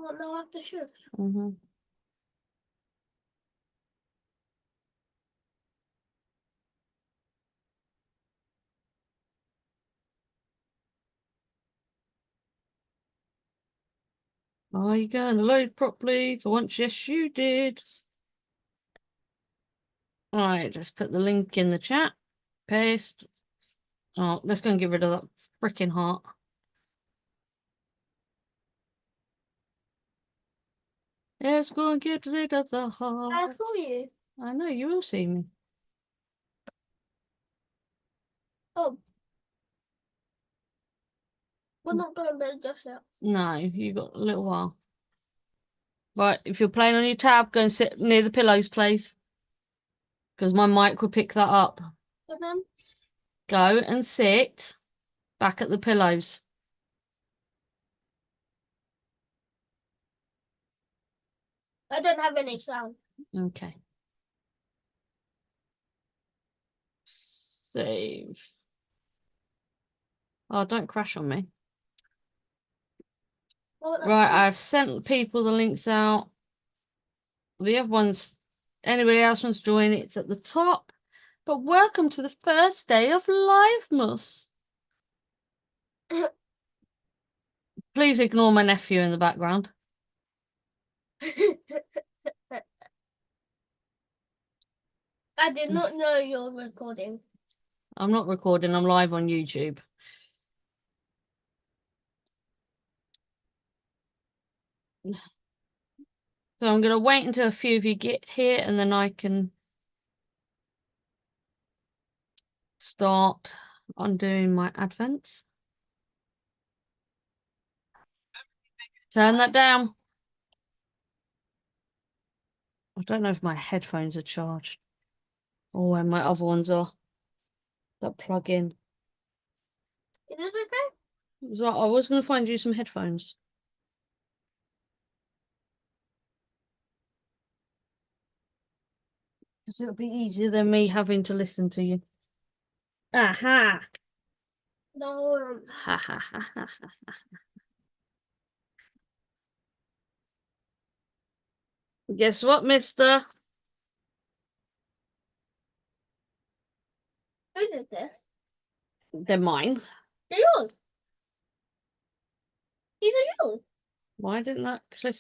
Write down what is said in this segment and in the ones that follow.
What now after shoes? Mm-hmm. Are you going to load properly? For once, yes, you did. All right, just put the link in the chat. Paste. Oh, let's go and get rid of that freaking heart. Let's go and get rid of the heart. I saw you. I know, you will see me. Oh. We're not going to bed just yet. No, you got a little while. Right, if you're playing on your tab, go and sit near the pillows, please. Because my mic will pick that up. And then? Go and sit back at the pillows. I don't have any sound. Okay. Save. Oh, don't crash on me. Right, I've sent people the links out. The other ones, anybody else wants to join, it's at the top. But welcome to the first day of LIvemas. Please ignore my nephew in the background. I did not know you're recording. I'm not recording, I'm live on YouTube. So I'm going to wait until a few of you get here and then I can start undoing my advents. Turn that down. I don't know if my headphones are charged or where my other ones are that plug in. Is it okay? It was like, I was going to find you some headphones. Because it'll be easier than me having to listen to you. Aha! No. Ha ha ha ha ha. Guess what, mister? Who did this? They're mine. They're yours. These are yours. Why didn't that click?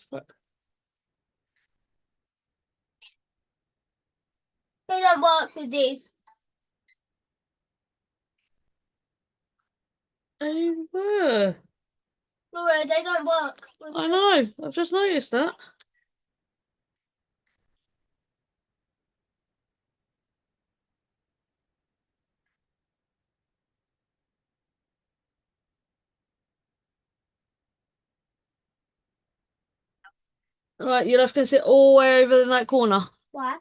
They don't work with these. Oh, were. No, they don't work. I know. I've just noticed that. Right, you'll have to sit all the way over in that corner. Why?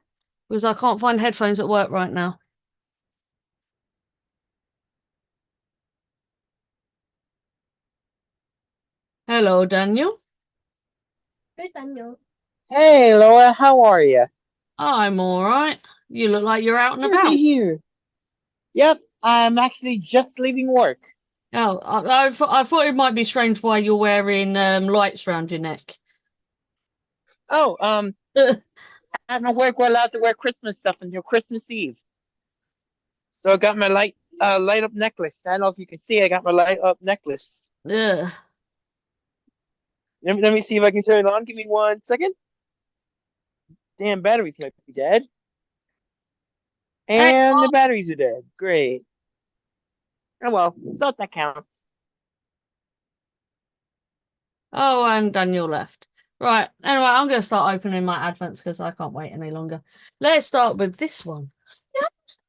Because I can't find headphones at work right now. Hello, Daniel. Who's Daniel? Hey, Laura, how are you? I'm all right. You look like you're out and Good to about. hear. Yep, I'm actually just leaving work. Oh, I thought it might be strange why you're wearing lights around your neck. Oh, at my work, we're allowed to wear Christmas stuff until Christmas Eve. So I got my light up necklace. I don't know if you can see. I got my light up necklace. Ugh. Let me see if I can turn it on. Give me 1 second. Damn, batteries might be dead. Hey, And the batteries are dead. Great. Oh well, thought that counts. oh, and Daniel left. Right. Anyway, I'm going to start opening my advents because I can't wait any longer. Let's start with this one. Yeah,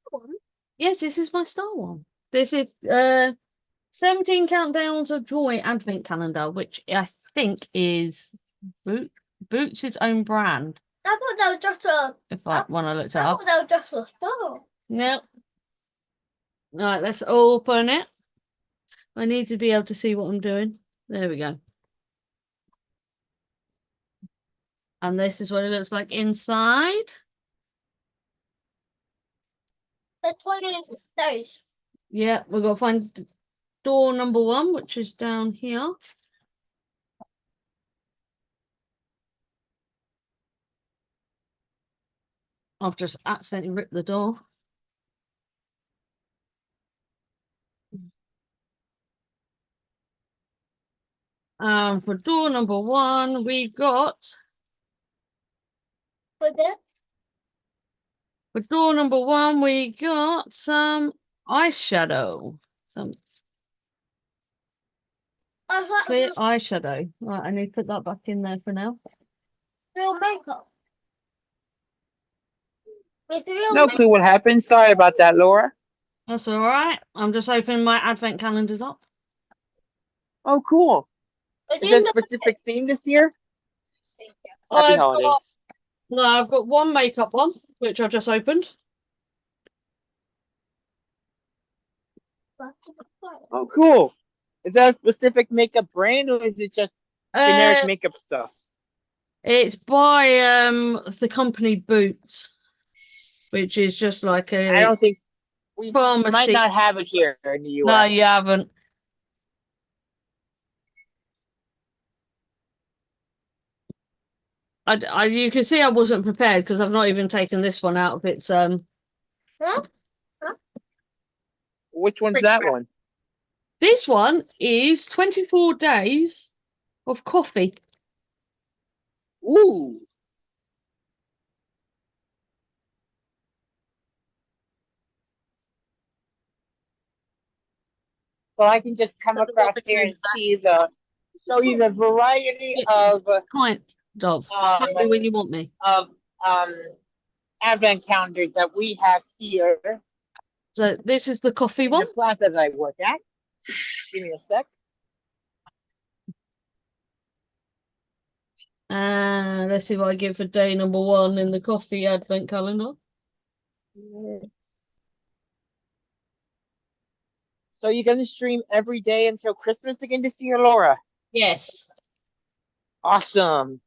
one. Yes, this is my star one. This is 17 Countdowns of Joy Advent Calendar, which I think is Boots' own brand. I thought that was just a. When I looked it I up. thought that was just a star. No. Right, let's open it. I need to be able to see what I'm doing. There we go. And this is what it looks like inside. The 20 those. Yeah, we've got to find door number 1, which is down here. I've just accidentally ripped the door. For door number 1, we got For that, for door number 1, we got some eyeshadow. Some I thought clear it was eyeshadow. Right, I need to put that back in there for now. real makeup. It's real No makeup. clue what happened. Sorry about that, Laura. That's all right. I'm just opening my advent calendars up. Oh, cool. It's Is there in a the specific theme this year? Happy I've holidays. I've got one makeup one, which I just opened. Oh, cool. Is that a specific makeup brand or is it just generic Uh, makeup stuff? it's by the company Boots, which is just like I a don't think we might pharmacy. not have it here in the No, US. you haven't. You can see I wasn't prepared because I've not even taken this one out of its Huh? Which one's that one? This one is 24 days of coffee. Ooh. So I can just come across here and see show you the variety of Kind of. Exactly when you want me. of um advent calendars that we have here So this is the coffee in one. the plaza that I work at. Give me a sec. Let's see what I get for day number 1 in the coffee advent calendar. So you're gonna stream every day until Christmas again this year, Laura? Yes. Awesome.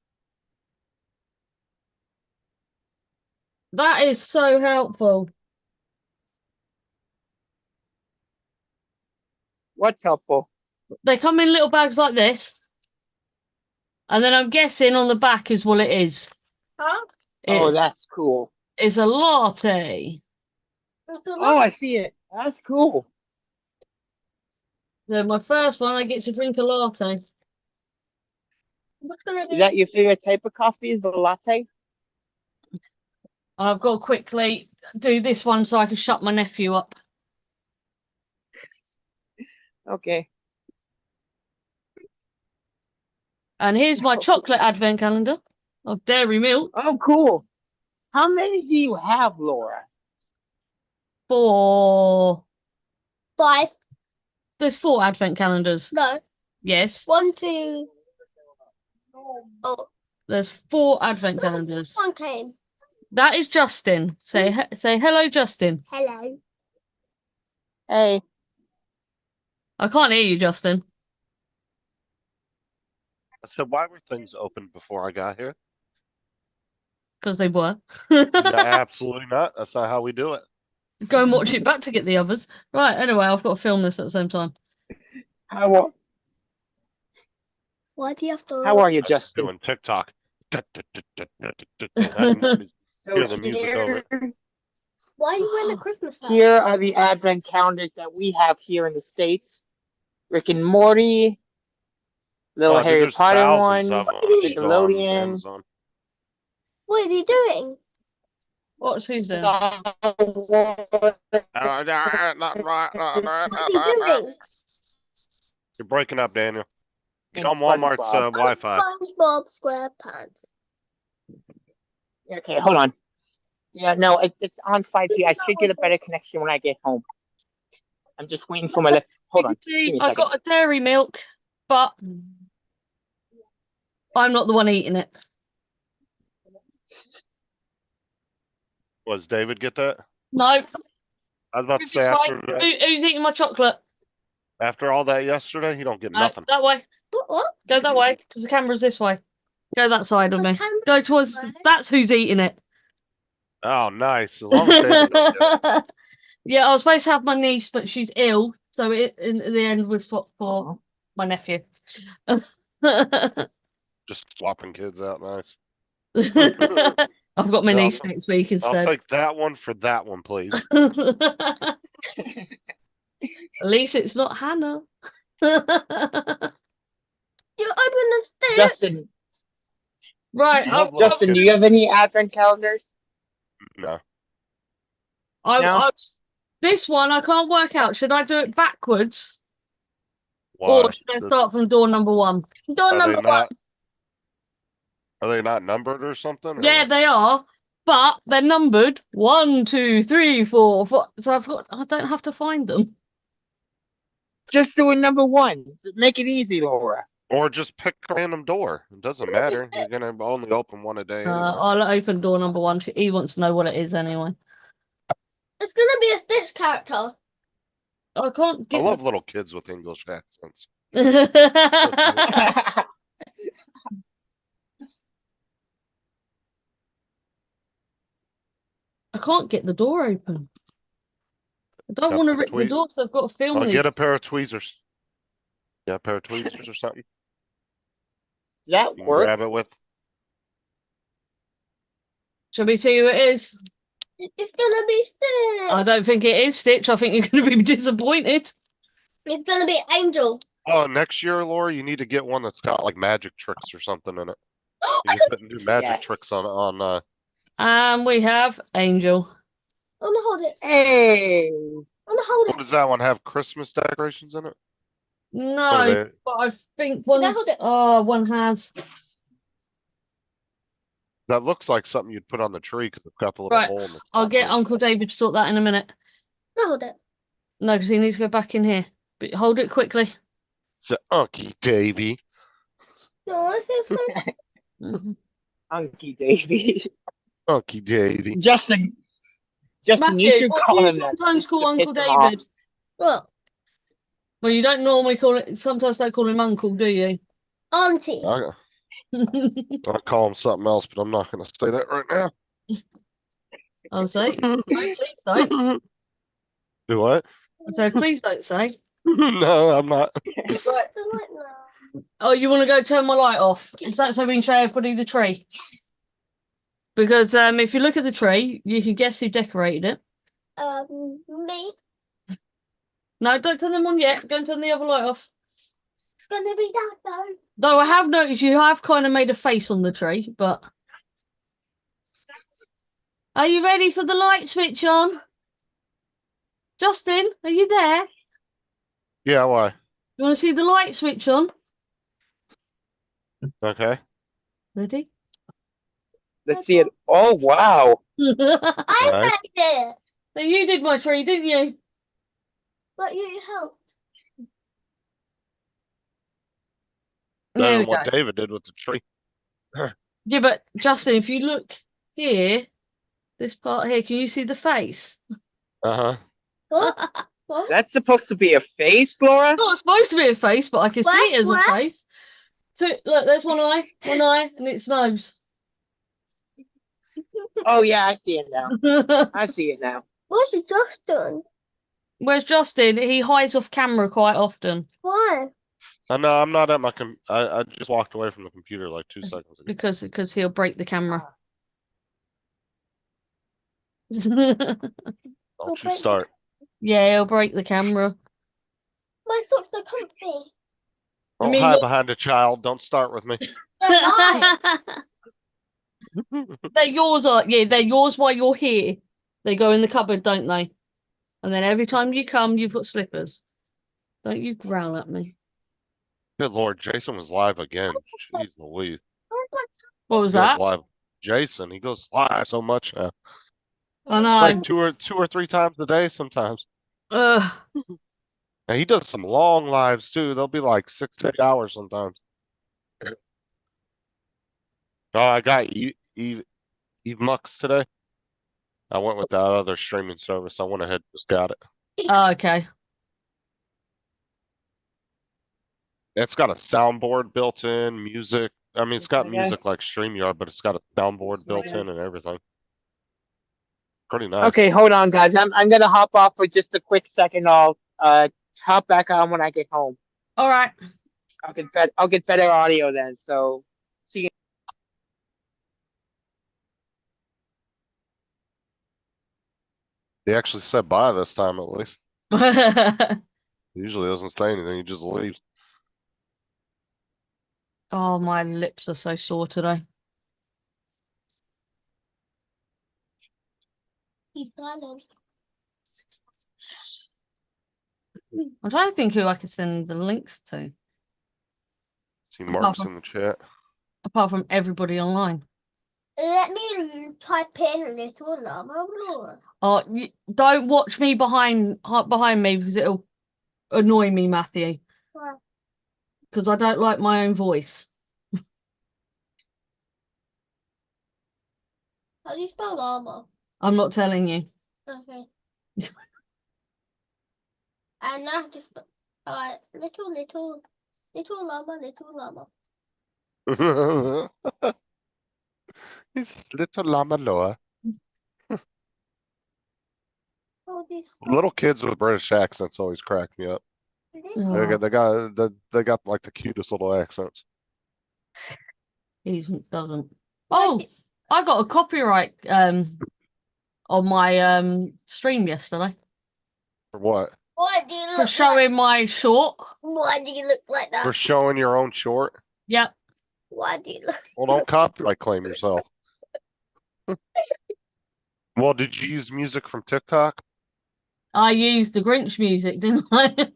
That is so helpful. What's helpful? They come in little bags like this. And then I'm guessing on the back is what it is. Huh? Oh, It's, that's cool. it's a latte. It's a Oh, lot. I see it. That's cool. So my first one, I get to drink a latte. What's gonna Is be? that your favorite type of coffee? Is the latte? I've got to quickly do this one so I can shut my nephew up. Okay. And here's my chocolate advent calendar of dairy milk Oh, cool. How many do you have, Laura? for... 5. There's 4 advent calendars. No. Yes, 1, 2. Oh, there's 4 advent calendars. one came. That is Justin. Say hello, Justin. Hello. Hey. I can't hear you, Justin. I said, why were things open before I got here? Because they were. No, absolutely not. That's not how we do it. Go and watch it back to get the others. Right, anyway, I've got to film this at the same time. How Why do you have to? are you, I'm Justin? doing TikTok. So Hear the music over it. Why are you in the Christmas house? here are the advent calendars that we have here in the States. Rick and Morty, Little Oh, dude, Harry there's Potter thousands one, of them on Nickelodeon. Amazon. What is he doing? What's who's doing? What is he doing? You're breaking up, Daniel. Get And on Walmart's SpongeBob. Wi-Fi. SpongeBob SquarePants. Okay, hold on. Yeah, no, it's on 5G. I should get a better connection when I get home. I'm just waiting for my left. Hold on. Give me a I second. got a dairy milk, but I'm not the one eating it. Was David get that? No. I was about to Move say this way. Who's eating my chocolate? after all that yesterday, he don't get nothing. That way. What? Go that way, because the camera's this way. Go that side of The me. camera's Go towards. this way? That's who's eating it. Oh, nice. As long as David don't get it. Yeah, I was supposed to have my niece, but she's ill, so in the end we swapped for my nephew. Just swapping kids out, nice. I've got my No, niece next week I'll instead. take that one for that one, please. At least it's not Hannah. You open the stick. Justin, Right, love little Justin, do kids. you have any advent calendars? No. No? this one I can't work out. Should I do it backwards Why? or should I start from door number 1? Door Are number they not? Are they not numbered or something? Or Yeah, what? they are, but they're numbered 1, 2, 3, 4, 5. So I don't have to find them. Just doing number 1. Make it easy, Laura. Or just pick a random door. It doesn't matter. You're gonna only open one a day. Anyway. I'll open door number 1. He wants to know what it is anyway. It's gonna be a Stitch character. I can't I get. love little kids with English accents. I can't get the door open. I don't Got want to the rip the tweet- door because I've got to film I'll these. get a pair of tweezers. Yeah, a pair of tweezers or something. That You can works. grab it with. Shall we see who it is? It's gonna be Stitch. I don't think it is Stitch. I think you're going to be disappointed. It's gonna be Angel. Oh, next year, Laura, you need to get one that's got like magic tricks or something in it. You can put new magic Yes. tricks on. And we have Angel. I'm gonna hold it. Hey. I'm gonna hold What it. does that one have? Christmas decorations in it? Or No, they- but I think I one's. hold it? Oh, one has. That looks like something you'd put on the tree because it's got the little Right, hole in the I'll top get there. Uncle David to sort that in a minute. I'm gonna hold it. No, because he needs to go back in here. But hold it quickly. So, Unky Davy. No, I feel so. Mhm. Unky Davy. Unky Davy. Justin, you Matthew, should what call do you him that. sometimes just call to Uncle piss him off. David? What? Well, you don't normally call it. Sometimes they call him Uncle, do you? Auntie. I call him something else, but I'm not going to say that right now. I'll say. No, please don't. Do what? I said, please don't say. No, I'm not. Right. The light now. Oh, you want to go turn my light off? Is that so we can show everybody the tree? Because if you look at the tree, you can guess who decorated it. Me. No, don't turn them on yet. Go and turn the other light off. It's gonna be that though. Though I have noticed you have kind of made a face on the tree, but... Are you ready for the light switch on? Justin, are you there? Yeah, why? You want to see the light switch on? Okay. Ready? Let's see it. Oh, wow. I Nice. made it. So you did my tree, didn't you? But you helped. There Better we than what go. David did with the tree. Yeah, but Justin, if you look here, this part here, can you see the face? Uh-huh. What? What? That's supposed to be a face, Laura? Not supposed to be a face, but I can see it as What? a face. So, look, there's one eye, and its nose. Oh, yeah, I see it now. I see it now. What's Justin? Where's Justin? He hides off camera quite often Why? I know I'm not at my I just walked away from the computer like 2 seconds ago. because he'll break the camera. Don't you start. Yeah, he'll break the camera. My socks are comfy. Don't mean, hide look- behind a child. Don't start with me. They're mine. They're yours, they're yours while you're here. They go in the cupboard, don't they? And then every time you come, you've got slippers. Don't you growl at me. Good Lord, Jason was live again. Jeez Louise. What was He goes that? live. Jason, he goes live so much now. I know. Like two or three times a day sometimes. Ugh. And he does some long lives too. They'll be like 6 to 8 hours sometimes. Oh, I got Eve Mux today. I went with that other streaming service. I went ahead and just got it. Oh, okay. It's got a soundboard built in, music. I mean, it's got Okay. music like StreamYard, but it's got a soundboard built in and everything. Pretty nice. Okay, hold on, guys. I'm gonna hop off for just a quick second. I'll hop back on when I get home. All right. I'll get better audio then. So see you. He actually said bye this time at least. He usually doesn't say anything, he just leaves. Oh, my lips are so sore today. He's silent. I'm trying to think who I could send the links to, See Mark's in the chat. apart from everybody online. Let me type in little llama blue. Oh, don't watch me behind me because it'll annoy me, Matthew. Why? Because I don't like my own voice. How do you spell llama? I'm not telling you. Okay. And now just alright, little llama. He's little llama Loa. Oh, this Little kids with British accents always crack me up. Oh, They got like the cutest little accents. he doesn't. Why Oh, did- I got a copyright on my stream yesterday For what? Why do you for look like? showing my short. Why do you look like For that? showing your own short? Yep. Why do you look? Well, don't copyright claim yourself. Well, did you use music from TikTok? I used the Grinch music, didn't I?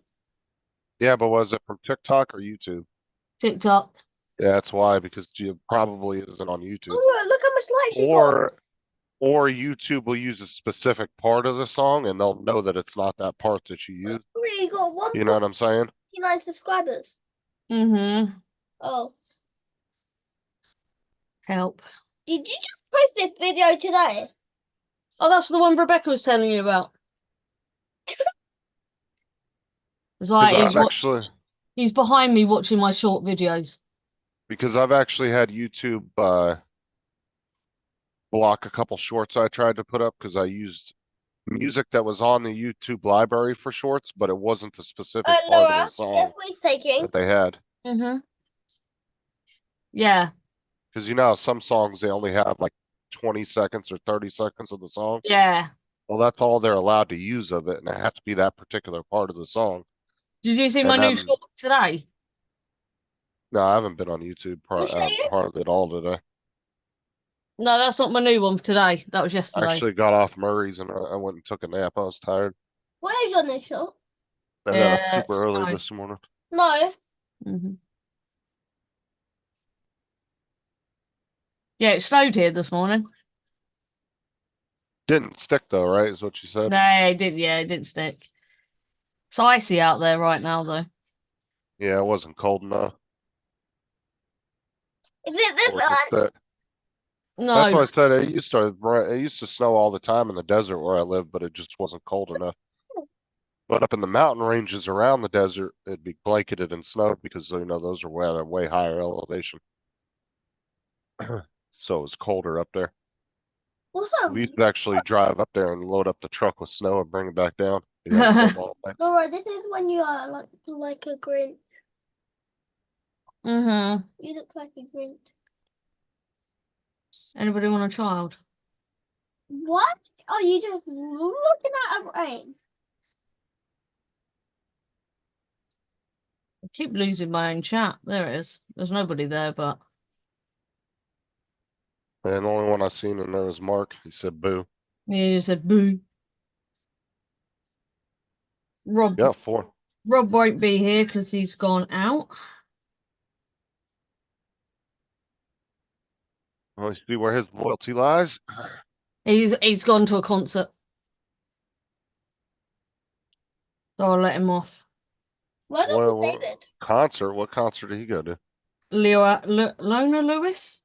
Yeah, but was it from TikTok or YouTube? TikTok. Yeah, that's why, because you probably isn't on YouTube. Oh, look how much light she got. Or YouTube will use a specific part of the song and they'll know that it's not that part that you use. We got You know what I'm saying? 1.9 subscribers. Mm-hmm. Oh, Help. did you just post this video today? Oh, that's the one Rebecca was telling you about. It's like he's behind me watching my short videos. Because I've actually had YouTube block a couple shorts I tried to put up because I used music that was on the YouTube library for shorts, but it wasn't the specific part of Laura, the song guess what he's taking? that they had. Mm-hmm. Yeah. Because you know how some songs they only have like 20 seconds or 30 seconds of the song. Yeah. Well, that's all they're allowed to use of it, and it has to be that particular part of the song. Did you see my And new short today? No, I haven't been on YouTube I'll show you. hardly at all today. No, that's not my new one for today. That was I yesterday. actually got off Murray's and I went and took a nap. I was tired. Where is your new show? I got up super Snow. early this morning. No. Mm-hmm. Yeah, it snowed here this morning. Didn't stick though, right? Is what you said? No, it didn't. Yeah, it didn't stick. It's icy out there right now, though. Yeah, it wasn't cold enough Is it this for it to one? stick. No. That's why I said it used to snow all the time in the desert where I live, but it just wasn't cold enough. But up in the mountain ranges around the desert, it'd be blanketed in snow because you know those are at a way higher elevation. So it was colder up there. Also, We used to actually drive up there and load up the truck with snow and bring it back down. You know, snowball thing. Laura, this is when you are like a Grinch. Mm-hmm. You look like a Grinch. Anybody want a child? What? Are you just looking at a brain? I keep losing my own chat. There it is. There's nobody there, but And the only one I seen in there was Mark. He said boo. you said boo. Rob Yeah, 4. Rob won't be here because he's gone out. Well, see where his loyalty lies. He's gone to a concert. So I'll let him off. Why don't Well, you David? concert? What concert did he go to? Lona Lewis?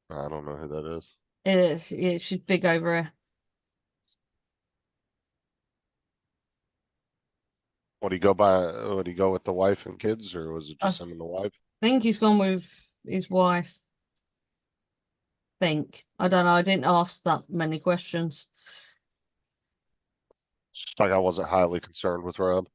I don't know who that is. It is. Yeah, she's big over here. Would he go with the wife and kids, or was it just him and the wife? I think he's gone with his wife. I don't know. I didn't ask that many questions. It's just like I wasn't highly concerned with Rob.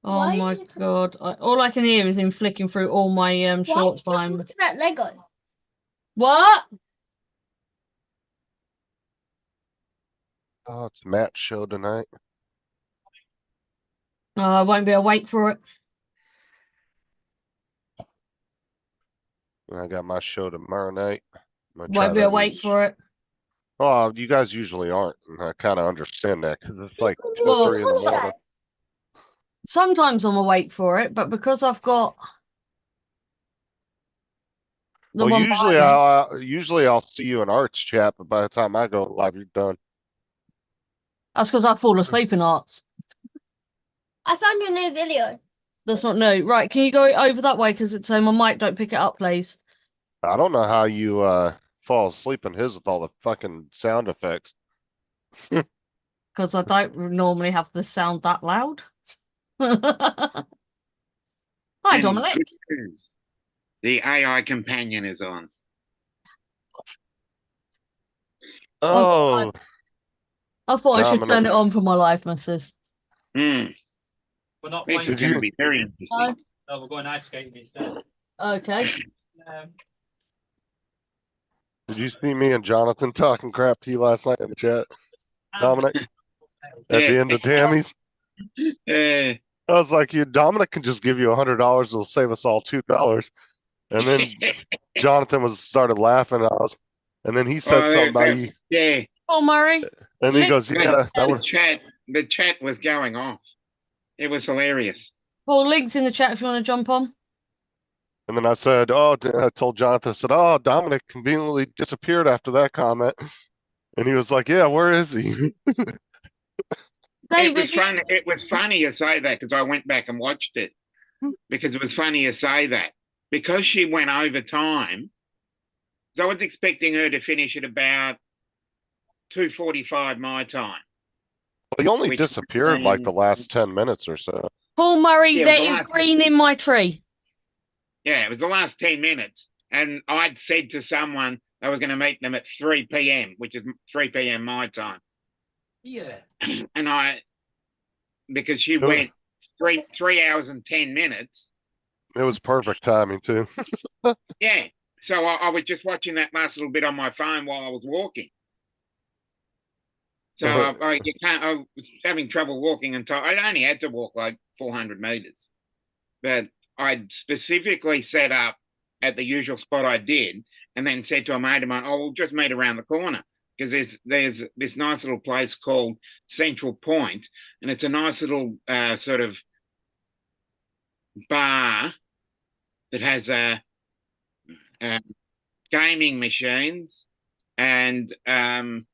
Oh Why my are you god! All I can hear is him flicking through all my Why shorts are you behind me. looking at Lego? What? Oh, it's Matt's show tonight. Oh, I won't be awake for it. And I got my show tomorrow night. I'm gonna try Won't be that awake new for it. Oh, you guys usually aren't, and I kind of understand that because it's like 2 or Well, 3 in the morning. Sometimes I'm awake for it, but because I've got the Well, one usually behind me, I'll see you in Arts chat, but by the time I go live, you're done. that's because I fall asleep in arts. I found your new video. That's not new. Right, can you go over that way because it's my mic don't pick it up, please? I don't know how you fall asleep in his with all the fucking sound effects. Because I don't normally have the sound that loud. Hi, And Dominic. good news, the AI companion is on. Oh, I thought I should Dominic. turn it on for my life, missus. Hmm. We're not This playing. is going to be very interesting. No? No, we're going ice skating instead. Okay. Did you see me and Jonathan talking crap to you last night in the chat, Dominic? At the end of Tammy's, Uh, I was like, "You, Dominic can just give you $100. It'll save us all $2." And then Jonathan started laughing. And then he said oh, something about you. yeah, Oh, Murray. And he Link- goes, "Yeah, that would." the chat was going off. It was hilarious. Paul, links in the chat if you want to jump on. And then I said, "Oh," I told Jonathan, I said, "Oh, Dominic conveniently disappeared after that comment." And he was like, "Yeah, where is he?" David, It was funny you say that because I went back and watched it because it was funny you say that because she went over time. So I was expecting her to finish at about 2:45 my time. Well, he only Which- disappeared like the last 10 minutes or so. Paul Murray, Yeah, there the is last- green in my tree. Yeah, it was the last 10 minutes. And I'd said to someone I was going to meet them at 3 p.m., which is 3 p.m. my time. Yeah. And because she Oh. went 3 hours and 10 minutes. It was perfect timing too. Yeah. So I was just watching that last little bit on my phone while I was walking. So I was having trouble walking until I only had to walk like 400 meters. But I'd specifically set up at the usual spot I did and then said to a mate of mine, "Oh, we'll just meet around the corner." Because there's this nice little place called Central Point, and it's a nice little sort of bar that has gaming machines and TAB.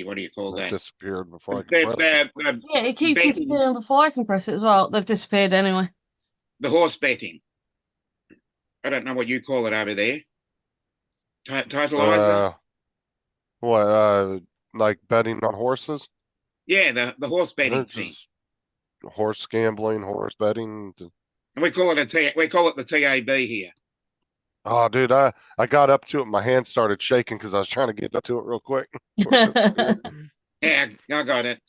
What do you call It that? disappeared before I could press it. Yeah, it keeps betting. disappearing before I can press it as well. They've disappeared anyway. The horse betting. I don't know what you call it over there. Totalizer. What? Like betting on horses? Yeah, the horse betting It's thing. just horse gambling, horse betting. And we call it the TAB here. Oh, dude, I got up to it. My hand started shaking because I was trying to get up to it real quick. Yeah, I got it.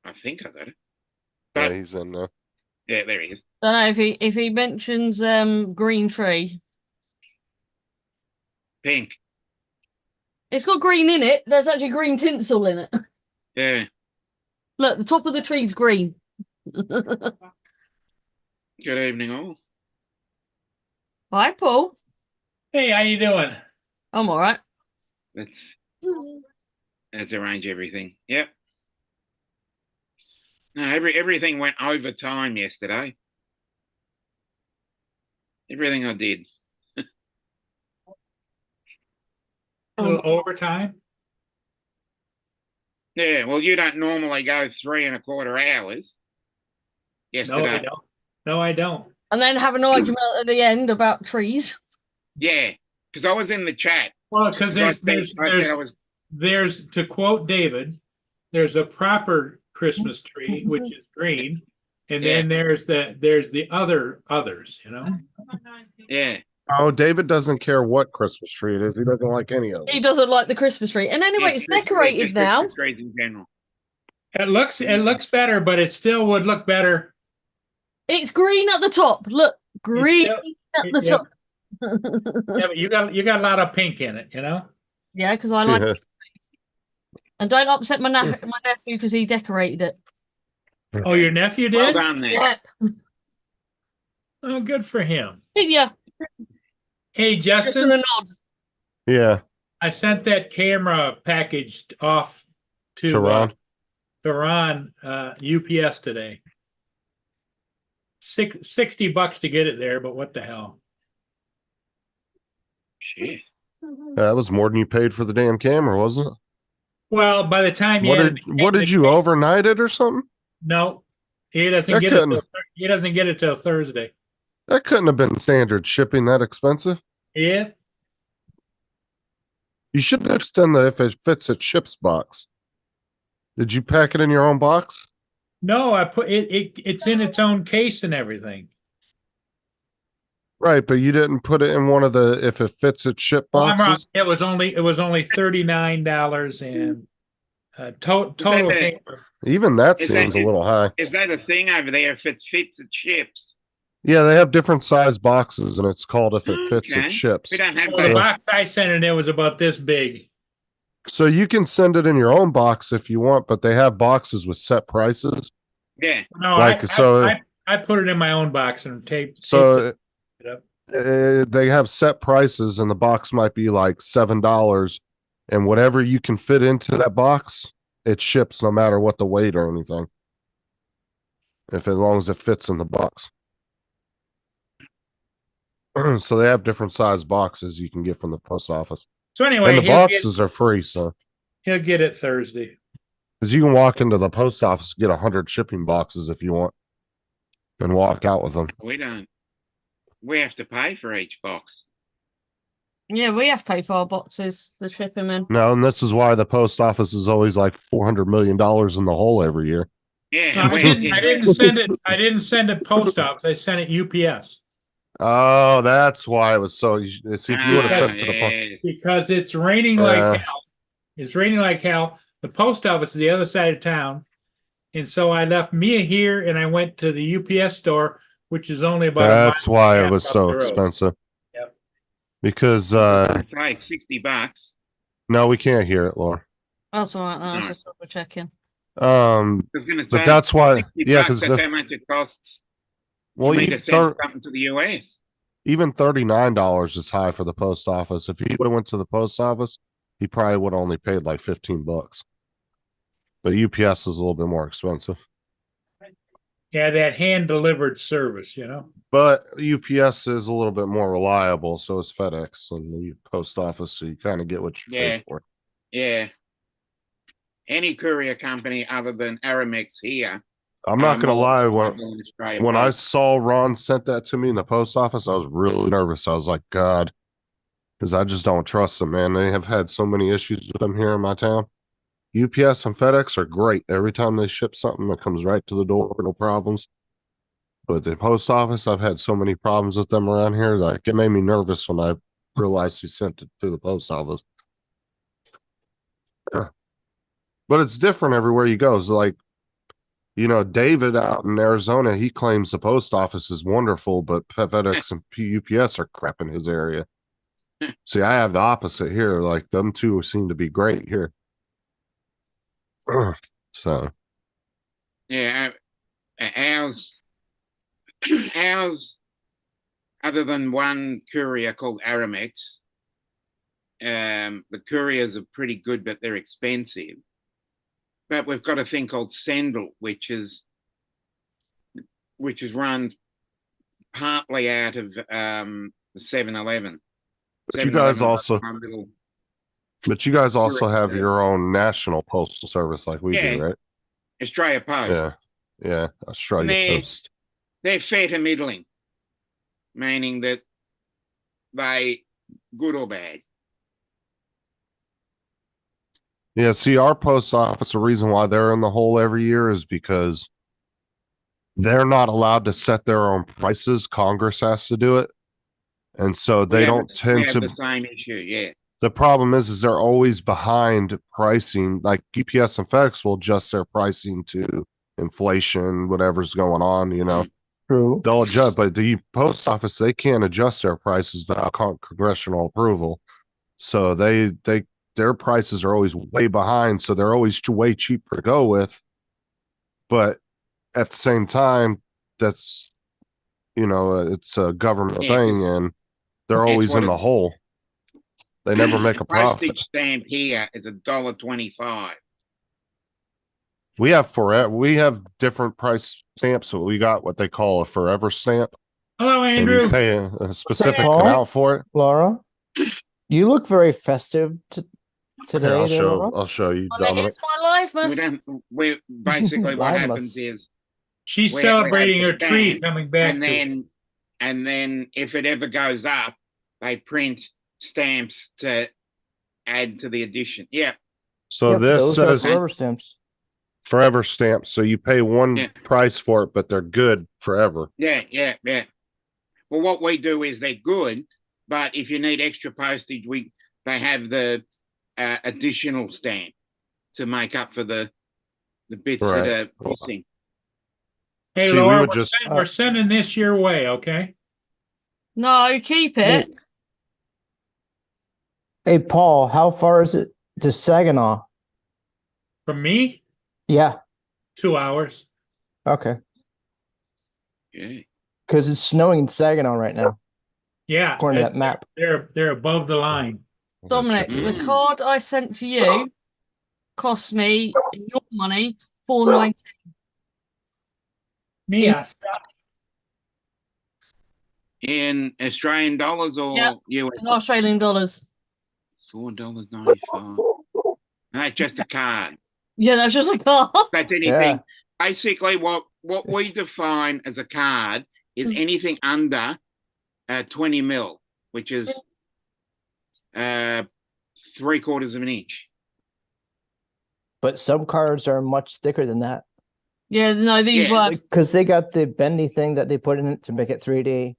I think I got it. Yeah, But he's in there. yeah, there he is. Don't know if he mentions green tree. Pink. It's got green in it. There's actually green tinsel in it. Yeah. Look, the top of the tree's green. Good evening, all. Hi, Paul. Hey, how you doing? I'm all right. Let's arrange everything. Yep. No, everything went over time yesterday. Everything I did. A little overtime? Yeah, well, you don't normally go 3.25 hours. No, Yesterday. I don't. No, I don't. And then have an argument at the end about trees. Yeah, because I was in the chat. Well, because I said I was. there's to quote David, there's a proper Christmas tree which is green, and then there's the others, you know. Yeah. Oh, David doesn't care what Christmas tree it is. He doesn't like any of He doesn't like the Christmas tree. And anyway, Yeah, it's decorated just now. Christmas trees in general. It looks better, but it still would look better. It's green at the top. Look, green still- at the yeah. top. Yeah, but you got a lot of pink in it, you know? Yeah, because I See, like. And don't upset my nephew because he decorated it. Oh, your nephew Well did? done there. Yeah. Oh, good for him. Yeah. Hey, Just in Justin, a nod. yeah, I sent that camera package off to Ron, UPS today. $60 to get it there, but what the hell? Shit. that was more than you paid for the damn camera, wasn't it? Well, by the time What did you overnight it or something? No, he doesn't That get couldn't- it. He doesn't get it till Thursday. That couldn't have been standard shipping that expensive. Yeah. You should have done the if it fits it ships box. Did you pack it in your own box? No, I put it. It's in its own case and everything. Right, but you didn't put it in one of the if it fits it ship Oh, I'm wrong. boxes. It was only $39 and total. that Even that Is seems that- a little high. Is that a thing over there? If it fits, it ships. Yeah, they have different size boxes, and it's called if it fits Okay. it ships. We don't have Well, the that. box I sent in there was about this big. So you can send it in your own box if you want, but they have boxes with set prices. Yeah. No, Like, I put it in my own box and taped So it up. they have set prices, and the box might be like $7, and whatever you can fit into that box, it ships no matter what the weight or anything. If as long as it fits in the box. So they have different size boxes you can get from the post office. So anyway, And the boxes are free, so he'll get it Thursday. because you can walk into the post office and get 100 shipping boxes if you want, and walk out with them. We don't. We have to pay for each box. Yeah, we have to pay for our boxes to ship them in. No, and this is why the post office is always like $400 million in the hole every year. Yeah. No, and I didn't send it. I didn't send it post office. I sent it UPS Oh, that's why it was so. See, if you would have sent it to the post. yes. because it's raining like hell. It's raining like hell. The post office is the other side of town, and so I left Mia here and I went to the UPS store, which is only about. That's why it was up so the road. expensive. Yep. Because Pay $60. no, we can't hear it, Laura. That's all right. I was Alright. just double checking. I was going to say. But that's why, 60 yeah, bucks, because that's how much it costs well, for me you to send start, something to the US. even $39 is high for the post office. If he would have went to the post office, he probably would have only paid like $15. But UPS is a little bit more expensive. Yeah, that hand delivered service, you know. But UPS is a little bit more reliable, so is FedEx and the post office, so you kind of get what you Yeah. pay for. Yeah. Any courier company other than Aramex here. I'm not gonna lie, when I I saw Ron sent that to me in the post office, I was really nervous. I was like, God, because I just don't trust them, man. They have had so many issues with them here in my town. UPS and FedEx are great. Every time they ship something, it comes right to the door, no problems. But the post office, I've had so many problems with them around here. Like, it made me nervous when I realized he sent it to the post office. But it's different everywhere you go. So, like, you know, David out in Arizona, he claims the post office is wonderful, but FedEx and UPS are crap in his area. See, I have the opposite here. Like, them two seem to be great here. So, Yeah, ours, other than one courier called Aramex, the couriers are pretty good, but they're expensive. But we've got a thing called Sendle, which is run partly out of the 7-Eleven. but you guys 7-Eleven also, one little- have your own national postal service like we Yeah. do, right? Australia Post. Yeah. Yeah. Australia Nah. Post. They're fair to middling, meaning that they good or bad. Yeah, see, our post office, the reason why they're in the hole every year is because they're not allowed to set their own prices. Congress has to do it. And so they don't We tend have to. the same issue, yeah. The problem is they're always behind pricing. Like UPS and FedEx will adjust their pricing to inflation, whatever's going on, you know. True. They'll adjust, but the post office, they can't adjust their prices without congressional approval. So their prices are always way behind. So they're always way cheaper to go with. But at the same time, that's, it's a government Yeah, thing 'cause and they're that's always what in the hole. They never make a profit. Postage stamp here is $1.25. We have different price stamps. So we got what they call a forever stamp. Hello, And you Andrew. pay a specific Paul? amount for it. Laura, you look very festive today. Here, there, Laura. I'll show you, And it Dominic. is my We LIvemas. don't. We basically what happens Livemas. is She's we celebrating have her the tree stamp, coming back and then if it ever goes up, they print stamps to add to the edition. Yeah, So Yep, this those are says forever stamps. forever stamps. So you pay one Yeah. price for it, but they're good forever. yeah. Well, what we do is they're good, but if you need extra postage, they have the additional stamp to make up for the bits Right. that are missing. Hey, See, we Laura, would we're, just- we're sending this your way, okay? No, keep it. Hey, Paul, how far is it to Saginaw? From me, Yeah. 2 hours. Okay. Yeah. Because it's snowing in Saginaw right now, Yeah, according to that map. they're above the line. Dominic, Mm. the card I sent to you cost me in your money $4.90. Mia, In Australian dollars or Yeah. US? in Australian dollars. $4.95. That's just a card. Yeah, that's just a card. That's anything. Yeah. Basically, what we define as a card is anything under 20 mil, which is 3/4 of an inch. But some cards are much thicker than that Yeah, no, these Yeah. were. because they got the bendy thing that they put in it to make it 3D.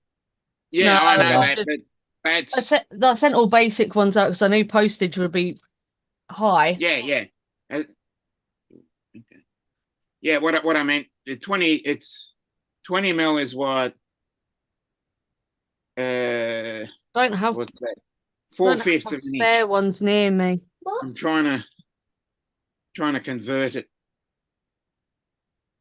Yeah, No, I know no, that, it's- but that's I sent all basic ones out because I knew postage would be high. yeah. Okay. Yeah, what I meant, it's 20 mil is what Don't have what's that? don't have 4/5 of an spare inch. ones near me. I'm trying to convert it.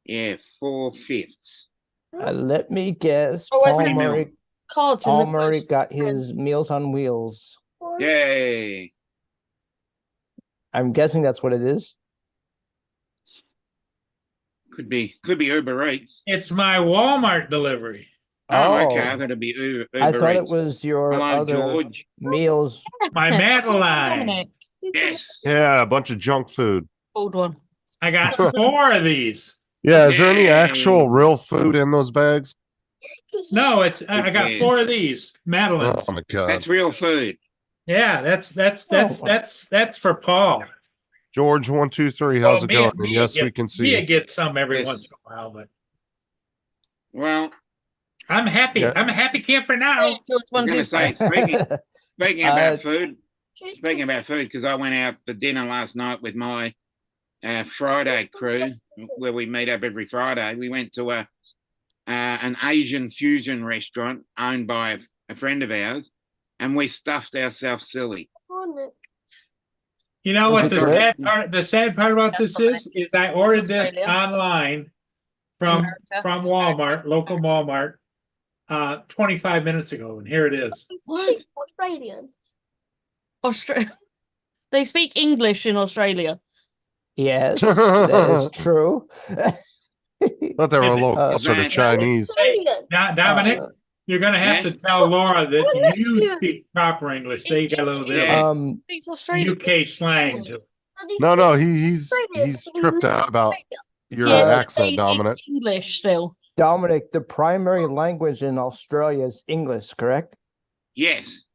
Yeah, 4/5. Let me guess. Oh, I Paul sent Murray, Cards in Paul the Murray post. got his Meals on Wheels. Yay. I'm guessing that's what it is. Could be Uber Eats. it's my Walmart delivery. Oh, okay. I thought it'd be Uber I thought Eats. it was your Hello, other George. meals. My Madeline. Dominic, Yes. Yeah, a bunch of junk food. old one. I got 4 of these. Yeah, is there any actual Yay. real food in those bags? No, I got Yes. 4 of these Madeline's. Oh my god. That's real food. Yeah, that's for Paul. George 123, how's Oh, it going? And Mia yes, we gets- can see Mia you. gets some every Yes. once in a while, but Well, I'm happy. Yeah. I'm a happy camper now. Hey, George, I was going to say, speaking about Uh, food, because I went out for dinner last night with my Friday crew, where we meet up every Friday. We went to an Asian fusion restaurant owned by a friend of ours, and we stuffed ourselves silly. You know Was what it the good? sad part about That's this is I ordered this Australia. online from America. Walmart, local Walmart, 25 minutes ago, and here it is. What? Australian. Australia. They speak English in Australia. Yes, that is true. Thought they were a little Uh, closer to Chinese. Australian. Dominic, you're gonna have to tell Laura that Oh, you yeah. speak proper English. They got a little bit Yeah. of Speaks Australian. UK slang to it. No, he's tripped out about your Yeah, accent, it's Dominic. English still. Dominic, the primary language in Australia is English, correct? Yes,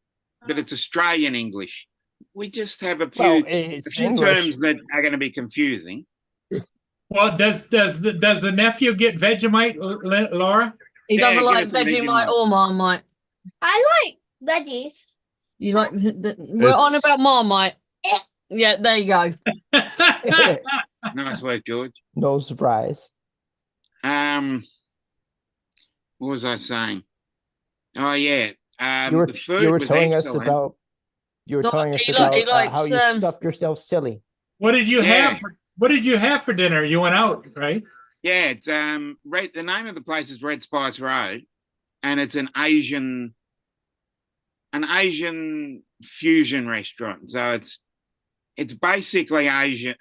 but it's Australian English. We just have a few Well, it's English. terms that are going to be confusing. Well, does the nephew get Vegemite, Laura? He Yeah, doesn't give like us some Vegemite Vegemite. or Marmite. I like veggies. You like? We're on It's- about Marmite. Yeah, there you go. Nice work, George. No surprise. What was I saying? Oh yeah. The you food were was telling us excellent. about you were So telling us he about how likes, you stuffed yourself silly. What did you Yeah. have? What did you have for dinner? You went out, right? Yeah, it's the name of the place is Red Spice Road, and it's an Asian fusion restaurant. So it's basically Asian,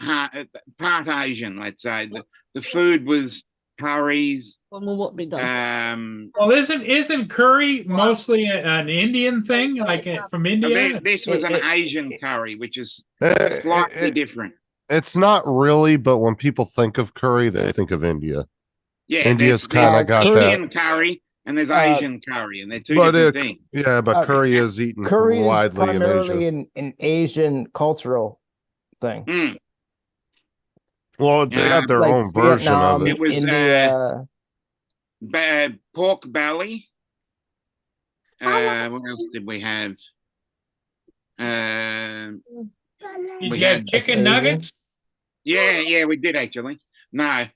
part Asian, let's say. The food was curries. what be done? Well, isn't curry mostly an Indian thing, like from India? This was an It- Asian curry, which is Eh, slightly it- different. It's not really, but when people think of curry, they think of India. Yeah, India's there's kinda got Indian curry and there's Asian curry, and they're two But different things. yeah, but curry is eaten curry is widely in primarily Asia. an Asian cultural thing. Mm. Well, they have their Like own version of Vietnam, it. It was, India. Pork belly. What else did we have? Did we you have had- chicken Asian. nuggets? Yeah, we did actually. No.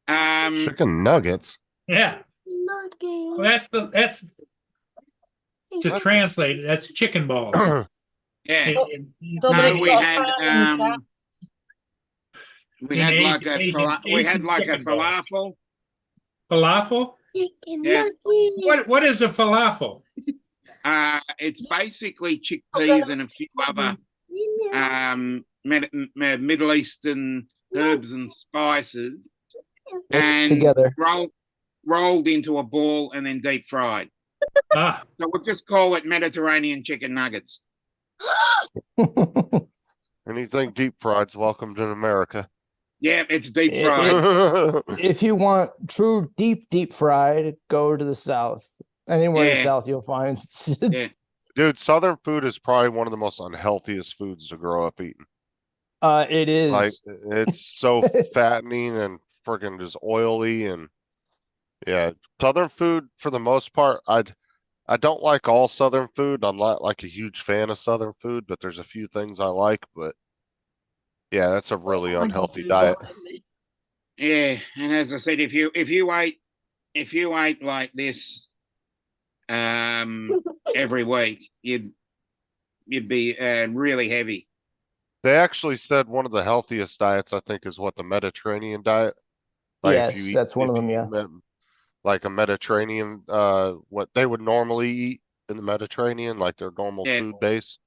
Chicken nuggets. Yeah. Well, that's to translate it. That's chicken balls. Yeah. Dominic, No, you we got a had fan in the chat? we In had Asian- like a Asian- we had Asian like a chicken ball. falafel. Falafel? Yeah. What is a falafel? It's basically chickpeas and a few other Middle Eastern herbs and spices, Mixed and together. rolled into a ball and then deep fried. Ah, So we'll just call it Mediterranean chicken nuggets. Anything deep fried's welcomed in America. Yeah, it's deep It- fried. If you want true deep fried, go to the south. Anywhere in the Yeah. south, you'll find. Yeah. Dude, Southern food is probably one of the most unhealthiest foods to grow up eating. It is. Like, it's so fattening and freaking just oily and yeah. Southern food, for the most part, I don't like all Southern food. I'm not like a huge fan of Southern food, but there's a few things I like. But yeah, that's a really unhealthy diet. Yeah, and as I said, if you ate like this every week, you'd be really heavy. They actually said one of the healthiest diets, I think, is what the Mediterranean diet. Like Yes, that's one of them, yeah. Like a Mediterranean, what they would normally eat in the Mediterranean, like their normal Yeah. food base,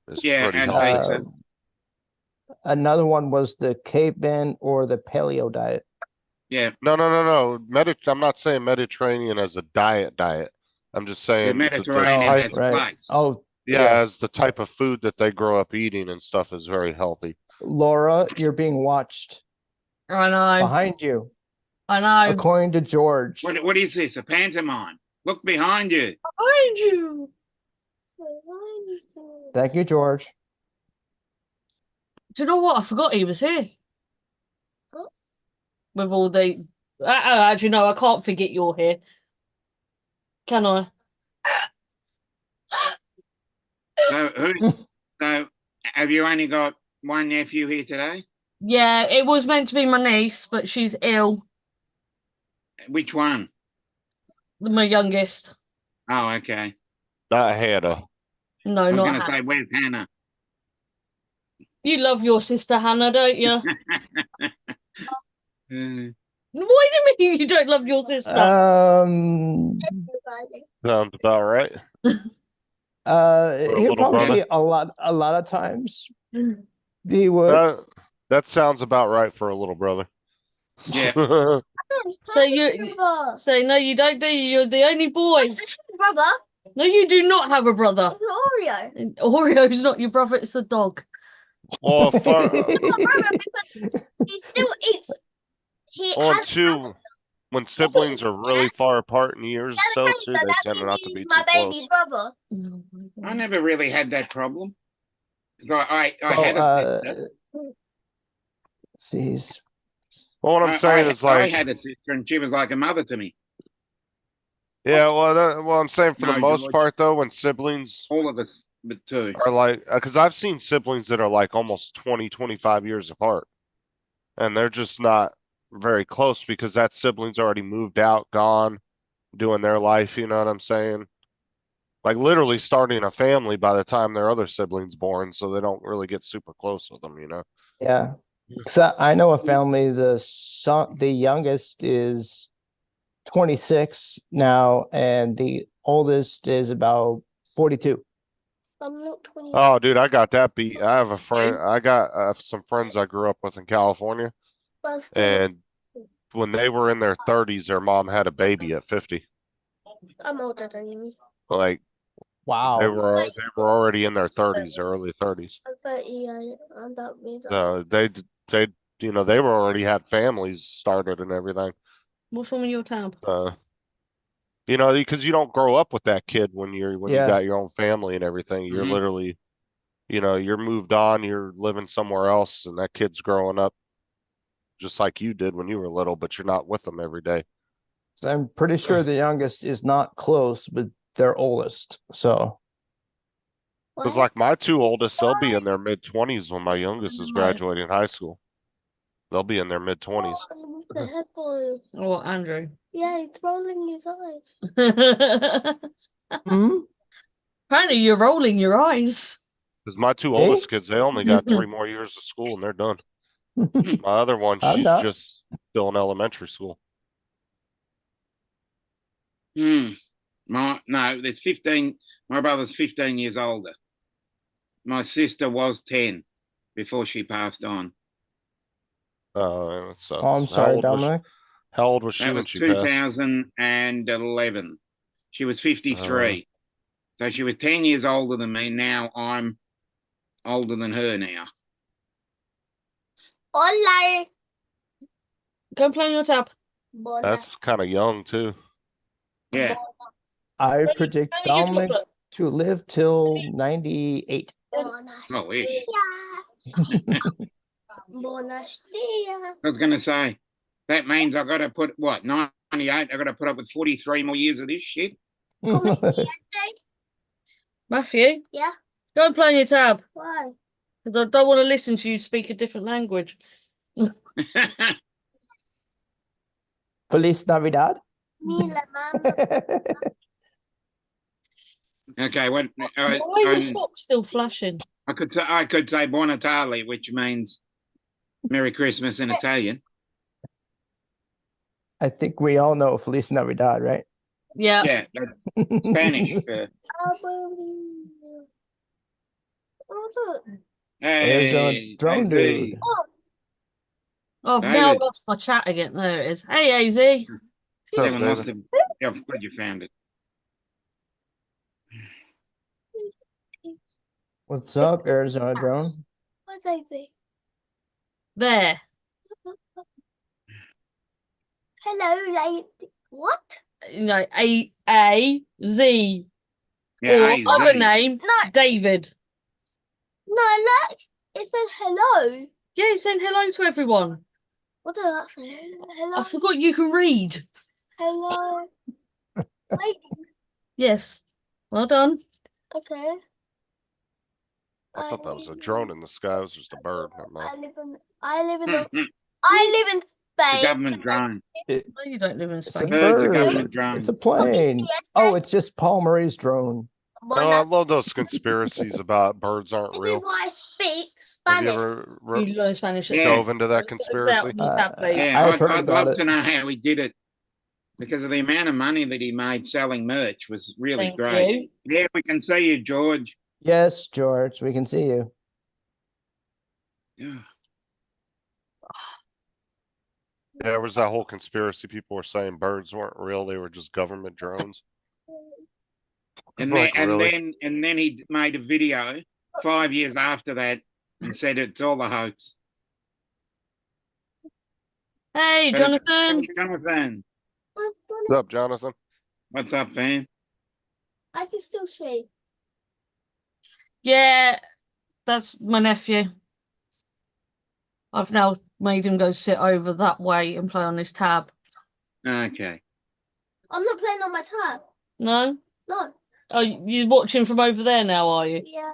is Yeah, pretty and healthy. pizza. Another one was the caveman or the paleo diet. Yeah, No. I'm not saying Mediterranean as a diet. I'm just saying the Mediterranean type, has a right. place. Oh, yeah, as the type of food that they grow up eating and stuff is very healthy. Laura, you're being watched I know. behind you, I know. according to George. What is this? A pantomime? Look behind you. Behind you. Thank you, George. Do you know what? I forgot he was here. With all the. Actually, no, I can't forget you're here. Can I? So have you only got one nephew here today? Yeah, it was meant to be my niece, but she's ill. Which one? My youngest. Oh, okay. Not Hannah. No, I was not going to Hannah. say, where's Hannah? You love your sister Hannah, don't you? Uh, Why do you mean you don't love your sister? Sounds about right. He'll little probably brother. see a lot of times. He would. That sounds about right for a little brother. Yeah. So no, you don't, do you? You're the only boy. Brother, No, you do not have a brother. Oreo. Oreo's not your brother, it's the dog. Well, He's not brother because he still eats. He on has two, when siblings are really far apart in years, so too, they tend not to be my too close. baby brother. I never really had that problem. I Well, had a sister. see, Well, what I'm saying is I like, had a sister and she was like a mother to me. yeah, well, I'm saying for the No, most George. part though, when siblings All of us, but two. are like, because I've seen siblings that are like almost 20, 25 years apart, and they're just not very close because that sibling's already moved out, gone, doing their life, you know what I'm saying? Like literally starting a family by the time their other siblings born, so they don't really get super close with them, you know? Yeah. So I know a family, the youngest is 26 now, and the oldest is about 42. I'm not 20. Oh, dude, I got that beat. I have a friend, I got some friends I grew up with in California, But still, and when they were in their 30s, their mom had a baby at 50. I'm older than you. Like Wow. they were already in their 30s, early 30s. I'm 30. I'm that means They you know, they were already had families started and everything. What's wrong with your tab? You know, because you don't grow up with that kid when you Yeah. got your own family and everything. You're literally, you know, you're moved on, you're living somewhere else, and that kid's growing up just like you did when you were little, but you're not with them every day. So I'm pretty sure the youngest is not close with their oldest. So Because like my two oldest, they'll be in their mid-20s when my youngest is graduating high school. They'll be in their mid-20s. With the headphone. Oh, Andrew. Yeah, it's rolling his eyes. Apparently you're rolling your eyes. Because my two oldest kids, they only got 3 more years of school and they're done. My other one, I'm she's not. just still in elementary school. No, there's 15. My brother's 15 years older. My sister was 10 before she passed on. That sucks. Oh, I'm sorry, Dominic. How old was she That when was she passed? 2011. She was 53. So she was 10 years older than me. Now I'm older than her now. Hola. Go and play on your tab. That's kind of young too. Yeah. I predict Go and eat your Dominic chocolate. to live till 98. I wish. Buenos dias. I was going to say, that means I got to put, what, 98? I got to put up with 43 more years of this shit. Matthew, Yeah. go and play on your tab. Why? Because I don't want to listen to you speak a different language. Feliz Navidad. Me la mama. Okay, what? Why are the socks still flashing? I could say Buon Natale, which means Merry Christmas in Italian. I think we all know Feliz Navidad, right? Yeah. Yeah, that's Spanish for. There's a Hey, drone AZ. dude. Oh, I've now David. lost my chat again. There it is. Hey, AZ. What's up, Someone must David? have. Yeah, I'm glad you found it. What's up, Arizona drone? What's AZ? There. Hello, lady. What? You know, A-Z. Yeah, Or AZ. other name, No. David. No, look. It says hello. Yeah, he's saying hello to everyone. What does that say? Hello. I forgot you can read. Hello. Wait. Yes. Well done. Okay. I thought that was a drone in the sky. It was just a bird. Never mind. I live in The Spain. government drone. No, you don't live in It's a Spain. Bird's a bird. government drone. It's a plane. Oh, it's just Paul Murray's drone. No, I love those conspiracies about birds aren't This is real. why I speak Have you Spanish. ever You learn Spanish. Yeah. dove into that Out conspiracy? on your tab, please. Yeah, I've heard I'd about love it. to know how he did it because of the amount of money that he made selling merch was really Thank great. you. Yeah, we can see you, George. Yes, George, we can see you. Yeah. Yeah, there was that whole conspiracy. People were saying birds weren't real; they were just government drones. And Like, then, really? and then he made a video 5 years after that and said it's all a hoax. Hey, But Jonathan. Jonathan, What's up, Jonathan? what's up, fam? I can still see. Yeah, that's my nephew. I've now made him go sit over that way and play on this tab. Okay. I'm not playing on my tab. No? No. Oh, you're watching from over there now, are you? Yeah.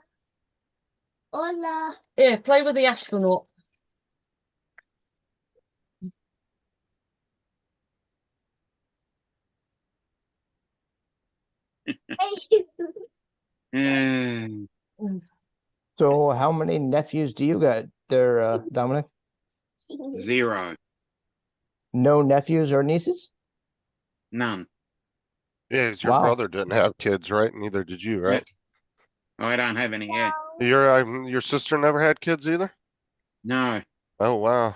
Hola. Yeah, play with the astronaut. Mm, So how many nephews do you got there, Dominic? 0. No nephews or nieces? None. Yeah, 'cause your Wow. brother didn't have kids, right? Neither did you, right? I don't have any. Yeah. Your sister never had kids either? No. Oh, wow.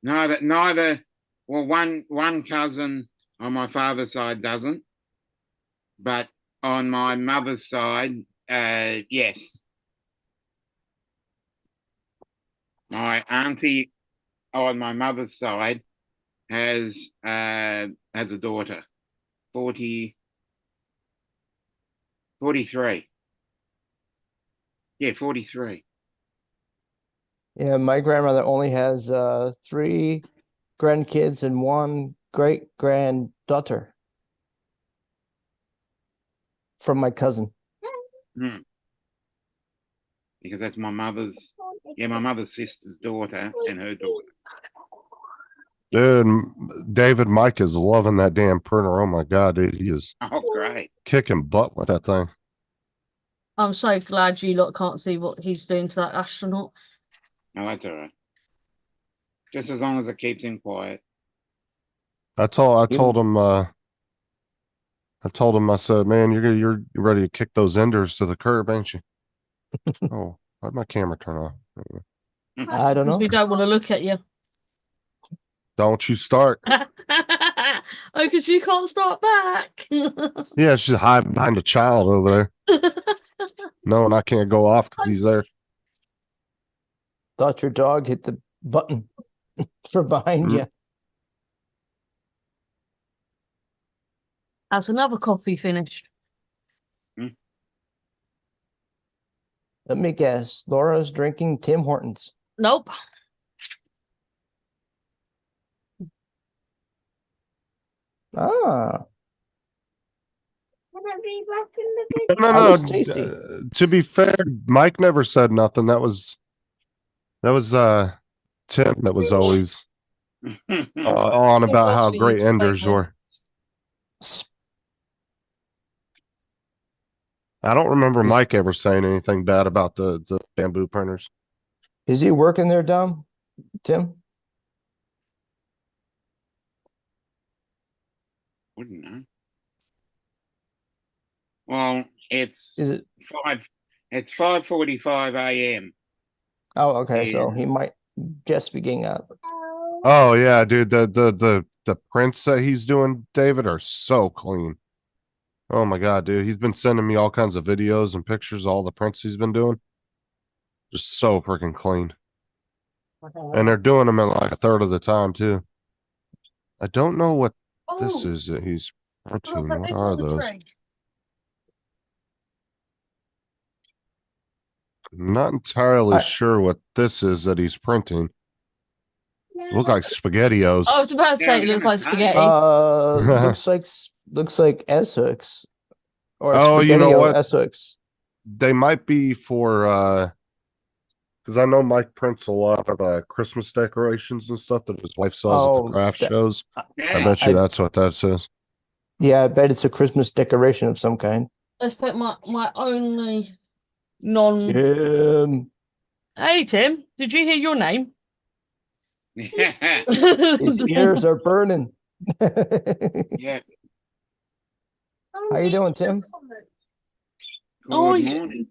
Neither. Well, one cousin on my father's side doesn't, but on my mother's side, yes. My auntie on my mother's side has a daughter, 43. Yeah, 43. Yeah, my grandmother only has 3 grandkids and 1 great granddaughter from my cousin. Hmm. Because that's my mother's sister's daughter and her daughter. Dude, David Mike is loving that damn printer. Oh my God, dude, he is Oh, great. kicking butt with that thing. I'm so glad you lot can't see what he's doing to that astronaut. No, that's all right. Just as long as it keeps him quiet. I told him, I said, man, you're ready to kick those enders to the curb, ain't you? Oh, why'd my camera turn off? I don't Because know. we don't want to look at you. Don't you start. Oh, because you can't start back. Yeah, she's hiding behind a child over there. No, and I can't go off because he's there. Thought your dog hit the button from behind you. That's another coffee finished. Let me guess. Laura's drinking Tim Hortons. Nope. Ah, No, That was tasty. to be fair, Mike never said nothing. That was Tim that was always on about how great enders were. I don't remember Mike ever saying anything bad about the bamboo printers. Is he working there, Dom? Tim? Wouldn't know. Well, it's Is it? 5:45 a.m. Oh, okay. So And- he might just be getting up. Oh yeah, dude, the prints that he's doing, David, are so clean. Oh my God, dude, he's been sending me all kinds of videos and pictures of all the prints he's been doing. Just so freaking clean. And they're doing them in like a third of the time too. I don't know what this is that he's printing. What are those? I'm not entirely sure what this is that he's printing. Look like SpaghettiOs. I was about to say it looks like spaghetti. Looks like Essex or Oh, you know Spaghetti-O what? Essex. They might be for because I know Mike prints a lot of Christmas decorations and stuff that his wife sells at the craft shows. I bet you that's what that says. Yeah, I bet it's a Christmas decoration of some kind. Let's put my only non. Tim. Hey Tim, did you hear your name? His ears are burning. Yeah. How you doing, Tim? Oh, Good yeah. morning.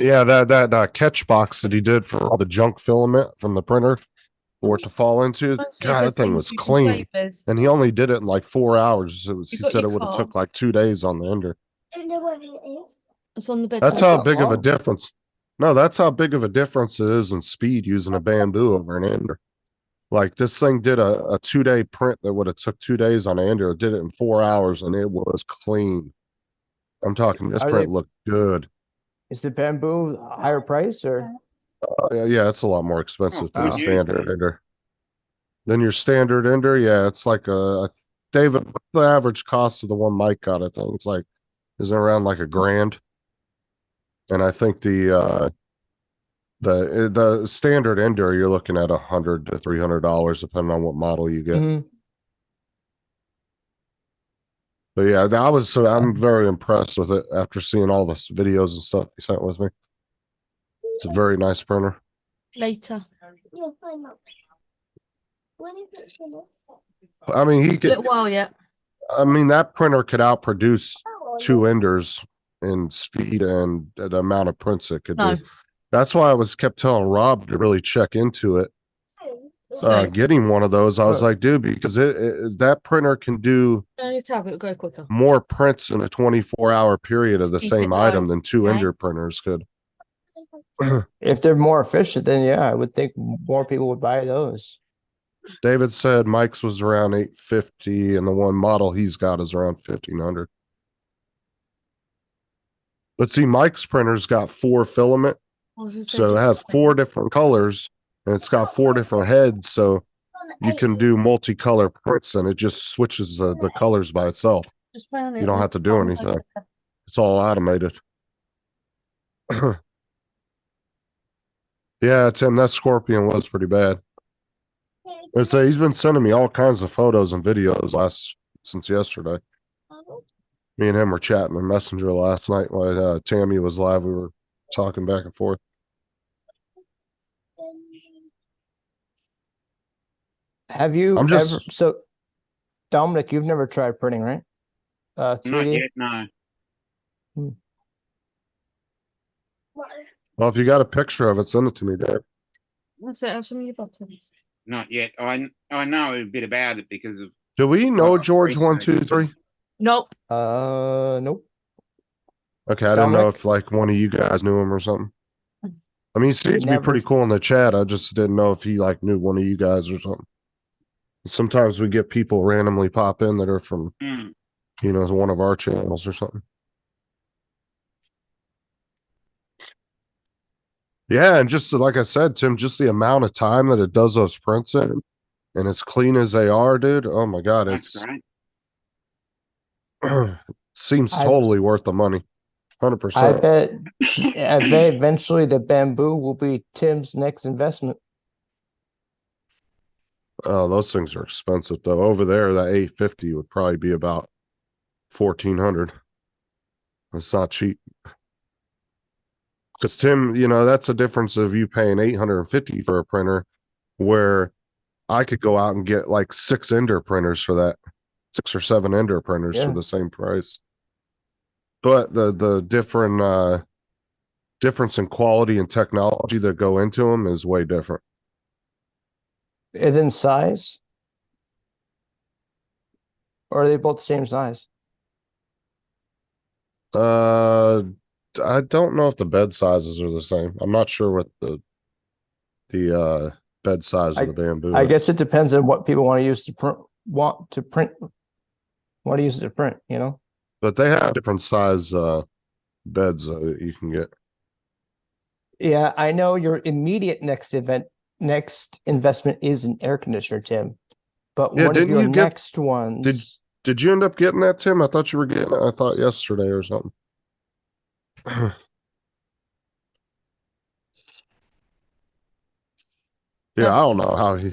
Yeah, that catch box that he did for all the junk filament from the printer for it to fall into. God, that thing was clean, and he only did it in like 4 hours. He said it would have took like 2 days on the ender. It's on the bed. That's how big of a difference. No, that's how big of a difference it is in speed using a bamboo over an ender. Like this thing did a 2-day print that would have took 2 days on an ender. It did it in 4 hours, and it was clean. I'm talking. This print looked good. Is the bamboo higher price or? Yeah, it's a lot more expensive than a standard ender. Than your standard ender, yeah, it's like David. The average cost of the one Mike got, I think it's like, is around like $1,000. And I think the standard ender, you're looking at $100 to $300, depending on what model you get. But yeah, I'm very impressed with it after seeing all the videos and stuff he sent with me. It's a very nice printer. Later. You'll find out. When is it finished? I mean, A little while yet. that printer could outproduce Oh, two Enders in speed and the amount of prints it could No. do. That's why I kept telling Rob to really check into it. So, Getting one of those, I was Huh. like, dude, because that printer can do on your tablet, go quicker. more prints in a 24-hour period of the Keep same it item low, than two okay? Ender printers could. If they're more efficient, then yeah, I would think more people would buy those. David said Mike's was around 850, and the one model he's got is around 1500. But see, Mike's printer's got 4 filament, so it has 4 different colors, and it's got 4 different heads, so you can do multicolor prints, and it just switches the colors by itself. You don't have to do anything. It's all automated. Yeah, Tim, that Scorpion was pretty bad. I say he's been sending me all kinds of photos and videos since yesterday. Me and him were chatting in Messenger last night while Tammy was live. We were talking back and forth. Have you I'm just- ever? So, Dominic, you've never tried printing, right? 3D. Not yet, no. Well, if you got a picture of it, send it to me, Dave. That's it. Have some of your buttons. Not yet. I know a bit about it because of Do we know Well, George research. 123? Nope. Nope. Okay, I didn't know Dominic? if like one of you guys knew him or something. I mean, he seems to be Never. pretty cool in the chat. I just didn't know if he like knew one of you guys or something. Sometimes we get people randomly pop in that are from, Mm. one of our channels or something. Yeah, and just like I said, Tim, just the amount of time that it does those prints in, and as clean as they are, dude. Oh my god, That's it's great. seems I- totally worth the money. I 100%. bet. I bet eventually the bamboo will be Tim's next investment. Oh, those things are expensive though. Over there, that 850 would probably be about 1400. That's not cheap. Because Tim, that's a difference of you paying 850 for a printer, where I could go out and get like 6 Ender printers for that, 6 or 7 Ender printers Yeah. for the same price. But the difference in quality and technology that go into them is way different. And then size, or are they both the same size? I don't know if the bed sizes are the same. I'm not sure what the bed size of the bamboo I is. guess it depends on what people want to use to print. Want to use it to print? But they have different size beds that you can get. Yeah, I know your immediate next investment is an air conditioner, Tim. But Yeah, one of didn't your you get- next ones. Did you end up getting that, Tim? I thought you were getting it. I thought yesterday or something. Yeah, I don't know how he.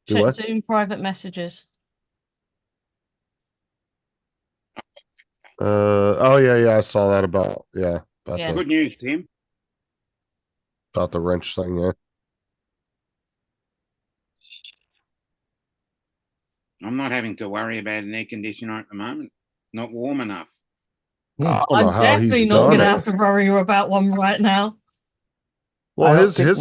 Do Check what? Zoom private messages. Oh yeah, I saw that about Yeah. Good news, Tim. the wrench thing. Yeah, I'm not having to worry about an air conditioner at the moment. Not warm enough. I don't know I'm how definitely he's not done gonna it. have to worry about one right now. Well, I don't his think his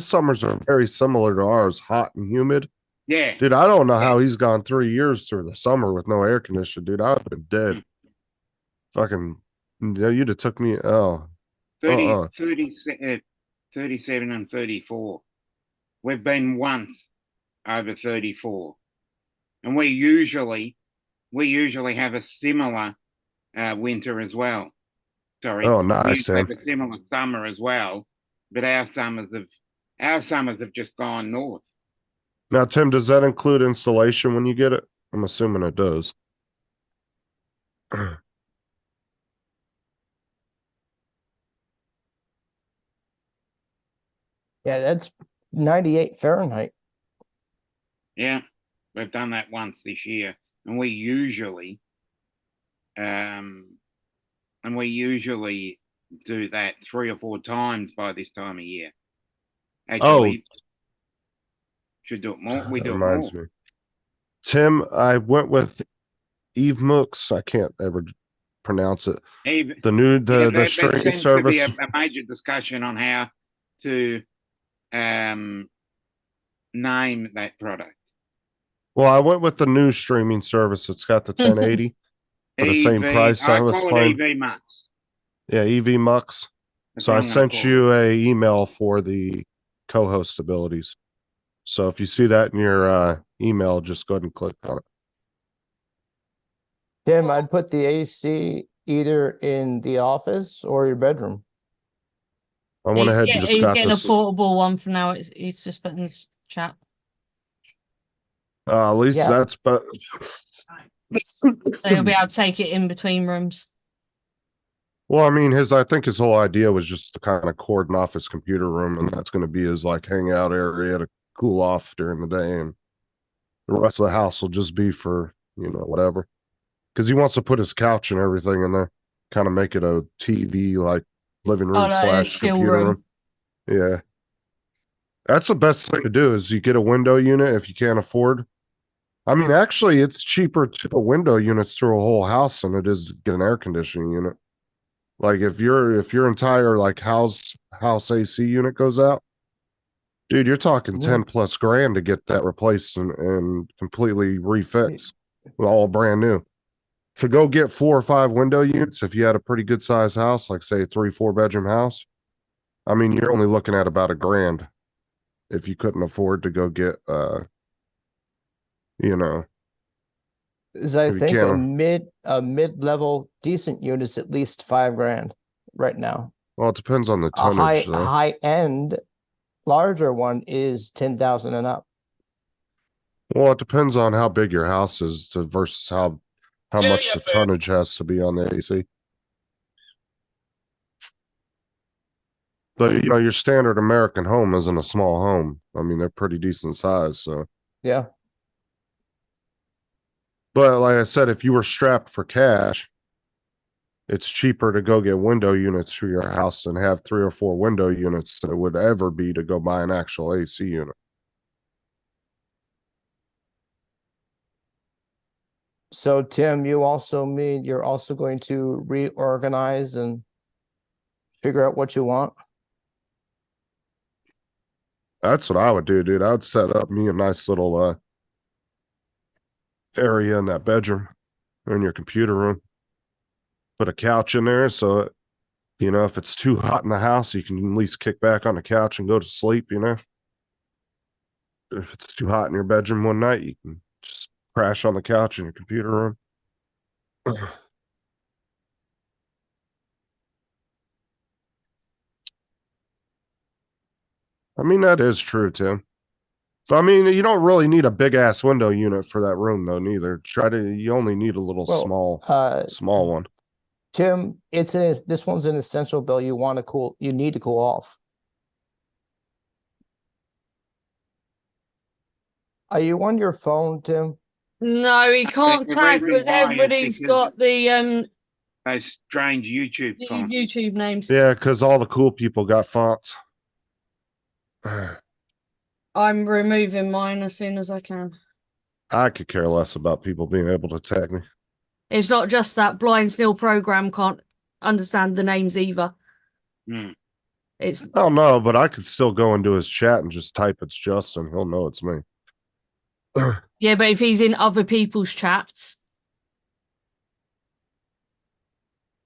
summers are very similar to ours, hot and humid. Yeah. Dude, I don't know how he's gone 3 years through the summer with no air conditioner, dude. I'd have been dead. Fucking, you'd have took me. 37 and 34. We've been once over 34. And we usually have a similar winter as well. Sorry. Oh, We nice, usually Tim. have a similar summer as well. But our summers have just gone north. Now, Tim, does that include installation when you get it? I'm assuming it does. Yeah, that's 98 Fahrenheit. Yeah. We've done that once this year. And we usually And we usually do that 3 or 4 times by this time of year. Actually, should do it more. We That do it reminds more. me. Tim, I went with Eve Mooks. I can't ever pronounce it. Even, The new yeah, the that streaming seems service. to be a major discussion on how to name that product. Well, I went with the new streaming service. It's got the 1080 for the same price I was call playing. it EV Max. Yeah, EV Mux. That's So what I I'm gonna sent call you a email for the co-host abilities. So if you see that in your email, just go ahead and click on it. Tim, I'd put the AC either in the office or your bedroom. I went ahead and just he's got getting this. a portable one for now. He's just putting this chat. At least Yeah. that's but So he'll be able to take it in between rooms. well, I mean, I think his whole idea was just to kind of cordon off his computer room, and that's going to be his like hangout area to cool off during the day, and the rest of the house will just be for whatever. Because he wants to put his couch and everything in there, kind of make it a TV like living room / chill computer room. Yeah, that's the best thing to do. Is you get a window unit if you can't afford. I mean, actually, it's cheaper to put window units through a whole house than it is to get an air conditioning unit. Like if your entire like house AC unit goes out, dude, you're talking 10 plus grand to get that replaced and completely refixed, all brand new. To go get 4 or 5 window units, if you had a pretty good size house, like say a 3-4 bedroom house, I mean, you're only looking at about $1,000 if you couldn't afford to go get Is I if you think can't- a mid-level decent unit is at least $5,000 right now. well, it depends on the A tonnage though. high end larger one is 10,000 and up. Well, it depends on how big your house is versus how much the tonnage has to be on the AC. But your standard American home isn't a small home. I mean, they're pretty decent size. So Yeah. but like I said, if you were strapped for cash, it's cheaper to go get window units for your house than have 3 or 4 window units than it would ever be to go buy an actual AC unit. So Tim, you also mean you're also going to reorganize and figure out what you want? That's what I would do, dude. I would set up me a nice little area in that bedroom or in your computer room. Put a couch in there so if it's too hot in the house, you can at least kick back on the couch and go to sleep, If it's too hot in your bedroom one night, you can just crash on the couch in your computer room. I mean, that is true, Tim. So, I mean, you don't really need a big ass window unit for that room, though. Neither. You only need a little small one. Tim, this one's an essential bill. You need to cool off. Are you on your phone, Tim? No, he can't The tag reason with why is everybody's because got the those strange YouTube fonts. YouTube names. Yeah, because all the cool people got fonts. I'm removing mine as soon as I can. I could care less about people being able to tag me. It's not just that Blind Still program can't understand the names either. It's Oh no, but I could still go into his chat and just type it's Justin. He'll know it's me. yeah, but if he's in other people's chats,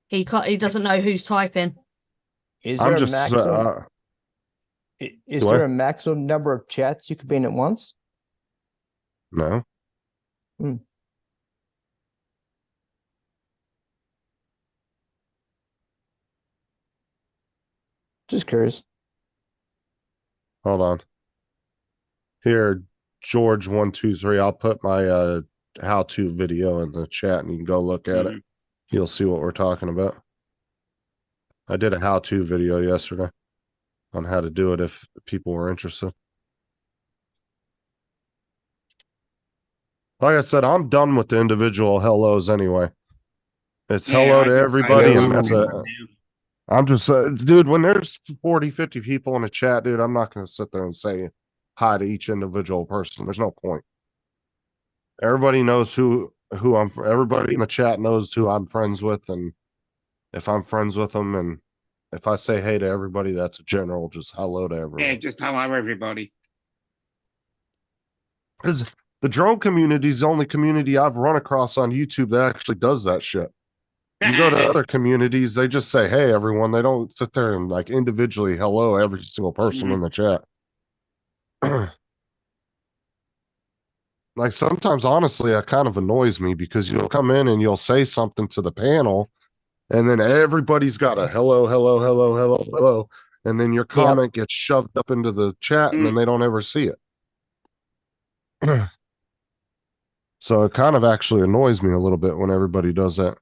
he doesn't know who's typing. Is there a maximum? Is there a maximum number of chats you could be in at once? No. Just curious. Hold on. Here, George 123. I'll put my how-to video in the chat and you can go look at it. You'll see what we're talking about. I did a how-to video yesterday on how to do it if people were interested. Like I said, I'm done with the individual hellos anyway. It's Yeah, hello I to did say everybody, that. and that's it. I'm just, dude, when there's 40, 50 people in a chat, dude, I'm not going to sit there and say hi to each individual person. There's no point. Everybody knows who everybody in the chat knows who I'm friends with, and if I'm friends with them, and if I say hey to everybody, that's a general just hello to everyone. Yeah, just hello everybody. Because the drone community is the only community I've run across on YouTube that actually does that shit. You go to other communities, they just say, hey, everyone. They don't sit there and like individually hello every single person in the chat. Like sometimes, honestly, that kind of annoys me because you'll come in and you'll say something to the panel, and then everybody's got a hello, hello, hello, hello, hello. And then your comment gets shoved up into the chat, and then they don't ever see it. So it kind of actually annoys me a little bit when everybody does that.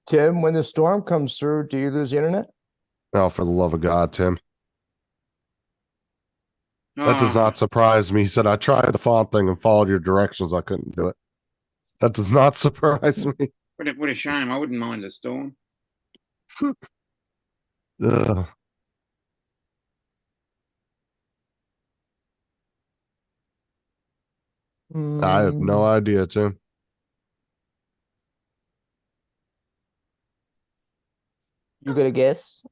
Tim, when the storm comes through, do you lose the internet? Oh, for the love of God, Tim. That does not surprise me. He said, I tried the font thing and followed your directions. I couldn't do it. That does not surprise me. What a shame. I wouldn't mind a storm. Ugh. I have no idea, Tim. You got a guess?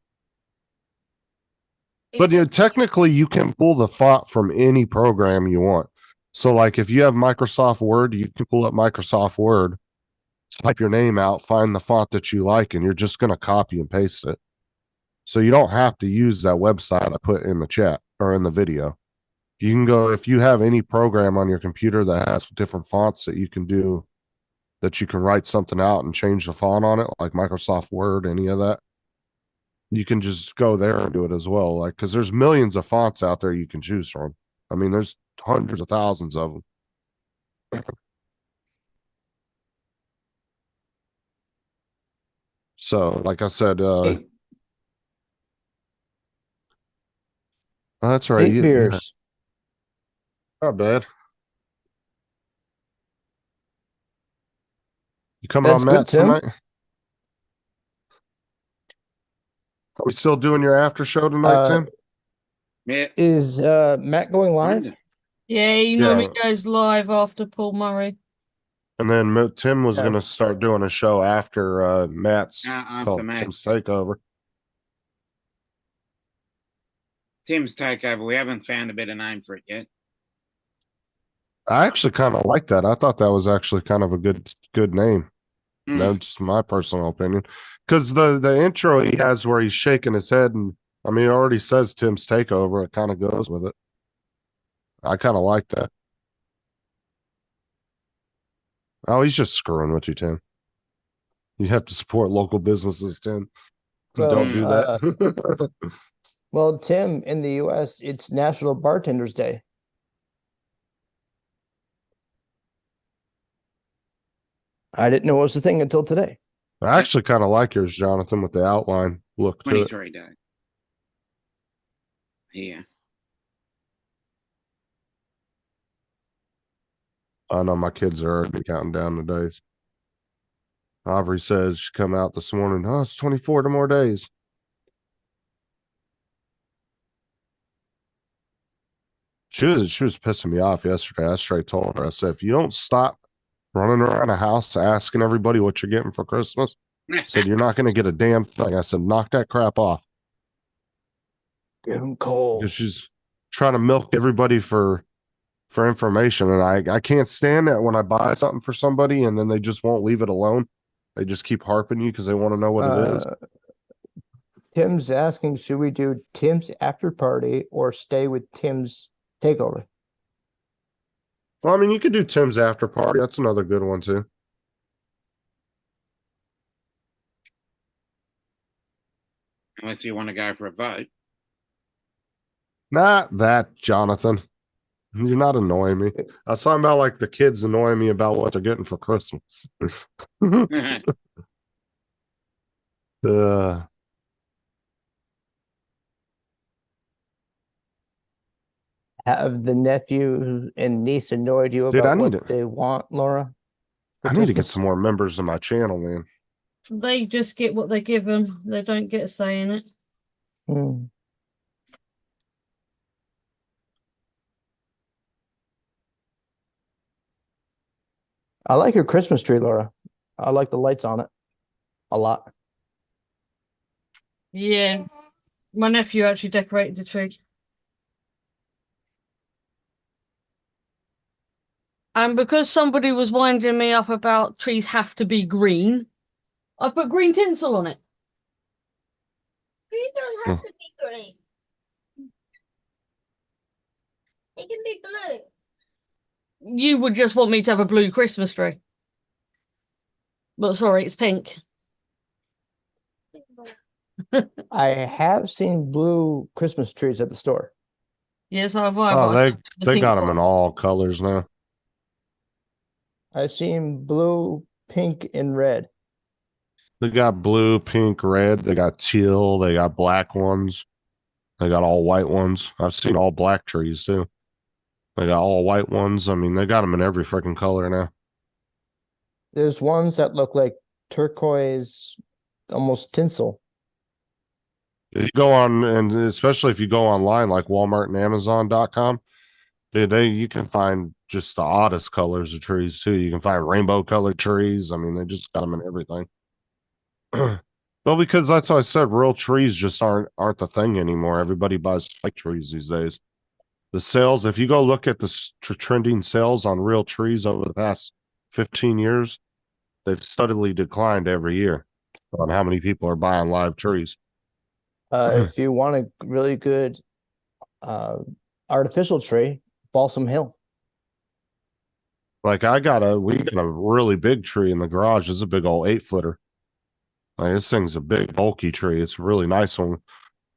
But technically, you can pull the font from any program you want. So, like, if you have Microsoft Word, you can pull up Microsoft Word, type your name out, find the font that you like, and you're just going to copy and paste it. So you don't have to use that website I put in the chat or in the video. You can go, if you have any program on your computer that has different fonts that you can do, that you can write something out and change the font on it, like Microsoft Word, any of that, you can just go there and do it as well. Like, because there's millions of fonts out there you can choose from. I mean, there's hundreds of thousands of them. So, like I said, that's right. 8 beers. Not bad. You coming That's on good, Matt Tim. tonight? Are we still doing your after show tonight, Tim? Yeah. Is Matt going live? Yeah, he normally goes live after Paul Murray. And then Tim was going to start doing a show after Matt's called Tim's Takeover. Tim's Takeover. We haven't found a better name for it yet. I actually kind of like that. I thought that was actually kind of a good name. That's my personal opinion. Because the intro he has where he's shaking his head, and I mean, it already says Tim's Takeover. It kind of goes with it. I kind of like that. Oh, he's just screwing with you, Tim. You have to support local businesses, Tim. Well, Don't do that. Well, Tim, in the U.S., it's National Bartenders Day. I didn't know it was a thing until today. I actually kind of like yours, Jonathan, with the outline look to it. 23 days. Yeah. I know my kids are already counting down the days. Aubrey says she come out this morning. Oh, it's 24 more days. She was pissing me off yesterday. I straight told her, I said, if you don't stop running around the house asking everybody what you're getting for Christmas, I said, you're not going to get a damn thing. I said, knock that crap off. Give him cold. Because she's trying to milk everybody for information. And I can't stand that when I buy something for somebody and then they just won't leave it alone. They just keep harping you because they want to know what it is. Tim's asking, should we do Tim's after party or stay with Tim's takeover? Well, I mean, you could do Tim's after party. That's another good one too. Unless you want to go for a vote. Not that, Jonathan. You're not annoying me. I was talking about like the kids annoying me about what they're getting for Christmas. Have the nephew and niece annoyed you Dude, I about need what to- they want, Laura? for I need to get Christmas? some more members of my channel, man. They just get what they give them. They don't get a say in it. Hmm. I like your Christmas tree, Laura. I like the lights on it a lot. Yeah. My nephew actually decorated the tree. And because somebody was winding me up about trees have to be green, I put green tinsel on it. Trees don't have to be green. They can be blue. You would just want me to have a blue Christmas tree. But sorry, it's pink. I have seen blue Christmas trees at the store. Yes, I've. I. Oh, I the they pink got them one. in all colors now. I've seen blue, pink, and red. They got blue, pink, red. They got teal. They got black ones. They got all white ones. I've seen all black trees too. They got all white ones. I mean, they got them in every freaking color now. There's ones that look like turquoise, almost tinsel. If you go on, and especially if you go online like Walmart and Amazon.com, dude, you can find just the oddest colors of trees too. You can find rainbow colored trees. I mean, they just got them in everything. Well, because that's what I said, real trees just aren't the thing anymore. Everybody buys fake trees these days. The sales, if you go look at the trending sales on real trees over the past 15 years, they've steadily declined every year on how many people are buying live trees. If you want a really good artificial tree, Balsam Hill. Like we got a really big tree in the garage. It's a big old 8-footer. Like this thing's a big bulky tree. It's a really nice one.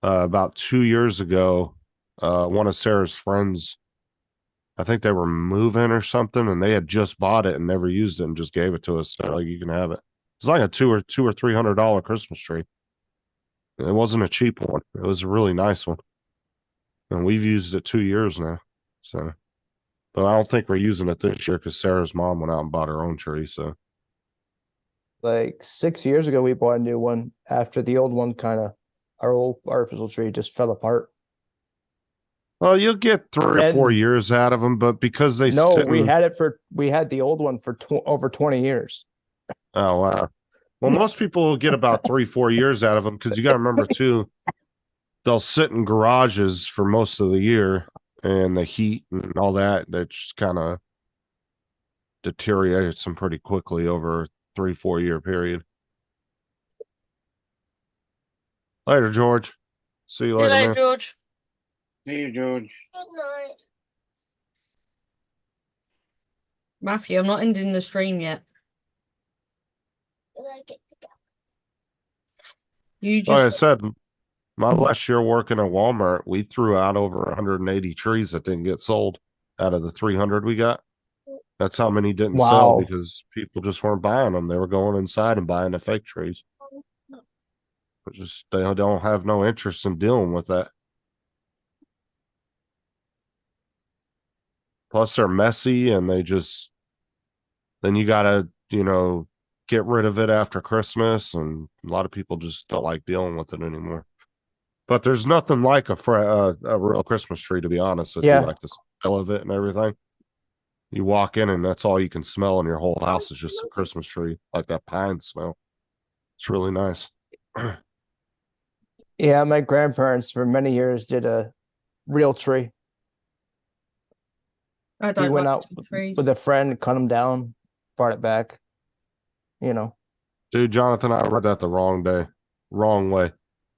About 2 years ago, one of Sarah's friends, I think they were moving or something, and they had just bought it and never used it and just gave it to us. They're like, you can have it. It's like a $200 or $300 Christmas tree. It wasn't a cheap one. It was a really nice one. And we've used it 2 years now. So, but I don't think we're using it this year because Sarah's mom went out and bought her own tree. So, Like 6 years ago, we bought a new one after the old one our old artificial tree just fell apart. well, you'll get 3 or 4 And- years out of them, but because they No, sit we in- had the old one for over 20 years. Oh, wow. Well, most people will get about 3-4 years out of them because you got to remember too, they'll sit in garages for most of the year, and the heat and all that just kind of deteriorates them pretty quickly over a 3-4 year period. Later, George. See you See you later, later, man. George. See you, George. Good night. Matthew, I'm not ending the stream yet. Did I get to go? You Like I just said, my last year working at Walmart, we threw out over 180 trees that didn't get sold out of the 300 we got. That's how many didn't sell Wow. because people just weren't buying them. They were going inside and buying the fake trees. But just they don't have no interest in dealing with that. Plus, they're messy and then you gotta, get rid of it after Christmas, and a lot of people just don't like dealing with it anymore. But there's nothing like a real Christmas tree, to be honest with Yeah. you, like the smell of it and everything. You walk in and that's all you can smell in your whole house is just a Christmas tree, like that pine smell. It's really nice. Yeah, my grandparents for many years did a real tree. I He don't went like out trees. with a friend, cut them down, brought it back. Dude, Jonathan, I read that the wrong way.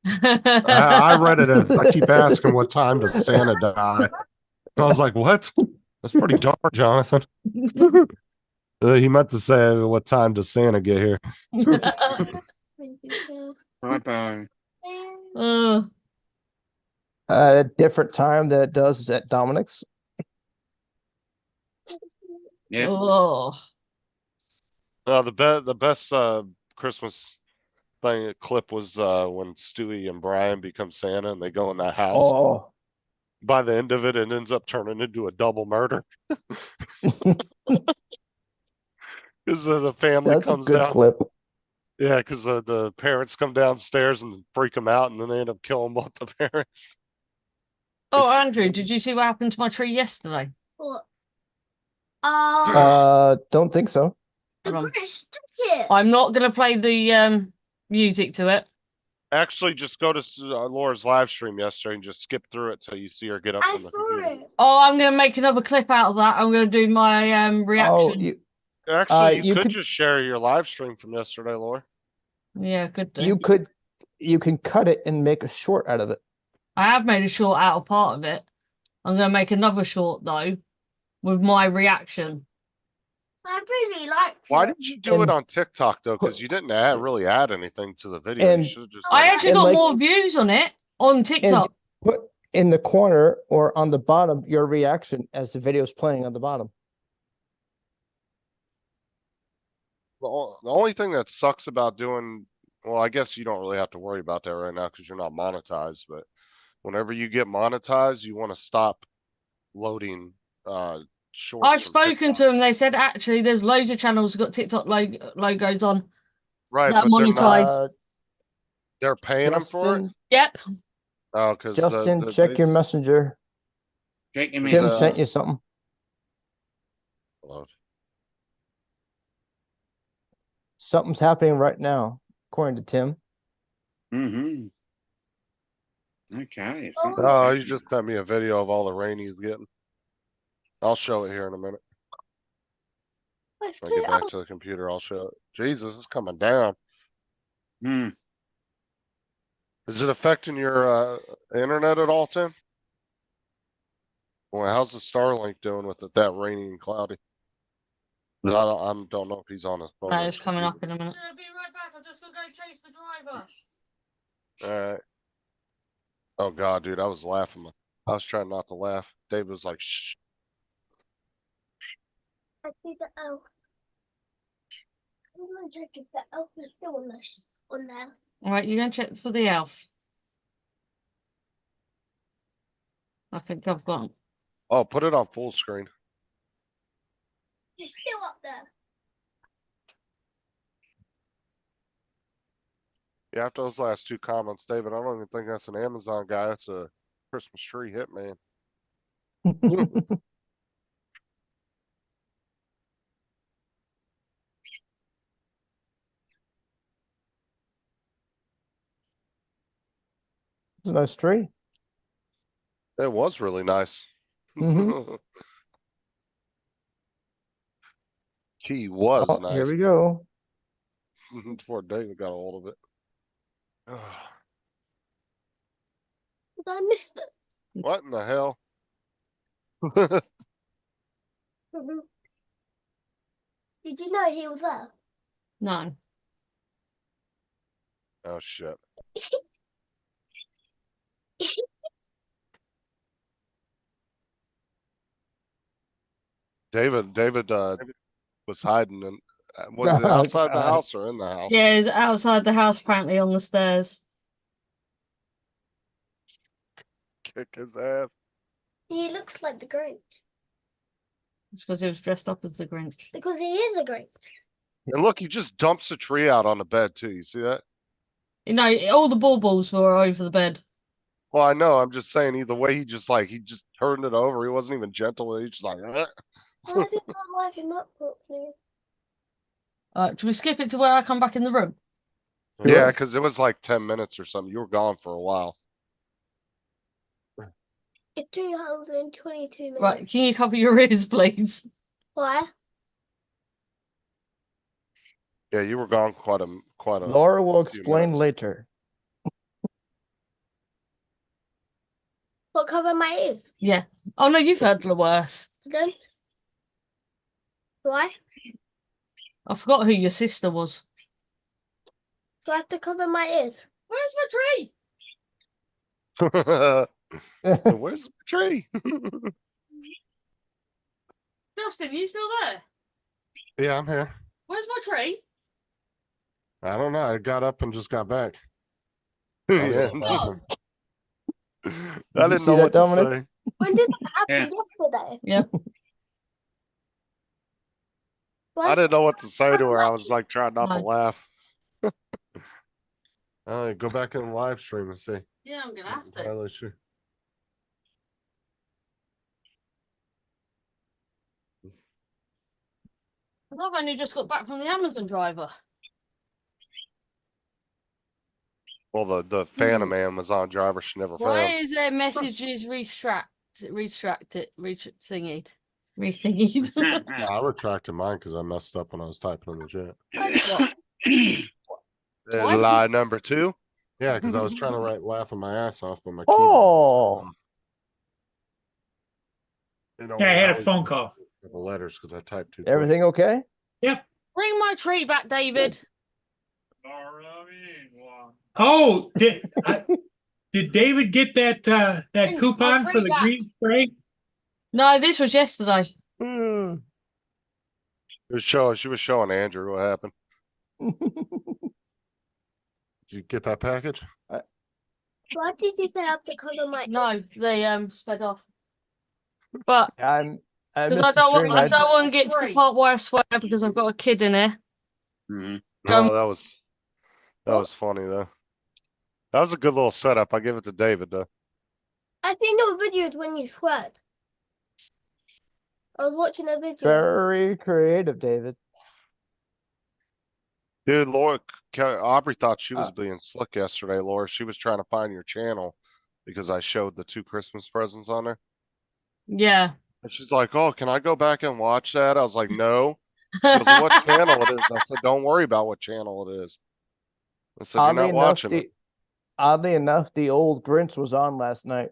I read it as I keep asking what time does Santa die. I was like, what? That's pretty dark, Jonathan. He meant to say, what time does Santa get here? Bye-bye. Oh, At a different time than it does at Dominic's. Yeah. oh. The best Christmas clip was when Stewie and Brian become Santa and they go in that house. Oh, by the end of it, it ends up turning into a double murder. Because the family That's a comes good down. clip. Yeah, because the parents come downstairs and freak them out, and then they end up killing both the parents. Oh, Andrew, did you see what happened to my tree yesterday? What? Don't think so. The Hold on. British ticket. I'm not going to play the music to it. Actually, just go to Laura's live stream yesterday and just skip through it till you see her get up I from the saw computer. it. Oh, I'm going to make another clip out of that. I'm going to do my Oh, reaction. Actually, you you could could- just share your live stream from yesterday, Laura. Yeah, good thing. you can cut it and make a short out of it. I have made a short out of part of it. I'm going to make another short, though, with my reaction. I really liked Why it. did you do it And on TikTok though? Because you didn't really add anything to the video. And You should have just. I done it actually And got like- more views on it on TikTok. put in the corner or on the bottom your reaction as the video's playing on the bottom. The only thing that sucks about doing, well, I guess you don't really have to worry about that right now because you're not monetized. But whenever you get monetized, you want to stop loading shorts. I've from spoken TikTok. to them. They said actually there's loads of channels got TikTok logos on. Right, that but they're not. monetized. They're paying them for it. Justin, Yep. Oh, because Justin, check your messenger. Check your Tim messages. sent you something. Something's happening right now, according to Tim. Mm-hmm. Okay. if Oh, something's Oh, happening- you just sent me a video of all the rain he's getting. I'll show it here in a minute. Let's When do I get back it. to the computer, I'll show it. Jesus, it's coming down. Hmm. Is it affecting your internet at all, Tim? Well, how's the Starlink doing with it that rainy and cloudy? I don't know if he's on his phone. That or is his coming up computer. in a minute. I'll be right back. I'm just going to go chase the driver. All right. Oh God, dude, I was laughing. I was trying not to laugh. David was like, "Shh." I see the elf. I'm gonna check if the elf is still on there. All right, you're going to check for the elf. I think I've got. Oh, put it on full screen. He's still up there. Yeah, after those last two comments, David, I don't even think that's an Amazon guy. That's a Christmas tree hitman. It's a nice tree. It was really nice. He was Oh, nice. here we go. Before David got a hold of it. But I missed it. What in the hell? Mhm. Did you know he was there? No. Oh shit. David was hiding and was it Oh, outside the God. house or in the house? Yeah, he's outside the house, apparently on the stairs. Kick his ass. He looks like the Grinch. It's because he was dressed up as the Grinch. Because he is a Grinch. And look, he just dumps a tree out on the bed too. You see that? You know, all the baubles were over the bed. Well, I know. I'm just saying. Either way, he just turned it over. He wasn't even gentle. He just like. Why did I like him up properly? Should we skip it to where I come back in the room? Yeah, because it was like 10 minutes or something. You were gone for a while. It's 2022 minutes. Right, can you cover your ears, please? Why? Yeah, you were gone quite a. Laura will few explain minutes. later. What, cover my ears? Yeah. Oh no, you've heard the worst. Again? Why? I forgot who your sister was. Do I have to cover my ears? Where's my tree? Where's the tree? Justin, you still there? Yeah, I'm here. Where's my tree? I don't know. I got up and just got back. Yeah. Oh, I didn't see know that, what to Dominic? say. When did that happen? Yeah. Yesterday. Yeah. I didn't know what to say to her. I was like trying not to No. laugh. Go back in the live stream and see. Yeah, I'm gonna have to. Highlight you. I've only just got back from the Amazon driver. Well, the Phantom Amazon driver she never Why found. is their messages rethingied? I retracted mine because I messed up when I was typing in the chat. Twice? Lie number 2. Yeah, because I was trying to write laughing my ass off, but my Oh, keyboard. Yeah, I had a phone call. The letters because I typed too. everything okay? Yep. Bring my tree back, David. Oh, did David get that Hey, coupon I'll for bring the back. green spray? No, this was yesterday. Hmm. She was showing Andrew what happened. Did you get that package? Why did you say I have to cover my? No, they sped off. But I because missed I the don't stream. want, I don't want to get to the part where I swear because I've got a kid in here. Mhm. Oh, that was funny though. That was a good little setup. I give it to David though. I seen your videos when you sweat. I was watching a video. Very creative, David. Dude, Laura, Aubrey thought she was being slick yesterday, Laura. She was trying to find your channel because I showed the 2 Christmas presents on there. Yeah. And she's like, "Oh, can I go back and watch that?" I was like, "No." She goes, "What channel it is?" I said, "Don't worry about what channel it is." I said, "You're not watching it." Oddly enough, the old Grinch was on last night.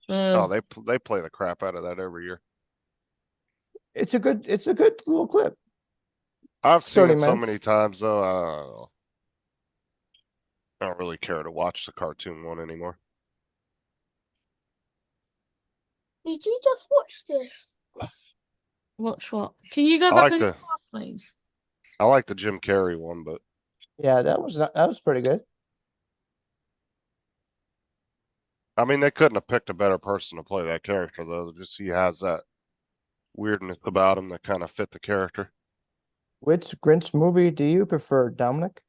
Oh, they play the crap out of that every year. It's a good little clip. I've seen 30 it so minutes. many times though. I don't really care to watch the cartoon one anymore. Did you just watch this? Watch what? Can you go I back like on the- your tab, please? I like the Jim Carrey one, but Yeah, that was pretty good. I mean, they couldn't have picked a better person to play that character though. Just he has that weirdness about him that kind of fit the character. Which Grinch movie do you prefer, Dominic?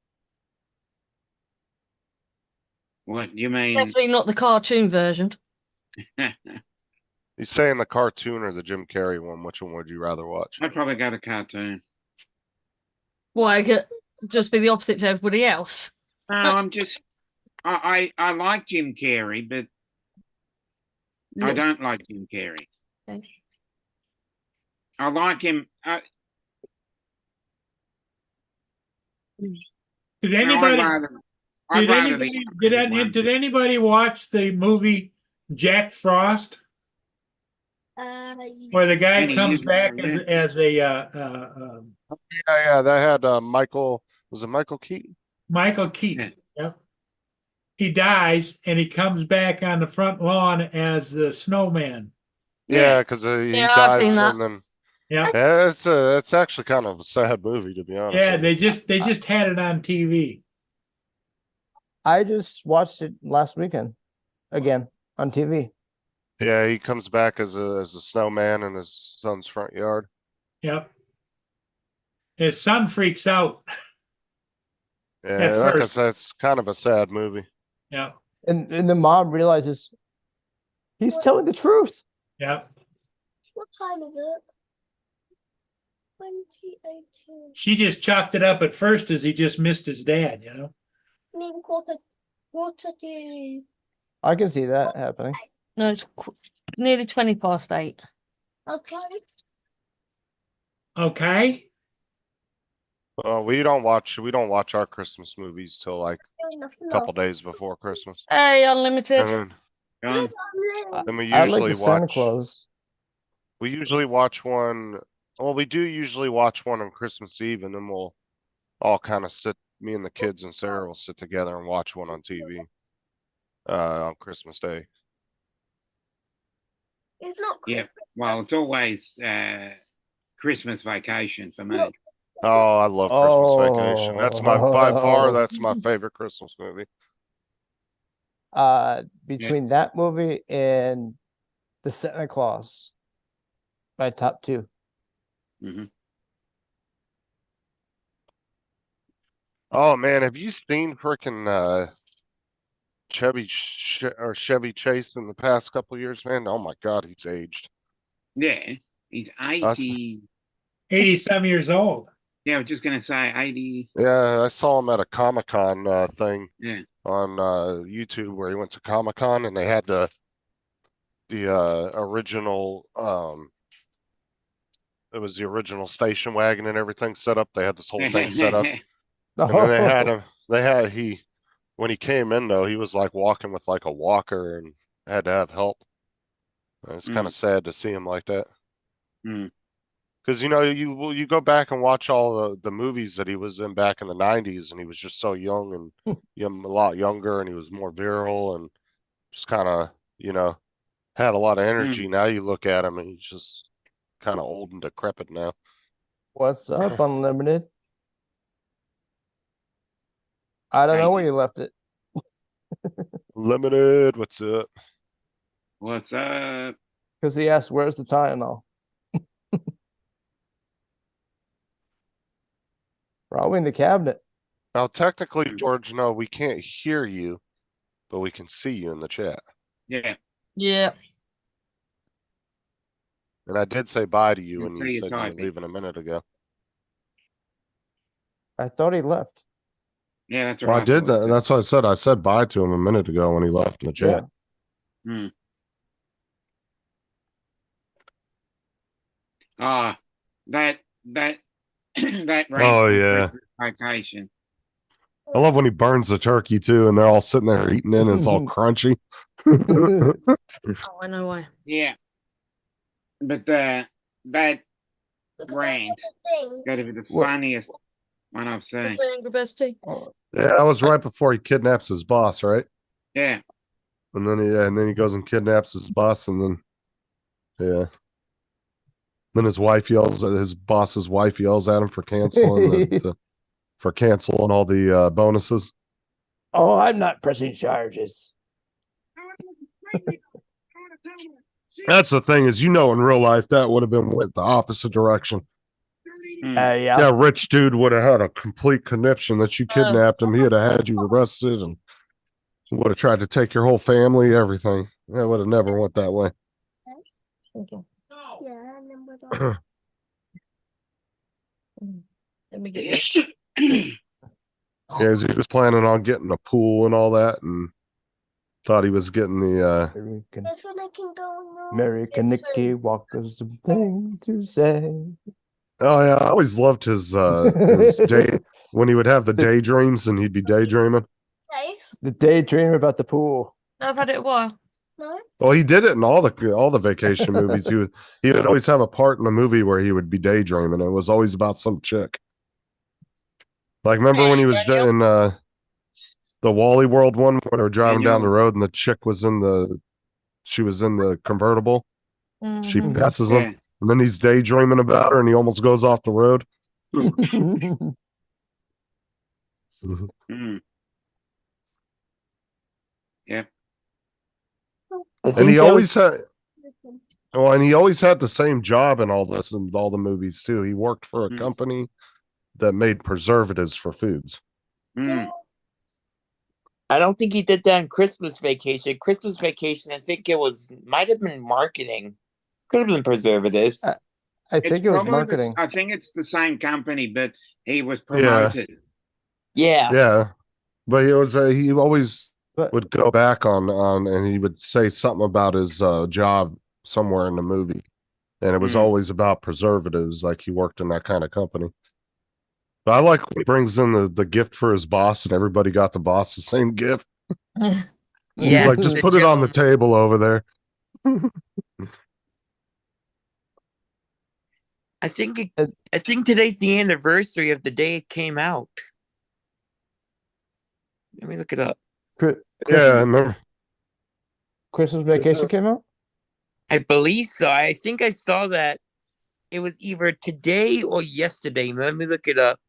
What you mean? Definitely not the cartoon version. He's saying the cartoon or the Jim Carrey one. Which one would you rather watch? I'd probably go to cartoon. Why I could just be the opposite to everybody else. No, I'm just I like Jim Carrey, but I don't like Jim Carrey. Okay. I like him. Did No, anybody I'd rather the did anybody watch the movie Jack Frost, where the guy Many comes years back ago, as a Yeah, that had Michael. Was it Michael Keaton? Michael Keaton? Yep. He dies and he comes back on the front lawn as the snowman. Yeah, because he Yeah, I've dies seen that. and then Yeah. yeah, it's actually kind of a sad movie to be honest. Yeah, with you. they just had it on TV. I just watched it last weekend again on TV. Yeah, he comes back as a snowman in his son's front yard. Yep. His son freaks out. Yeah, At like I first. said, it's kind of a sad movie. Yeah. And the mom realizes he's telling the truth. Yeah. What time is it? 2018. She just chalked it up at first as he just missed his dad, you know. I mean, quarter to. I can see that happening. No, it's nearly 8:20. Okay. Okay. We don't watch our Christmas movies till like Enough, a couple days before Christmas. Hey, Unlimited. And Gone. then we I like usually the Santa watch. Claus. We usually watch one. Well, we do usually watch one on Christmas Eve, and then we'll all kind of sit. Me and the kids and Sarah will sit together and watch one on TV on Christmas Day. It's not. Yeah. Well, it's always Christmas Vacation for me. Look. Oh, I love Christmas Vacation. That's by far that's my favorite Christmas movie. Between that movie and the Santa Claus, my top two. Mhm. Oh man, have you seen frickin' Chevy Chase in the past couple of years, man? Oh my God, he's aged. Yeah, he's That's- 80. 80-some years old. Yeah, I was just gonna say 80. Yeah, I saw him at a Comic-Con thing Yeah. on YouTube where he went to Comic-Con and they had the original it was the original station wagon and everything set up. They had this whole thing set up. And then they had him when he came in though, he was like walking with like a walker and had to have help. It's kind of sad to see him like that. Mm. Because you go back and watch all the movies that he was in back in the 90s and he was just so young and a lot younger and he was more virile and just kind of, had a lot of energy. Now you look at him and he's just kind of old and decrepit now. What's up, Unlimited? I don't know where you left it. Limited, what's up? What's up? Because he asked, where's the Tylenol? Probably in the cabinet. Now, technically, George, no, we can't hear you, but we can see you in the chat. Yeah. Yeah. And I did say bye to you Can when see you you said you were typing. leaving a minute ago. I thought he left. Yeah, that's Well, what I did thought that. too. That's what I said. I said bye to him a minute ago when he left in the chat. Hmm. Ah, that that rant Oh, from yeah. Christmas Vacation. I love when he burns the turkey too, and they're all sitting there eating it, and it's all crunchy. Oh, I know why. Yeah. But that rant got to be the funniest one I've seen. Angry Birds tea. Yeah, that was right before he kidnaps his boss, right? Yeah. And then he goes and kidnaps his boss, and then then his boss's wife yells at him for canceling for canceling all the bonuses. Oh, I'm not pressing charges. That's the thing is, in real life that would have been went the opposite direction. Yeah. Yeah, rich dude would have had a complete conniption that you kidnapped him. He'd have had you arrested and would have tried to take your whole family, everything. That would have never went that way. Thank you. Yeah, I remember that. Let me get this. Yeah, he was planning on getting a pool and all that, and thought he was getting the That's when I can go now. American Yes, Nicky Walker's the thing to say. Oh yeah, I always loved his day when he would have the daydreams and he'd be daydreaming. Nice. The daydream about the pool. I've had it a while. No? Well, he did it in all the vacation movies. He would always have a part in a movie where he would be daydreaming. It was always about some chick. Like, remember when he was in the Wally World one when they were driving down the road and the chick was in the convertible. She Mhm. passes him, and then he's daydreaming about her, and he almost goes off the road. Yeah. And he always had. Well, and he always had the same job in all the movies too. He worked for a company that made preservatives for foods. Mm. I don't think he did that in Christmas Vacation. Christmas Vacation, I think might have been marketing. Could have been preservatives. I think it was probably marketing. I think it's the same company, but he was promoted. Yeah. But he always But- would go back on and he would say something about his job somewhere in the movie, and it was always about preservatives, like he worked in that kind of company. But I like when he brings in the gift for his boss, and everybody got the boss the same gift. He's like, just put it on the table over there. I think today's the anniversary of the day it came out. Let me look it up. Yeah, I remember. Christmas Vacation came out? I believe so. I think I saw that it was either today or yesterday. Let me look it up.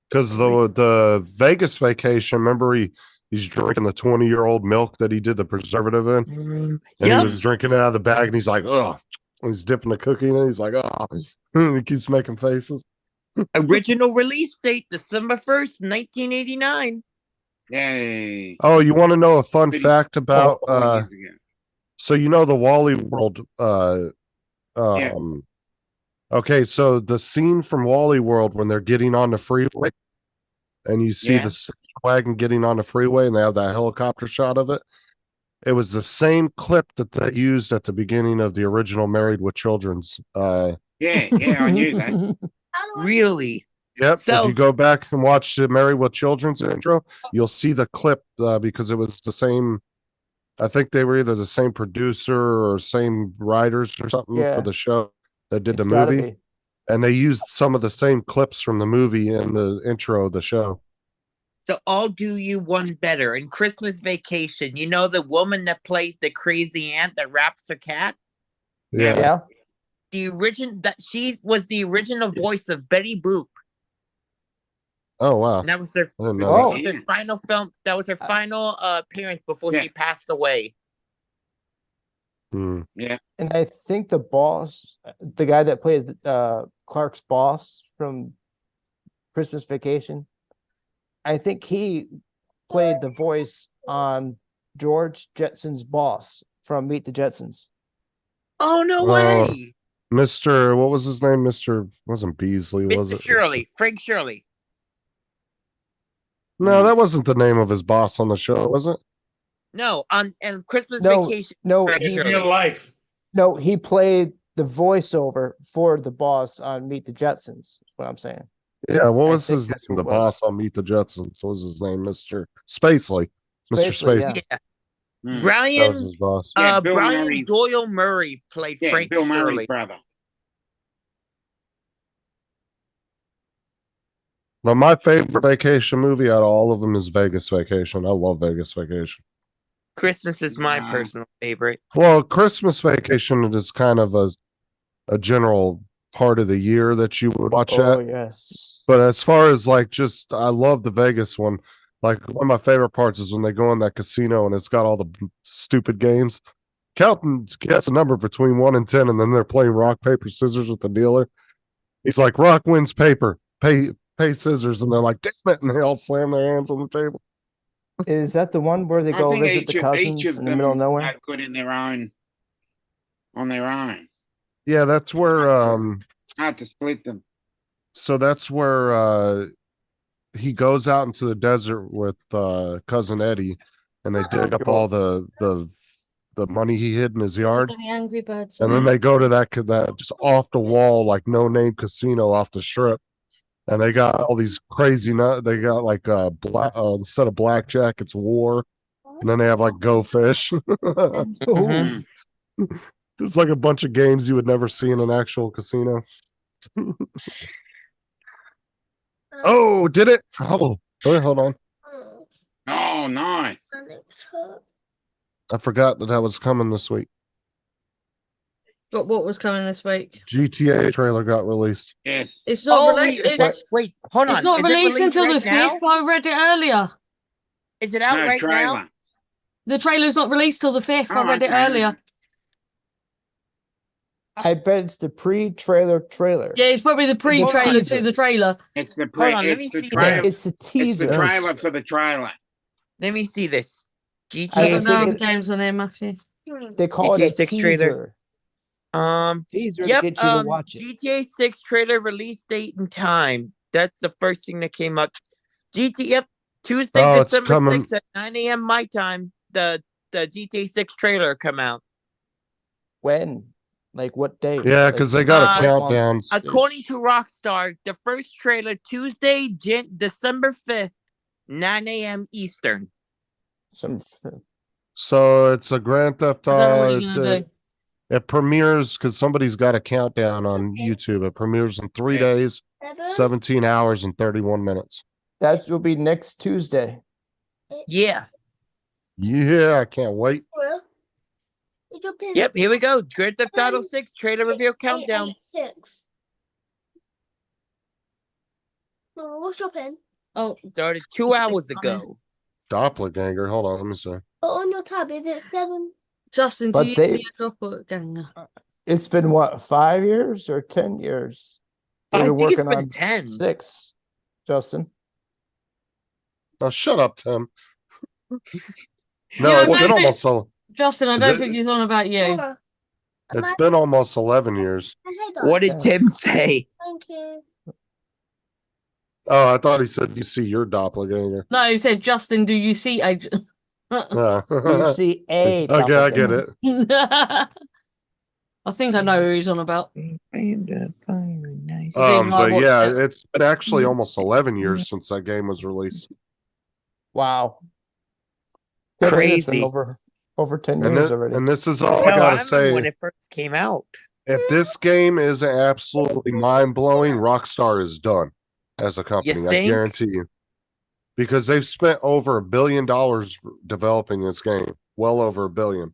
Because the Vegas Vacation, remember He's drinking the 20-year-old milk that he did the preservative in. And he Yep. was drinking it out of the bag, and he's like, "Ugh." He's dipping the cookie in it. He's like, "Oh," he keeps making faces. Original release date December 1st, 1989. Yay. Oh, you want to know a fun Pretty- fact about 4 years ago. so you know the Wally World okay, so the scene from Wally World when they're getting on the freeway and you see Yeah. the wagon getting on the freeway and they have that helicopter shot of it. It was the same clip that they used at the beginning of the original Married with Children's. Yeah, I knew that. How do I- Really? Yep. So- if you go back and watch the Married with Children's intro, you'll see the clip because it was the same. I think they were either the same producer or same writers or something Yeah. for the show that did It's the gotta movie. be. And they used some of the same clips from the movie in the intro of the show. So I'll do you one better. In Christmas Vacation, you know the woman that plays the crazy aunt that wraps her cat? Yeah. Yeah. She was the original voice of Betty Boop. Oh wow. And that was her I didn't know Oh. that that. was her final film. That was her final appearance before Yeah. she passed away. Hmm. And I think the boss, the guy that plays Clark's boss from Christmas Vacation, I think he played the voice on George Jetson's boss from Meet the Jetsons. Oh no Oh, way. Mr. What was his name? Mr. Wasn't Beasley, was Mr. it? Shirley, Frank Shirley. No, that wasn't the name of his boss on the show, was it? No, on and Christmas No, Vacation. no, Frank In he, Shirley. real life. no, he played the voiceover for the boss on Meet the Jetsons. Is what I'm saying. Yeah, what I was think his that's name? who The it was. boss on Meet the Jetsons. What was his name? Mr. Spacely. Mr. Spacely, Spacely. yeah. Yeah. Mm. That was Brian his boss. Yeah, Bill Brian Murray's- Doyle Murray played Yeah, Frank Bill Murray's Shirley. brother. But my favorite vacation movie out of all of them is Vegas Vacation. I love Vegas Vacation. Christmas is my Wow. personal favorite. Well, Christmas Vacation is kind of a general part of the year that you would watch Oh that. yes. But as far as like just, I love the Vegas one. Like one of my favorite parts is when they go in that casino and it's got all the stupid games. Count guess a number between 1 and 10, and then they're playing rock, paper, scissors with the dealer. He's like, rock wins paper, pay scissors, and they're like, damn it, and they all slam their hands on the table. Is that the one where they I go think visit the cousins in the middle of nowhere? are good in their own, on their own. Yeah, that's where Hard to split them. so that's where he goes out into the desert with cousin Eddie, and they dig up all the money he hid in his yard. Any Angry Birds. And then they go to that just off the wall, like no name casino off the strip. And they got all these crazy they got like black instead of blackjack, it's war. And then they have like Go Fish. Mhm. It's like a bunch of games you would never see in an actual casino. Oh, did it? Oh, hold on. Oh, nice. I forgot that was coming this week. What was coming this week? GTA trailer got released. Yes. It's not Oh, released. wait, hold on. It's not Is it released until right the now? 5th. I read it earlier. Is it out No right trailer. now? The trailer's not released till the 5th. I Oh, read it okay. earlier. I bet it's the pre-trailer trailer. Yeah, it's probably the pre-trailer to the trailer. It's the Hold on, let me it's the see trailer. It's the It's the teaser. trailer for the trailer. Let me see this. I I GTA don't think know it- the games on there, Matthew. They call it a GTA 6 trailer. teaser. Teaser Yep. to get you to watch it. GTA 6 trailer release date and time. That's the first thing that came up. Yep. Tuesday, Oh, it's December coming. 6th at 9 a.m. my time. The GTA 6 trailer come out. When? Like what day? Yeah, Like, because they got a Uh, countdown. According to Rockstar, the first trailer Tuesday, December 5th, 9 a.m. Eastern. some So it's a Grand Theft I don't know what Auto. you're gonna do. It premieres because somebody's got a countdown on YouTube. It premieres in 3 Yes. days, 17 hours, and 31 minutes. that will be next Tuesday. Yeah. Yeah, I can't wait. Yep, here we go. Grand Theft Auto 6 trailer reveal countdown. 6. What's your pen? Oh, Started 2 hours ago. Doppelganger. Hold on, let me see. But on your tab, is it 7? Justin, do But you they- see a doppelganger? It's been what, 5 years or 10 years? They've I been think it's working been on 10. 6, Justin. Oh, shut up, Tim. No, Yeah, it's I been know. almost Justin, I Is don't it- think he's on about you. Mama, it's been almost 11 years. What did Yeah. Tim say? Thank you. Oh, I thought he said you see your doppelganger. No, he said, Justin, do you see a... Yeah. You see a Okay, I get doppelganger. it. I think I know who he's on about. Nice. Even I But watched yeah, it. it's been actually almost 11 years since that game was released. Wow. Good, it's been Crazy. over 10 And, years already. and this is all I Hell, I gotta remember when say. it first came out. If this game is absolutely mind-blowing, Rockstar is done as a company. I think? guarantee you. Because they've spent over $1 billion developing this game. Well over $1 billion.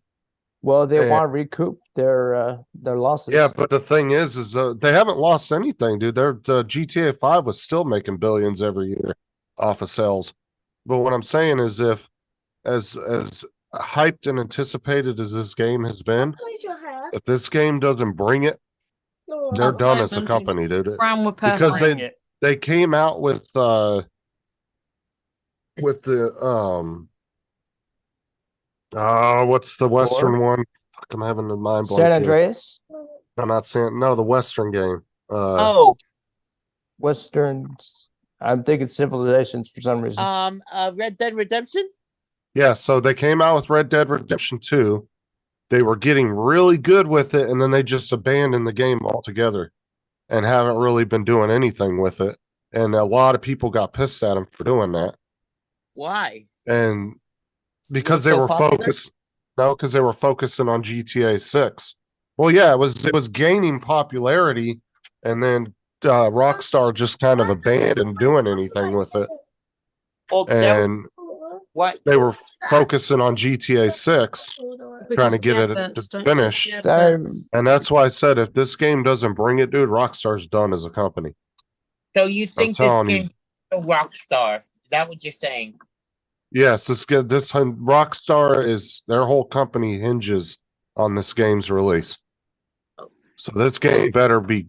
Well, they and- want to recoup their losses. Yeah, but the thing is they haven't lost anything, dude. The GTA 5 was still making billions every year off of sales. But what I'm saying is, if as hyped and anticipated as this game has been, Close your hair. if this game doesn't bring it, Laura. they're At the done as a moment, company, dude. Brown with purple. Because Bring it. they came out with the what's the Western one? Fuck, I'm having the mind blank. San here. Andreas, I'm not saying no, the Western game. Oh, Westerns. I'm thinking Civilizations for some reason. Red Dead Redemption? Yeah, so they came out with Red Dead Redemption 2. They were getting really good with it, and then they just abandoned the game altogether and haven't really been doing anything with it. And a lot of people got pissed at them for doing that. Why? And because Was it they so were popular? focused, no, because they were focusing on GTA 6. Well, yeah, it was gaining popularity, and then Rockstar just kind of abandoned doing anything with it. Well, that was And what? they were focusing on GTA 6, trying to get it Adverts, don't finished. touch the So- adverts. And that's why I said if this game doesn't bring it, dude, Rockstar's done as a company. So you think this telling you. game is a Rockstar? Is that what you're saying? Yes, this good. Rockstar is their whole company hinges on this game's release. So this game better be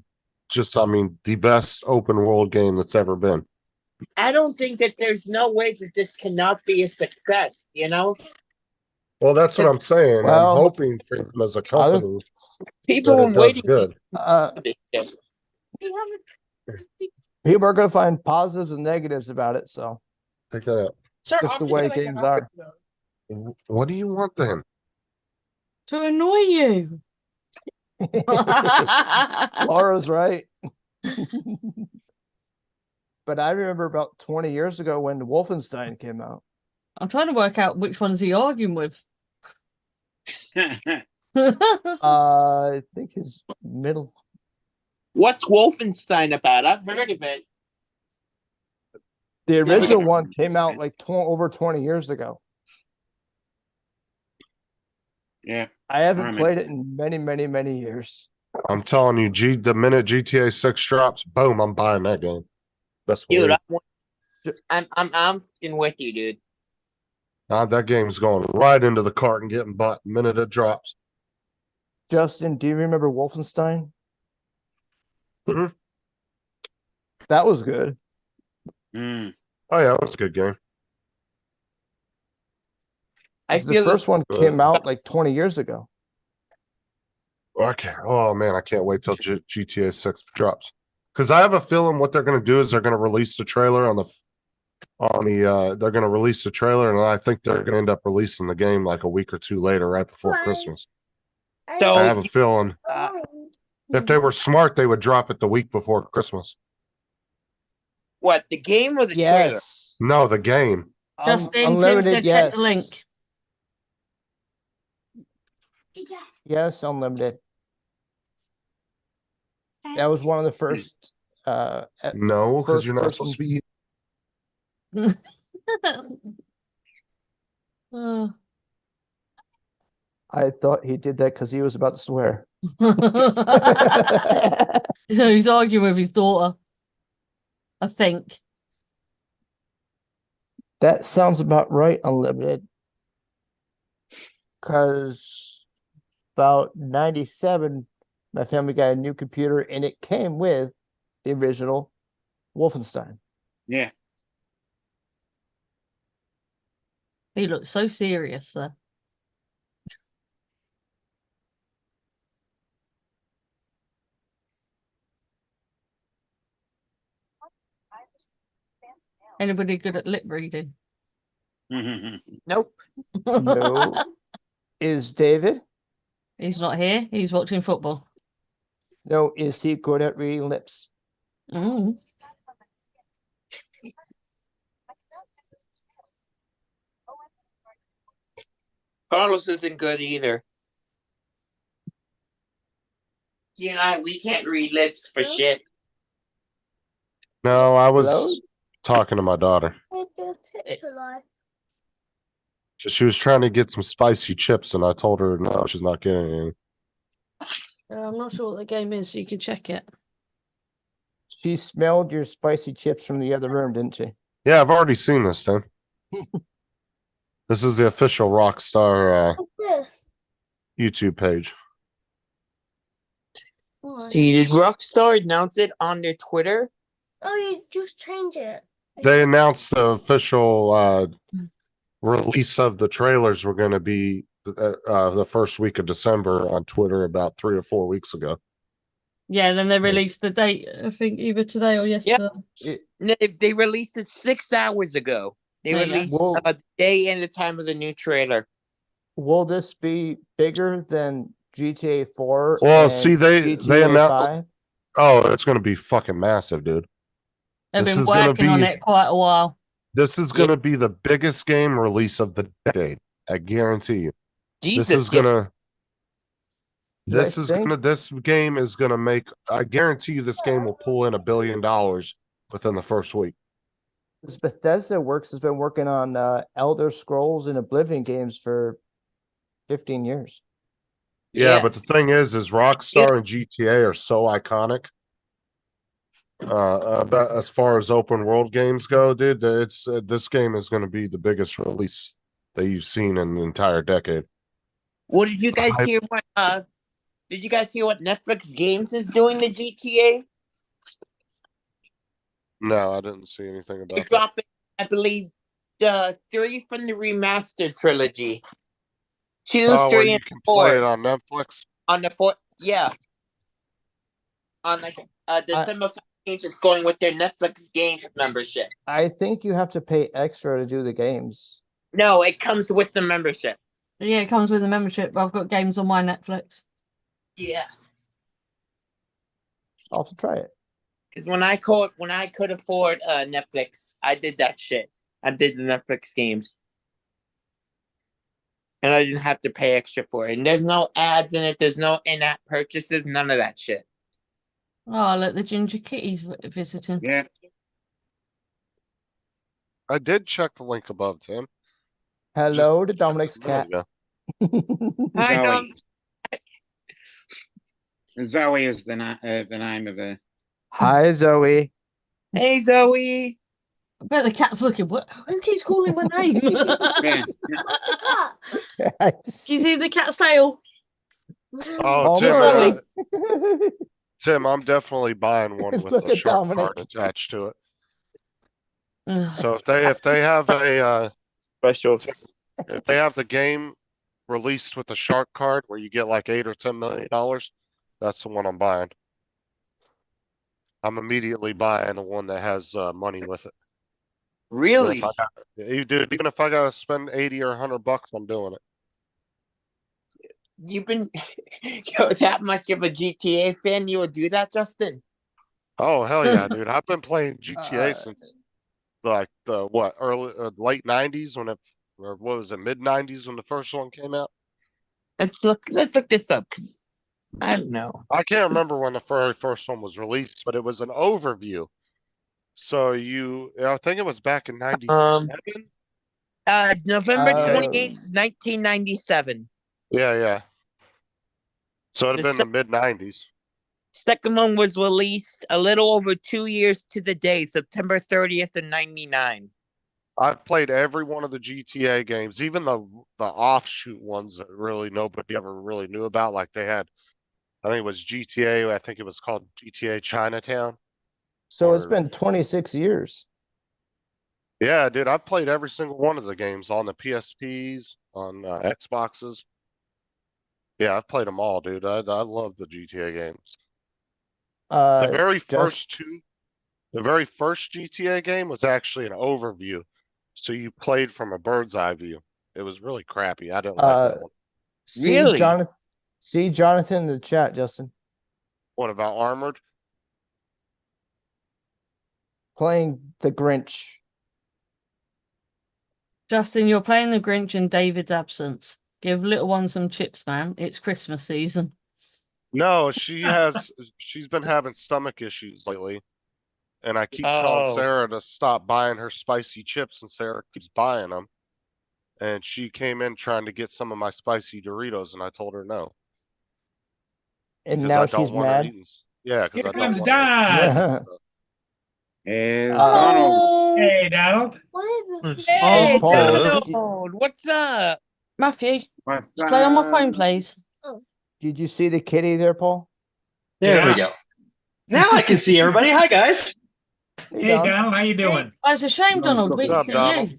the best open world game that's ever been. I don't think that there's no way that this cannot be a success, you know? Well, that's what I'm saying. Well, I'm hoping for them as a company People that were it does waiting good. for this shit. People are going to find positives and negatives about it. So Pick that up. just the way games are. What do you want then? To annoy you. Laura's right. But I remember about 20 years ago when Wolfenstein came out. I'm trying to work out which one's he arguing with. I think his middle. What's Wolfenstein about? I've heard of it. The Never original heard one came out like over 20 years ago. Yeah. I haven't Alright, played it in many, many, many years. I'm telling you, the minute GTA 6 drops, boom, I'm buying that game. That's Dude, weird. I'm fucking with you, dude. That game's going right into the cart and getting bought the minute it drops. Justin, do you remember Wolfenstein? Mhm. That was good. Mm. Oh yeah, that's a good game. I The feel first one came out like 20 years ago. Okay. Oh man, I can't wait till GTA 6 drops. Because I have a feeling what they're going to do is they're going to release the trailer they're going to release the trailer, and I think they're going to end up releasing the game like a week or two later, right before Right. Christmas. So- I have a feeling if they were smart, they would drop it the week before Christmas. what, the game or the trailer? Yes. No, the game. Justin, Tim Unlimited, said check yes. the link. Yes, unlimited. That was one of the first. No, because First you're not person- supposed to be. Oh. I thought he did that because he was about to swear. No, he's arguing with his daughter. I think. That sounds about right, Unlimited. Because about 97, my family got a new computer and it came with the original Wolfenstein. Yeah. He looks so serious there. Anybody good at lip reading? Nope. No. Is David? He's not here. He's watching football. No. Is he good at reading lips? Mm. Carlos isn't good either. Yeah, we can't read lips for shit. No, I was Hello? talking to my daughter. Where's the picture like? She was trying to get some spicy chips, and I told her no, she's not getting any. I'm not sure what the game is, so you can check it. She smelled your spicy chips from the other room, didn't she? Yeah, I've already seen this, Tim. This is the official Rockstar What's this? YouTube page. Oh, See, did Rockstar announce it on their Twitter? oh, you just change it. They announced the official release of the trailers were going to be the first week of December on Twitter about 3 or 4 weeks ago. Yeah, then they released the date, I think either today or yesterday. No, they released it 6 hours ago. They There you go. released Whoa. a day and the time of the new trailer. Will this be bigger than GTA 4? Well, and see, they GTA announced. 5? Oh, it's going to be fucking massive, dude. They've This been is gonna working on be- it quite a while. This is going to be the biggest game release of the decade. I guarantee you. Jesus, This is gonna. You This guys is think? gonna. This game is gonna make. I guarantee you, this game will pull in $1 billion within the first week. This Bethesda Works has been working on Elder Scrolls and Oblivion games for 15 years. Yeah, but the thing is Rockstar and GTA are so iconic. As far as open world games go, dude, it's this game is going to be the biggest release that you've seen in the entire decade. Well, did you guys hear what? Did you guys hear what Netflix Games is doing to GTA? No, I didn't see anything about They're that. dropping, I believe, the 3 from the remastered trilogy. 2, Oh, where 3, you and can 4 play it on Netflix. on the 4th. Yeah, on like December 15th, it's going with their Netflix Games membership. I think you have to pay extra to do the games. No, it comes with the membership. Yeah, it comes with a membership. I've got games on my Netflix. Yeah, I'll have to try it. because when I could afford Netflix, I did that shit. I did the Netflix games, and I didn't have to pay extra for it. And there's no ads in it. There's no in-app purchases. None of that shit. Oh, look, the Ginger Kitty's visiting. Yeah. I did check the link above, Tim. Hello to Dominic's Just a minute cat. ago. I know. Zoe. Zoe is the name of her. Hi, Zoe. Hey, Zoe. I bet the cat's looking. What? Who keeps calling my name? Yeah. Can you see the cat's tail? Oh, Almost. Tim, I'm definitely buying one with Look a at shark Dominic. card attached to it. Ugh. So if they have a Special. if they have the game released with a shark card where you get like $8 or $10 million, that's the one I'm buying. I'm immediately buying the one that has money with it. Really? Even if I gotta spend 80 or $100, I'm doing it. You've been you're that much of a GTA fan? You would do that, Justin? Oh hell yeah, dude! I've been playing GTA since like the late '90s when or what was it, mid '90s when the first one came out. Let's look this up because I don't know. I can't remember when the very first one was released, but it was an overview. So I think it was back in '97. November Uh, 28th, 1997. Yeah. So it'd have been the mid '90s. Second one was released a little over 2 years to the day, September 30th of 99. I've played every one of the GTA games, even the offshoot ones that really nobody ever really knew about. Like they had, I think it was GTA. I think it was called GTA Chinatown. So it's Or- been 26 years. Yeah, dude, I've played every single one of the games on the PSPs, on Xboxes. Yeah, I've played them all, dude. I love the GTA games. The very first two, the very first GTA game was actually an overview, so you played from a bird's eye view. It was really crappy. I didn't like that one. Really? See Jonathan in the chat, Justin. What about Armored? Playing the Grinch. Justin, you're playing the Grinch in David's absence. Give little one some chips, man. It's Christmas season. No, she's been having stomach issues lately. And I keep telling Sarah to stop buying her spicy chips, and Sarah keeps buying them. And she came in trying to get some of my spicy Doritos, and I told her no. And Because now I don't she's want her mad. eating. Yeah, because Here I don't comes want her eating Don. stuff. There's Uh, Donald. Oh, Hey, Donald. What is it? Hey, Paul. Donald, what's up? Matthew, What's just play on my phone, up? please. Did you see the kitty there, Paul? There Yeah. we go. Now I can see everybody. Hi, guys. Hey, Don. Donald, how you doing? Oh, it's a shame, Donald. We What's didn't up, see Donald? you.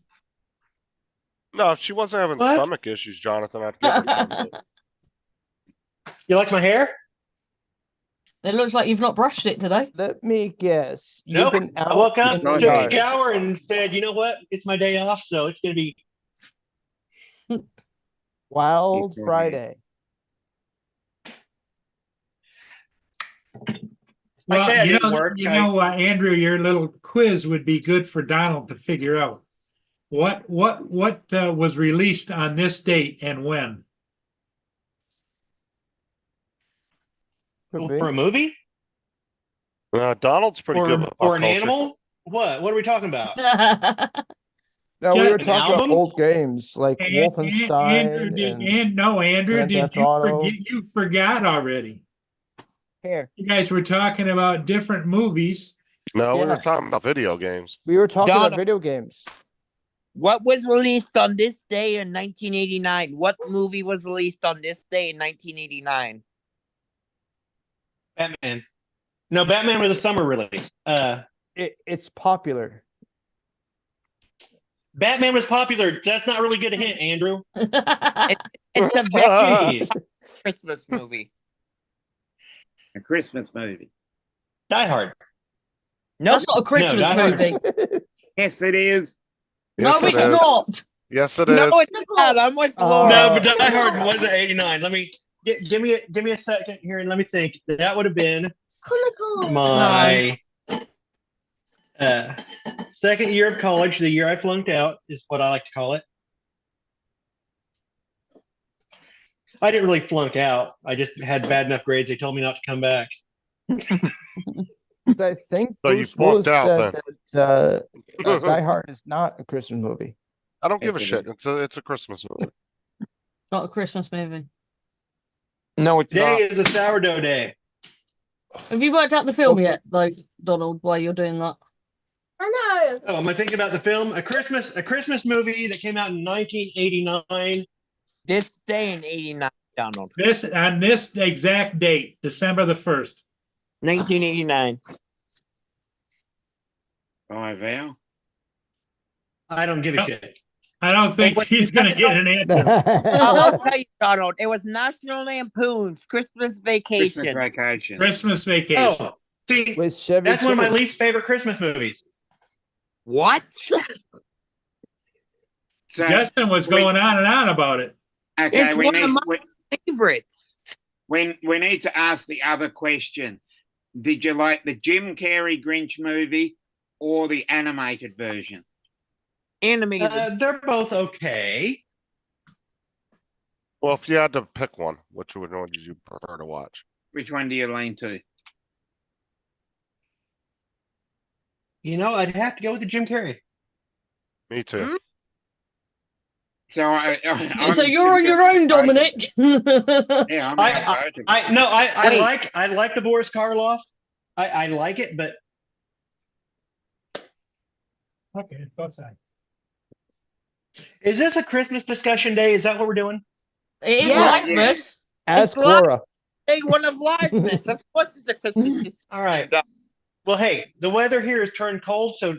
No, if she wasn't having What? stomach issues, Jonathan, I'd get her to come. But You like my hair? It looks like you've not brushed it today. Let me guess. Nope. You've been I out woke up, in the took a yard. shower, and said, "You know what? It's my day off, so it's gonna be." Wild It's okay. Friday. Well, say I didn't work. Andrew, your little quiz would be good for Donald to figure out what was released on this date and when. Could be. For a movie Donald's pretty good with or pop an culture. animal. What are we talking about? No, we were An talking about album? old games like Wolfenstein Andrew, Grand did Theft you Auto. forget? You forgot already. Here. You guys were talking about different movies. No, we Yeah. were talking about video games. We were talking Donald. about video games. What was released on this day in 1989? What movie was released on this day in 1989? Batman. No, Batman was a summer release. It's popular. Batman was popular. That's not really good a hint, Andrew. It's a very Jeez. Christmas movie. A Christmas movie. Die Hard. Nope. That's not a Christmas Die Hard. movie. Yes, it is. Yes, No, it it's is. not. Yes, it is. No, it's not. I'm with Laura. No, but Die Hard was at 89. Let me give me a second here and let me think. That would have been Cool. my second year of college, the year I flunked out is what I like to call it. I didn't really flunk out. I just had bad enough grades. They told me not to come back. I think So you Bruce Willis flunked out said that Die Hard is not a Christmas movie. I don't give a Yes, it shit. is. It's a Christmas movie. It's not a Christmas movie. No, it's Today not. is a sourdough day. Have you worked out the film Okay. yet, though, Donald, while you're doing that? I know. Oh, am I thinking about the film? A Christmas movie that came out in 1989. This day in 89, Donald. On this exact date, December the 1st. 1989. By Val. I don't give a Nope. shit. I don't think Wait, he's going to get an answer. I'll tell you, Donald. It was National Lampoon's Christmas Vacation. Christmas vacation. Christmas Vacation. Oh, see, With Chevy that's one of my Chase. least favorite Christmas movies. What? So, Justin was we- going on and on about it. okay, It's we one of need my favorites. we need to ask the other question. Did you like the Jim Carrey Grinch movie or the animated version? Animated. They're both okay. Well, if you had to pick one, which one did you prefer to watch? Which one do you lean to? You know, I'd have to go with the Jim Carrey. Me too. Hmm? So So you're on your own, Dominic. Yeah, I'm I Wait. like the Boris Karloff. I like it, but Okay, go outside. Is this a Christmas discussion day? Is that what we're doing? It is Yeah, LIvemas. Ask It's live. Cora. Day one of Livemas. Of course, it's a Christmas discussion. All right. Well, hey, the weather here has turned cold, so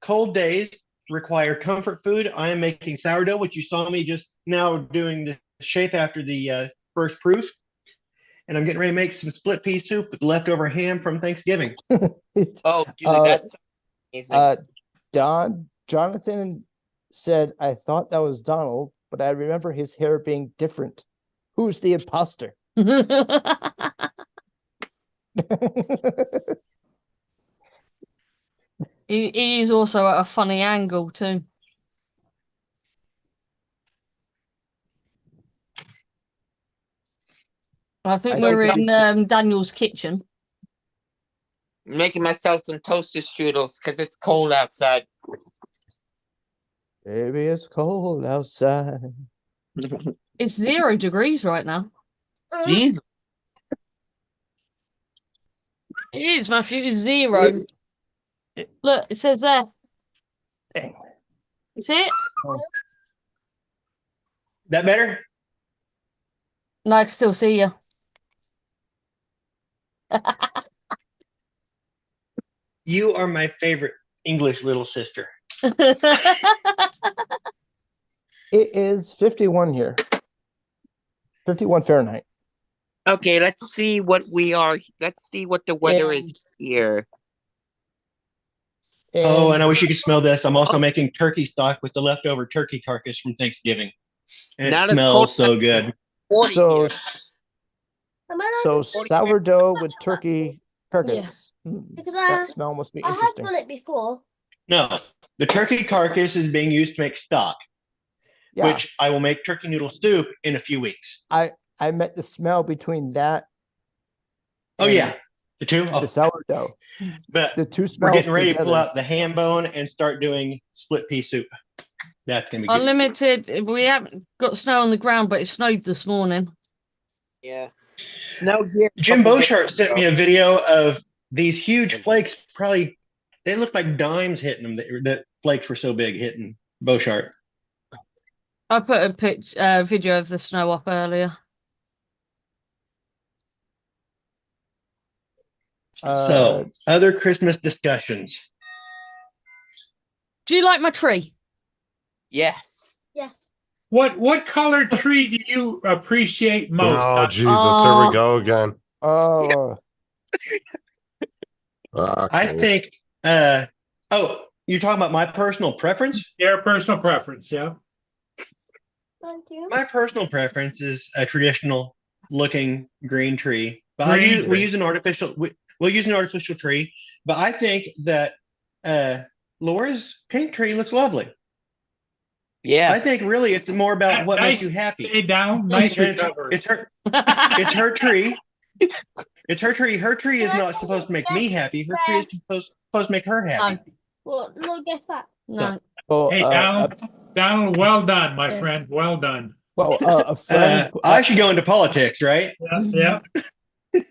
cold days require comfort food. I am making sourdough, which you saw me just now doing the shape after the first proof. And I'm getting ready to make some split pea soup with leftover ham from Thanksgiving. Oh, dude, that's amazing. Jonathan said, I thought that was Donald, but I remember his hair being different. Who's the imposter? He is also at a funny angle too. I think I we're think in Daniel's kitchen. Making myself some toaster strudels because it's cold outside. Baby, it's cold outside. It's 0 degrees right now. Jeez. It is, Matthew. It's 0. Look, it says there. Dang. You see it? That better? No, I can still see you. You are my favorite English little sister. It is 51 here. 51 Fahrenheit. Okay, let's see what we are. Let's see what the weather is here. Oh, And and I wish you could smell this. I'm also making turkey stock with the leftover turkey carcass from Thanksgiving. And Not it as cold smells so good. 40 so, here. Am I so allowed to- sourdough with turkey carcass. Because That smell must be I have interesting. done it before. No, the turkey carcass is being used to make stock, Yeah, which I will make turkey noodle soup in a few weeks. I met the smell between that Oh, and yeah. The two? the Oh, sourdough. but The two we're smells getting ready to pull together. out the ham bone and start doing split pea soup. That's going to be good. Unlimited. We haven't got snow on the ground, but it snowed this morning. Yeah. Snow here. Jim Beauchart sent me a video of these huge flakes. Probably, they look like dimes hitting them. The flakes were so big hitting Beauchart. I put a video of the snow up earlier. So, other Christmas discussions. Do you like my tree? Yes. Yes. What color tree do you appreciate most? Oh, Jesus, here Oh. we go again. Oh, I think, you're talking about my personal preference? Your personal preference, yeah. Thank you. My personal preference is a traditional looking green tree. But Green we tree. use an artificial we'll use an artificial tree. But I think that Laura's pink tree looks lovely. Yeah. I think really it's more about what makes you happy. Stay down. Nice And recovery. it's her tree. It's her tree. Her tree is not supposed to make me happy. Her tree is supposed to make her happy. Well, no, guess that. No. well, Hey, Donald, well done, my friend. Well done. a friend, I should go into politics, right? Yeah.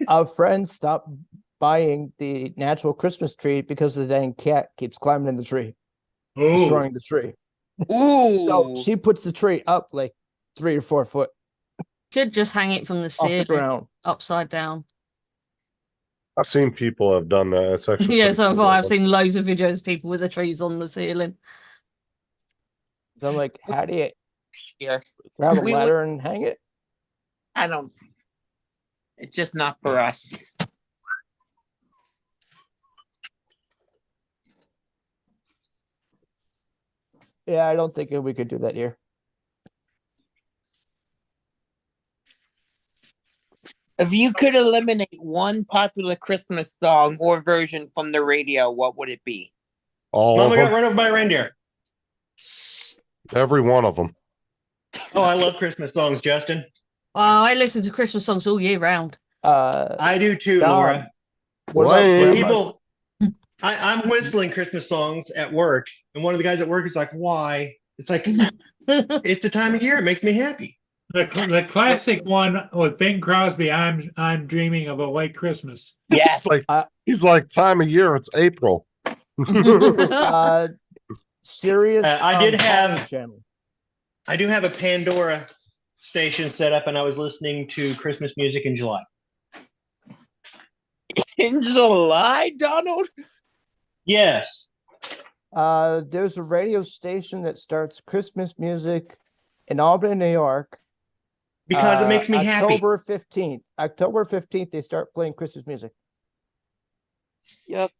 a friend stopped buying the natural Christmas tree because the dang cat keeps climbing in the tree, Ooh. destroying the tree. Ooh. So she puts the tree up like 3 or 4 foot Could just hang it from the off the ceiling, ground. upside down. I've seen people have done that. It's actually Yeah, pretty so have cool. I. I've seen loads of videos of people with the trees on the ceiling. So I'm like, how do you Here. grab a We ladder and hang it? I don't. It's just not for us. Yeah, I don't think we could do that here. If you could eliminate one popular Christmas song or version from the radio, what would it be? All Mama of got them, run over by a reindeer. every one of them. Oh, I love Christmas songs, Justin. I listen to Christmas songs all year round. I do too, Don, Laura. what about Lame. grandma? People, I'm whistling Christmas songs at work, and one of the guys at work is like, "Why?" It's like it's the time of year; it makes me happy. The classic one with Bing Crosby, I'm dreaming of a white Christmas. Yes. He's like, time of year, it's April. Serious. I did Hallmark have- Channel. I do have a Pandora station set up, and I was listening to Christmas music in July. In July, Donald? Yes. There's a radio station that starts Christmas music in Albany, New York. Because it makes me happy. October 15th. October 15th, they start playing Christmas music. Yep.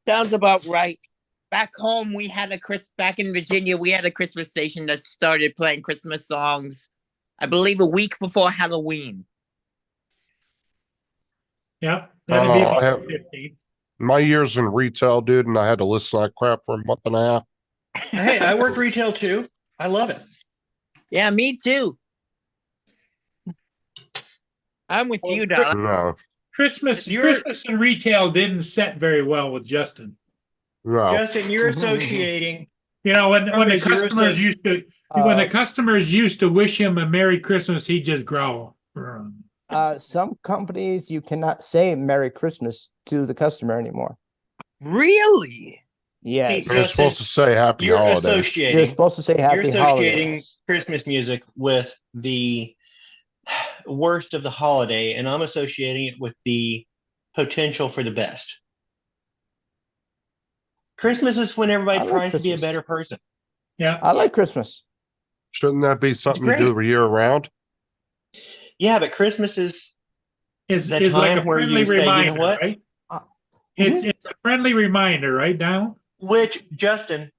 Sounds about right. Back home, we had back in Virginia, we had a Christmas station that started playing Christmas songs, I believe a week before Halloween. Yep. That'd be I have- 15. My years in retail, dude, and I had to listen to that crap for a month and a half. Hey, I worked retail too. I love it. Yeah, me too. I'm with you, Donald. No, Christmas You're- and retail didn't set very well with Justin. no. Justin, you're associating. You know, when the Probably zero customers cent. used to when the customers used to wish him a Merry Christmas, he'd just growl. Some companies you cannot say Merry Christmas to the customer anymore. Really? Yes. You're supposed to say Happy You're Holidays. You're associating. supposed to say You're Happy associating Holidays. Christmas music with the worst of the holiday, and I'm associating it with the potential for the best. Christmas is when everybody I like tries to be a Christmas. better person. Yeah. I like Christmas. Shouldn't that be something you do great. year round? Yeah, but Christmas is Is the like a time where friendly you say, you know reminder, what? right? Uh, It's a friendly reminder, right, Donald? Which, Justin,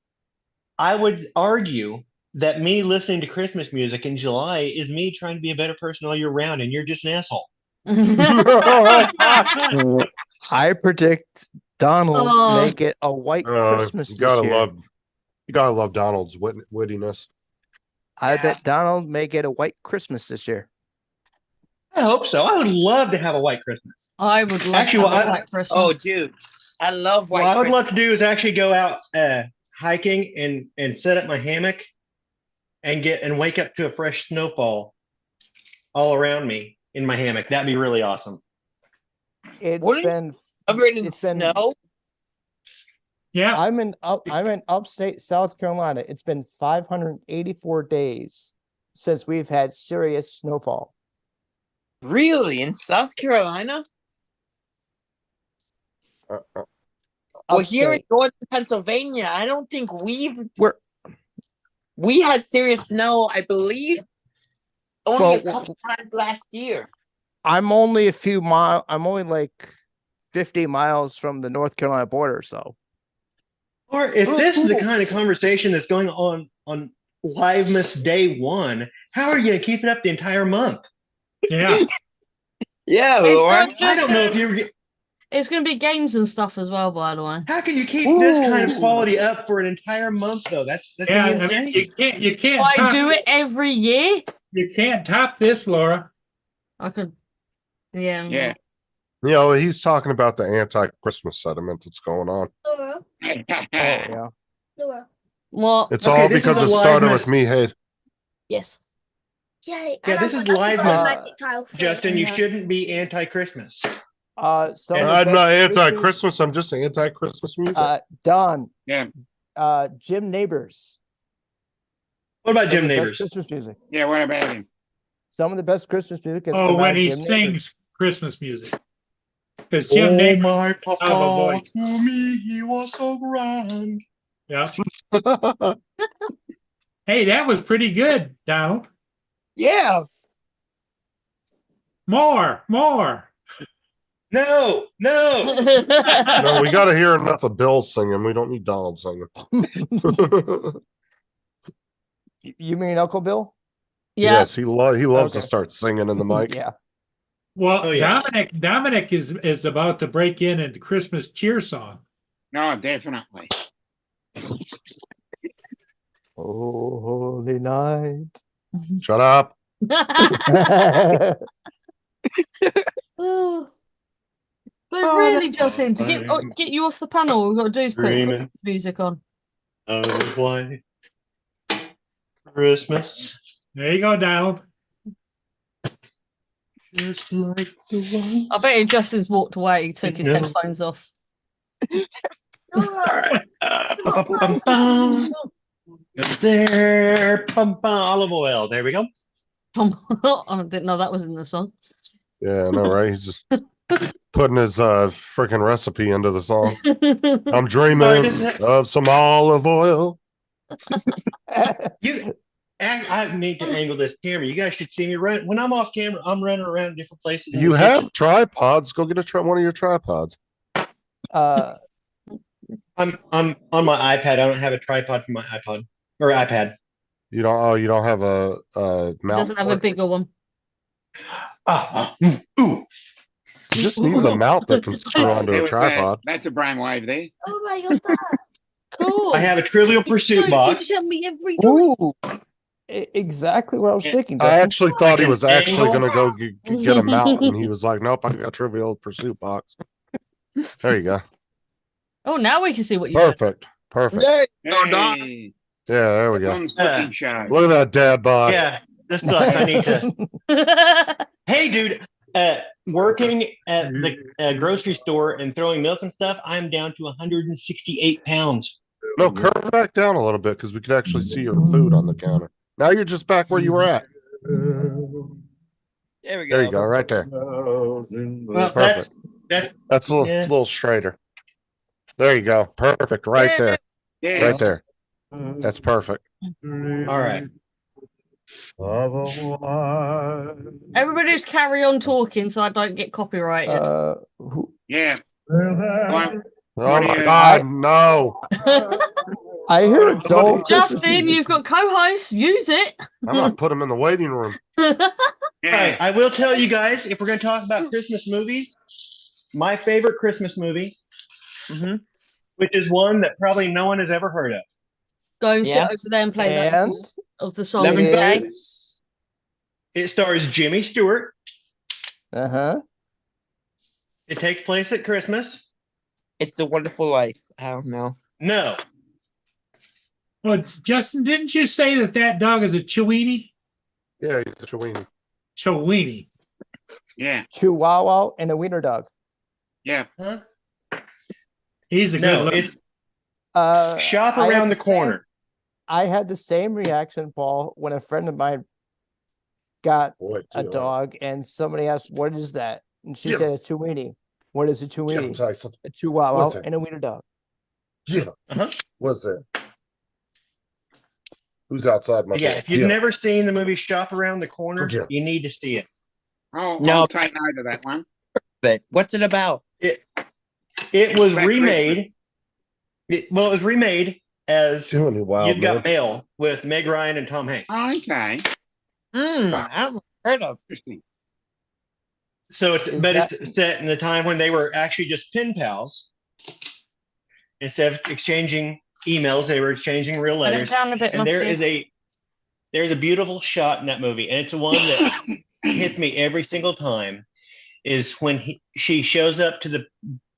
I would argue that me listening to Christmas music in July is me trying to be a better person all year round, and you're just an asshole. I predict Donald Oh. make it a white Christmas you this gotta year. love Donald's wittiness. I bet Donald may get a white Christmas this year. I hope so. I would love to have a white Christmas. I would love Actually, to have what a I- white Christmas. Oh, dude. I love white What I would Christmas. love to do is actually go out hiking and set up my hammock and wake up to a fresh snowfall all around me in my hammock. That'd be really awesome. It's Wouldn't- been Covered in it's been- snow? Yeah. I'm in upstate South Carolina. It's been 584 days since we've had serious snowfall. Really? In South Carolina? Well, here in Upstate. northern Pennsylvania, I don't think We're we had serious snow, I believe, only Well, a couple times last year. I'm only a few miles. I'm only like 50 miles from the North Carolina border. So Or if this is the kind of conversation that's going on LiveMas Day 1, how are you going to keep it up the entire month? Yeah. Yeah, It's Lauren. not I just don't know if you. It's going to be games and stuff as well, by the way. How can you keep this kind of Ooh. quality up for an entire month, though? That's Yeah. I insane. mean, you can't I top, do it every year. you can't top this, Laura. I could. Yeah. Yeah. You know, he's talking about the anti-Christmas sentiment that's going on. Laura, yeah. Laura. What? It's Okay, all this is because a it live started mess- with me. Hey, Yes. Yay. Yeah, and this I is got live the mess. magic tile thing. Justin, you Yeah. shouldn't be anti-Christmas. Some of the I'm best not Christmas- anti-Christmas. I'm just anti-Christmas music. Don. Yeah. Jim Neighbors. What about Some Jim of the best Neighbors? Christmas music. Yeah, what about him? Some of the best Christmas music. Has Oh, come out when of he Jim sings Neighbors. Christmas music. Because Jim Oh Neighbors my have a papa, voice. to me he was so grand. Yeah. Hey, that was pretty good, Donald. Yeah. More. No. No, we got to hear enough of Bill singing. We don't need Donald singing. You mean Uncle Bill? Yeah. Yes, he loves to Okay. start singing in the mic. Yeah. Well, Oh, yeah. Dominic is about to break in into Christmas cheer song. No, definitely. Oh, holy night. Shut up. Oh. So Oh, really, Justin, to get you off the panel, all we've got to do is put Dreaming. Christmas music on. Oh, why Christmas, There you go, Donald. just like the one. I bet Justin's walked away. He took his No. headphones off. Laura. All right. Ba-ba-bum-bum. There, olive oil. There we go. I didn't know that was in the song. Yeah, I know, right? He's just putting his freaking recipe into the song. I'm dreaming of some olive oil. I need to angle this camera. You guys should see me run. When I'm off camera, I'm running around different places. in You the have kitchen. tripods. Go get one of your tripods. I'm on my iPad. I don't have a tripod for my iPod or iPad. You don't. Oh, you don't have a He mount. doesn't have a bigger one. You just need the mount that can screw onto There a was tripod. that's a brainwave there. Oh my god. Cool. I have a Trivial Pursuit box. Tell me every time. Ooh, Exactly what I was thinking. I Dustin. actually thought he can was actually angle. going to go get a mount, and he was like, "Nope, I got a Trivial Pursuit box." There you go. Oh, now we can see what you got. Perfect. there you go, Doc. Hey, Yeah, there we go. Don's cooking show. Look at that dad bod. Yeah, this sucks. I need to. Hey, dude. Working at the grocery store and throwing milk and stuff, I'm down to 168 pounds. No, curve back down a little bit because we could actually see your food on the counter. Now you're just back where you were at. There we go. There you go, right there. Well, Perfect. that's a little, yeah. little straighter. There you go. Perfect. Right there. Yes. Right there. That's perfect. all right. Everybody just carry on talking so I don't get copyrighted. Yeah. Oh What do my you- God, no. I hear adult. Justin, you've got co-hosts. Use it. I'm going to put him in the waiting room. All right. Yeah. I will tell you guys if we're going to talk about Christmas movies, my favorite Christmas movie, which is one that probably no one has ever heard of. Go and Yeah. sit over there and play And that of the song Lemon today. It stars Jimmy Stewart. Uh-huh. It takes place at Christmas. It's a Wonderful Life. I don't know. No, Well, Justin, didn't you say that dog is a Chiweenie? Yeah, he's a Chiweenie. Chiweenie. Yeah. Chihuahua and a wiener dog. Yeah. huh? He's a good No, look. it's Shop I had Around the the same- Corner. I had the same reaction, Paul, when a friend of mine got Boy, a too, dog and somebody asked, "What is that?" And she Yeah. said, "It's Chiweenie." What is a Get him, Chiweenie? Tyson. A Chihuahua What's it? and a wiener dog. Yeah. Uh-huh. What's that? Who's outside my Yeah, door? if you've Yeah. never seen the movie Shop Around the Corner, Okay. you need to see it. I'll No. take note of that one. But what's it about? It was Black remade. Christmas. It was remade as Doing it wild, You've Got man. Mail with Meg Ryan and Tom Hanks. Oh, okay. I haven't heard of. Interesting. So, Is but that- it's set in a time when they were actually just pen pals. Instead of exchanging emails, they were exchanging real Put it letters. down a bit, And Musty. there's a beautiful shot in that movie, and it's the one that hits me every single time. Is when she shows up to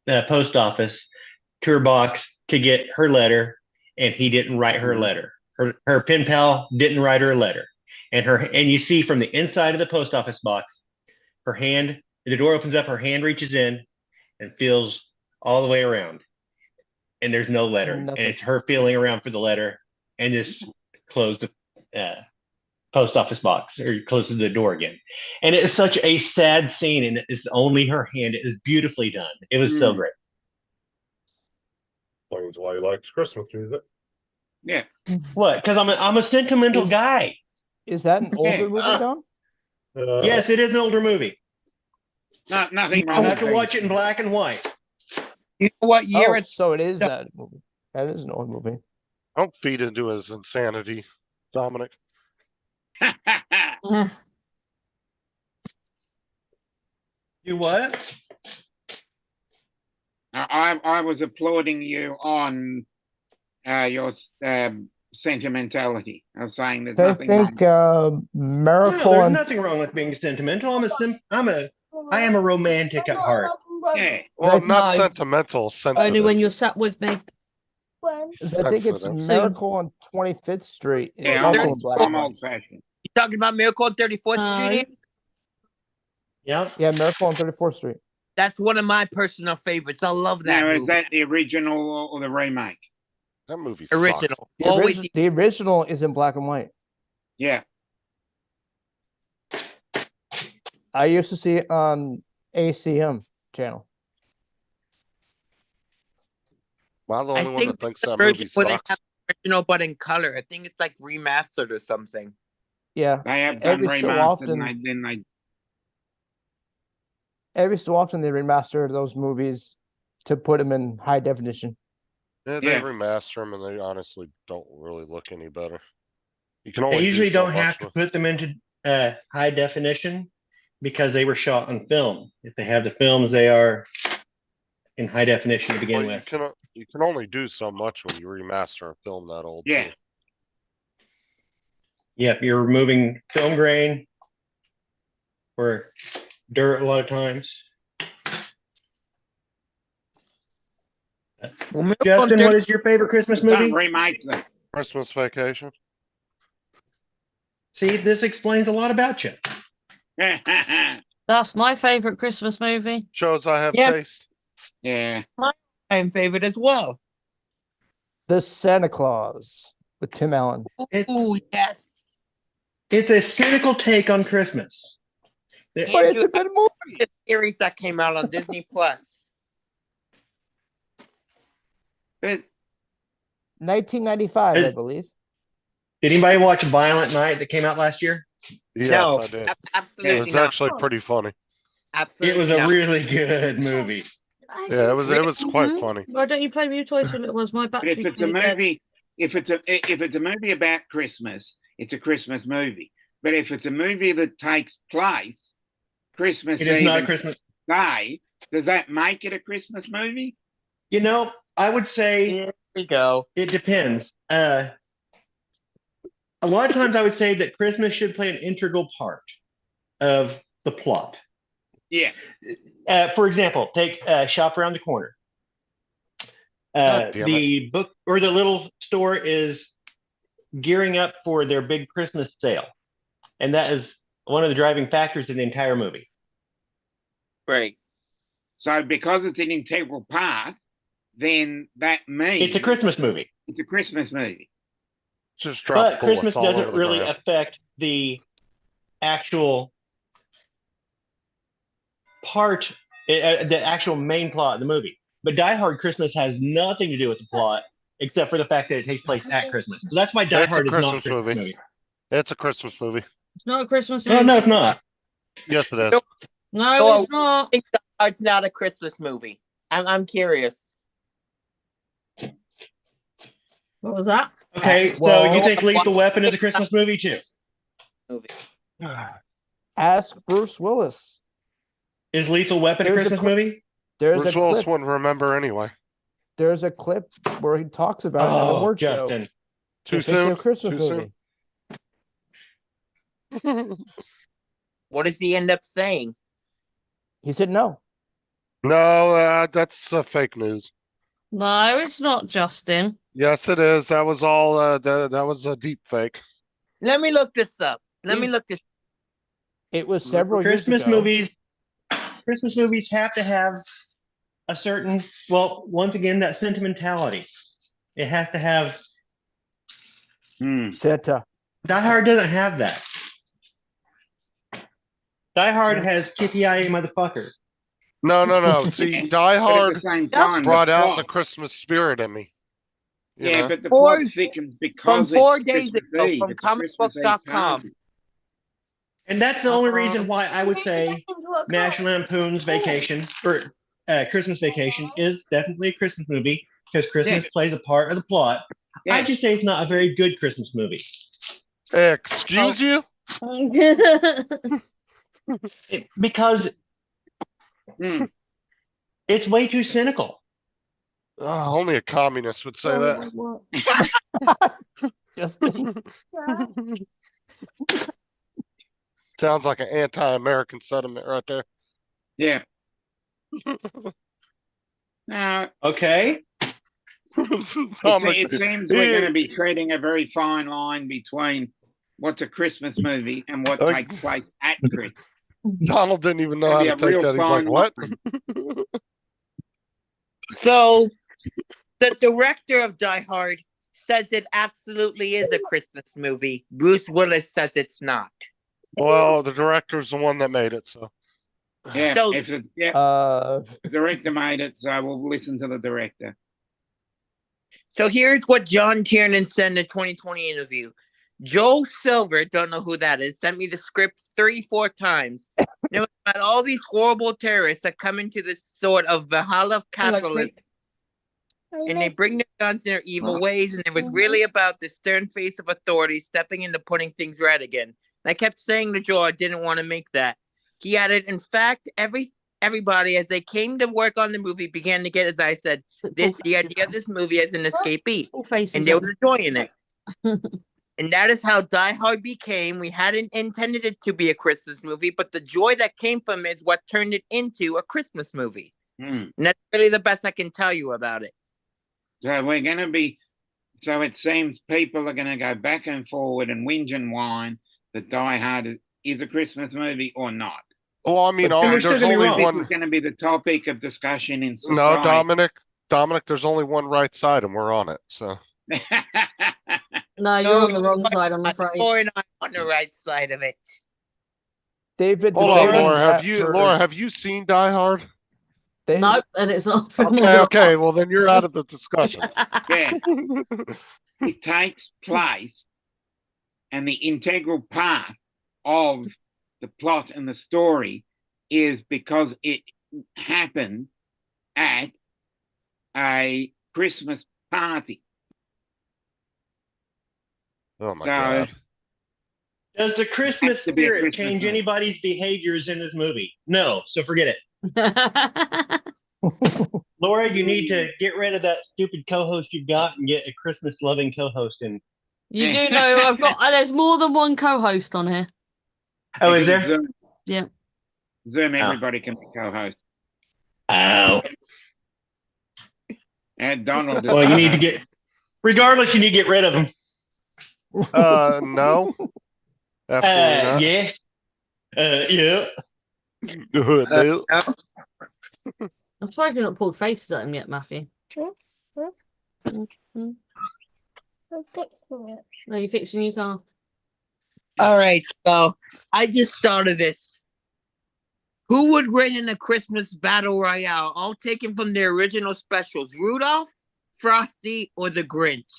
the post office to her box to get her letter, and he didn't write her letter. Her pen pal didn't write her a letter, and you see from the inside of the post office box, her hand. The door opens up, her hand reaches in, and feels all the way around, and there's no letter, Nothing. and it's her feeling around for the letter, and just close the post office box or closes the door again. And it is such a sad scene, and it's only her hand. It is beautifully done. It was so great. That's why he likes Christmas music. Yeah. What? Because I'm a sentimental Is- guy. Is that an older Okay. movie, Don? Yes, it is an older movie. No, nothing You wrong have with to watch it in black and white. You know what year Oh, it's so it is that movie. That is an old movie. Don't feed into his insanity, Dominic. Mm. You what? I was applauding you on your sentimentality. I was saying there's I nothing wrong. think No, Miracle there's on nothing wrong with being sentimental. I am a romantic at heart. Yeah. Well, Like, not no. sentimental, sensitive. Only when you're sat with me. When? I think it's Sensitive. Miracle on 25th Street. It's Yeah, also I'm- in black and I'm white. old fashioned. you talking about Miracle on 34th No. Street? Yeah. Yeah, Miracle on 34th Street. That's one of my personal favorites. I love that Now, is movie. that the original or the remake? That movie Original. The, Always the original is in black and white. Yeah. I used to see it on ACM channel. Am I the I only one that think thinks the that version movie where they sucks? have the original but in color. I think it's like remastered or something. Yeah, They have done every so remastered often, and then they every so often they remaster those movies to put them in high definition. Yeah, they Yeah. remaster them, and they honestly don't really look any better. You can They only usually do so don't have much to with. put them into high definition because they were shot on film. If they have the films, they are in high definition to begin Well, with. you can only do so much when you remaster a film that old. Yeah. Too. Yep, you're removing film grain or dirt a lot of times. Well, Miracle on Justin, 30 what is your favorite Christmas don't movie? remake them. Christmas Vacation. See, this explains a lot about you. That's my favorite Christmas movie. Shows I have Yeah. taste. Yeah. I'm favorite as well. The Santa Claus with Tim Allen. Ooh, yes. It's a cynical take on Christmas. But it's a good movie. The series that came out on Disney Plus. But 1995, I Is- believe. Did anybody watch Violent Night that came out last year? Yes, No, I did. absolutely It was not. actually pretty funny. Absolutely It was a not. really good movie. Yeah, it was quite Mhm. funny. Why don't you play with your toys for little ones? My But battery. if it's a movie, if it's a movie about Christmas, it's a Christmas movie. But if it's a movie that takes place Christmas It is Eve not a and Christmas. Day, does that make it a Christmas movie? You know, I would say Here we go. it depends. A lot of times I would say that Christmas should play an integral part of the plot. Yeah. For example, take Shop Around the Corner. God damn The book or the little store is gearing up for their big Christmas sale. And that is one of the driving factors in the entire movie. Right. So because it's an integral part, then that means It's a Christmas movie. It's a Christmas movie. Just drop But bullets Christmas all over doesn't the really ground. affect the actual part, the actual main plot of the movie. But Die Hard Christmas has nothing to do with the plot, except for the fact that it takes place at Christmas. So that's why Die It's a Hard is not a Christmas Christmas movie. movie. It's a Christmas movie. It's not a Christmas movie. Oh, no, it's not. Yes, it is. Nope. No, Oh, it's not. I think it's not a Christmas movie. I'm curious. What was that? Okay, so well- you think Lethal Weapon is a Christmas movie too? Movie. Ask Bruce Willis. Is Lethal Weapon a There's a Christmas cl- movie? There's Bruce a Willis clip. wouldn't remember anyway. There's a clip where he talks about it in an Oh, award show. Justin. Too If it's a soon. Christmas Too movie. soon. What does he end up saying? He said no. No, that's fake news. No, it's not, Justin. Yes, it is. That was all. That was a deep fake. Let me look this up. Let me look this. It was several Christmas years ago. Christmas movies have to have a certain, well, once again, that sentimentality. It has to have. Santa. Die Hard doesn't have that. Die Hard has Kippy-eye motherfucker. No. See, Die But at Hard the same time, brought the out the plot- Christmas spirit in me. You Yeah, know? but the Four- plot thickens From because 4 it's days Christmas ago, Eve. from It's a Christmas Eve comicbook.com. party. And that's the only reason why I would say National Lampoon's Vacation or Christmas Vacation is definitely a Christmas movie because Christmas Yeah. plays a part of the plot. I Yes. just say it's not a very good Christmas movie Excuse you? because Hmm. it's way too cynical. Only a communist would say that. Justin. Sounds like an anti-American sentiment right there. Yeah. Now, Okay. it seems we're going to be treading a very fine line between what's a Christmas movie and what Okay. takes place at Christmas. Donald didn't even know how Gonna to be a take real that. He's like, fine what? line. So, The director of Die Hard says it absolutely is a Christmas movie. Bruce Willis says it's not. Well, the director's the one that made it, so. Yeah, So- if it's, Uh, the director made it, so we'll listen to the director. So here's what John Tiernan said in a 2020 interview. Joel Silver, don't know who that is, sent me the script 3-4 times. It was about all these horrible terrorists that come into this sort of Valhalla of capitalism, and they bring their guns in their evil ways, and it was really about the stern face of authority stepping into putting things right again. And I kept saying to Joel I didn't want to make that. He added, in fact, everybody, as they came to work on the movie, began to get, as I said, the idea of this movie as an escapee, and they were enjoying it. And that is how Die Hard became. We hadn't intended it to be a Christmas movie, but the joy that came from it is what turned it into a Christmas movie. And that's really the best I can tell you about it. So we're going to be, so it seems people are going to go back and forward and whinge and whine that Die Hard is a Christmas movie or not. Well, I mean, But they're there's still gonna be only wrong. This one. is going to be the topic of discussion in No, society. Dominic, there's only one right side, and we're on it. So. No, you're on the wrong side, I'm afraid. Or not on the right side of it. they've been Hold on, debating Laura. that Laura, have you seen Die Hard? they- Nope, and it's not. Okay. Well, then you're out of the discussion. Yeah, it takes place, and the integral part of the plot and the story is because it happened at a Christmas party. Oh my So, god. Does the Christmas Has to be a spirit Christmas change movie. anybody's behaviors in this movie? No, so forget it. Laura, you need to get rid of that stupid co-host you've got and get a Christmas-loving co-host in. You do know I've got. There's more than one co-host on here. Oh, if is you there? Zoom, Yeah. Zoom, everybody can be co-host. Oh. And Donald is Well, you need to co-host. get. Regardless, you need to get rid of them. No. Absolutely not. Yes. Yeah. No. I'm surprised you've not pulled faces at him yet, Matthew. I'm fixing it. No, you're fixing your car. All right, so I just thought of this. Who would win in a Christmas battle royale? All taken from the original specials. Rudolph, Frosty, or the Grinch?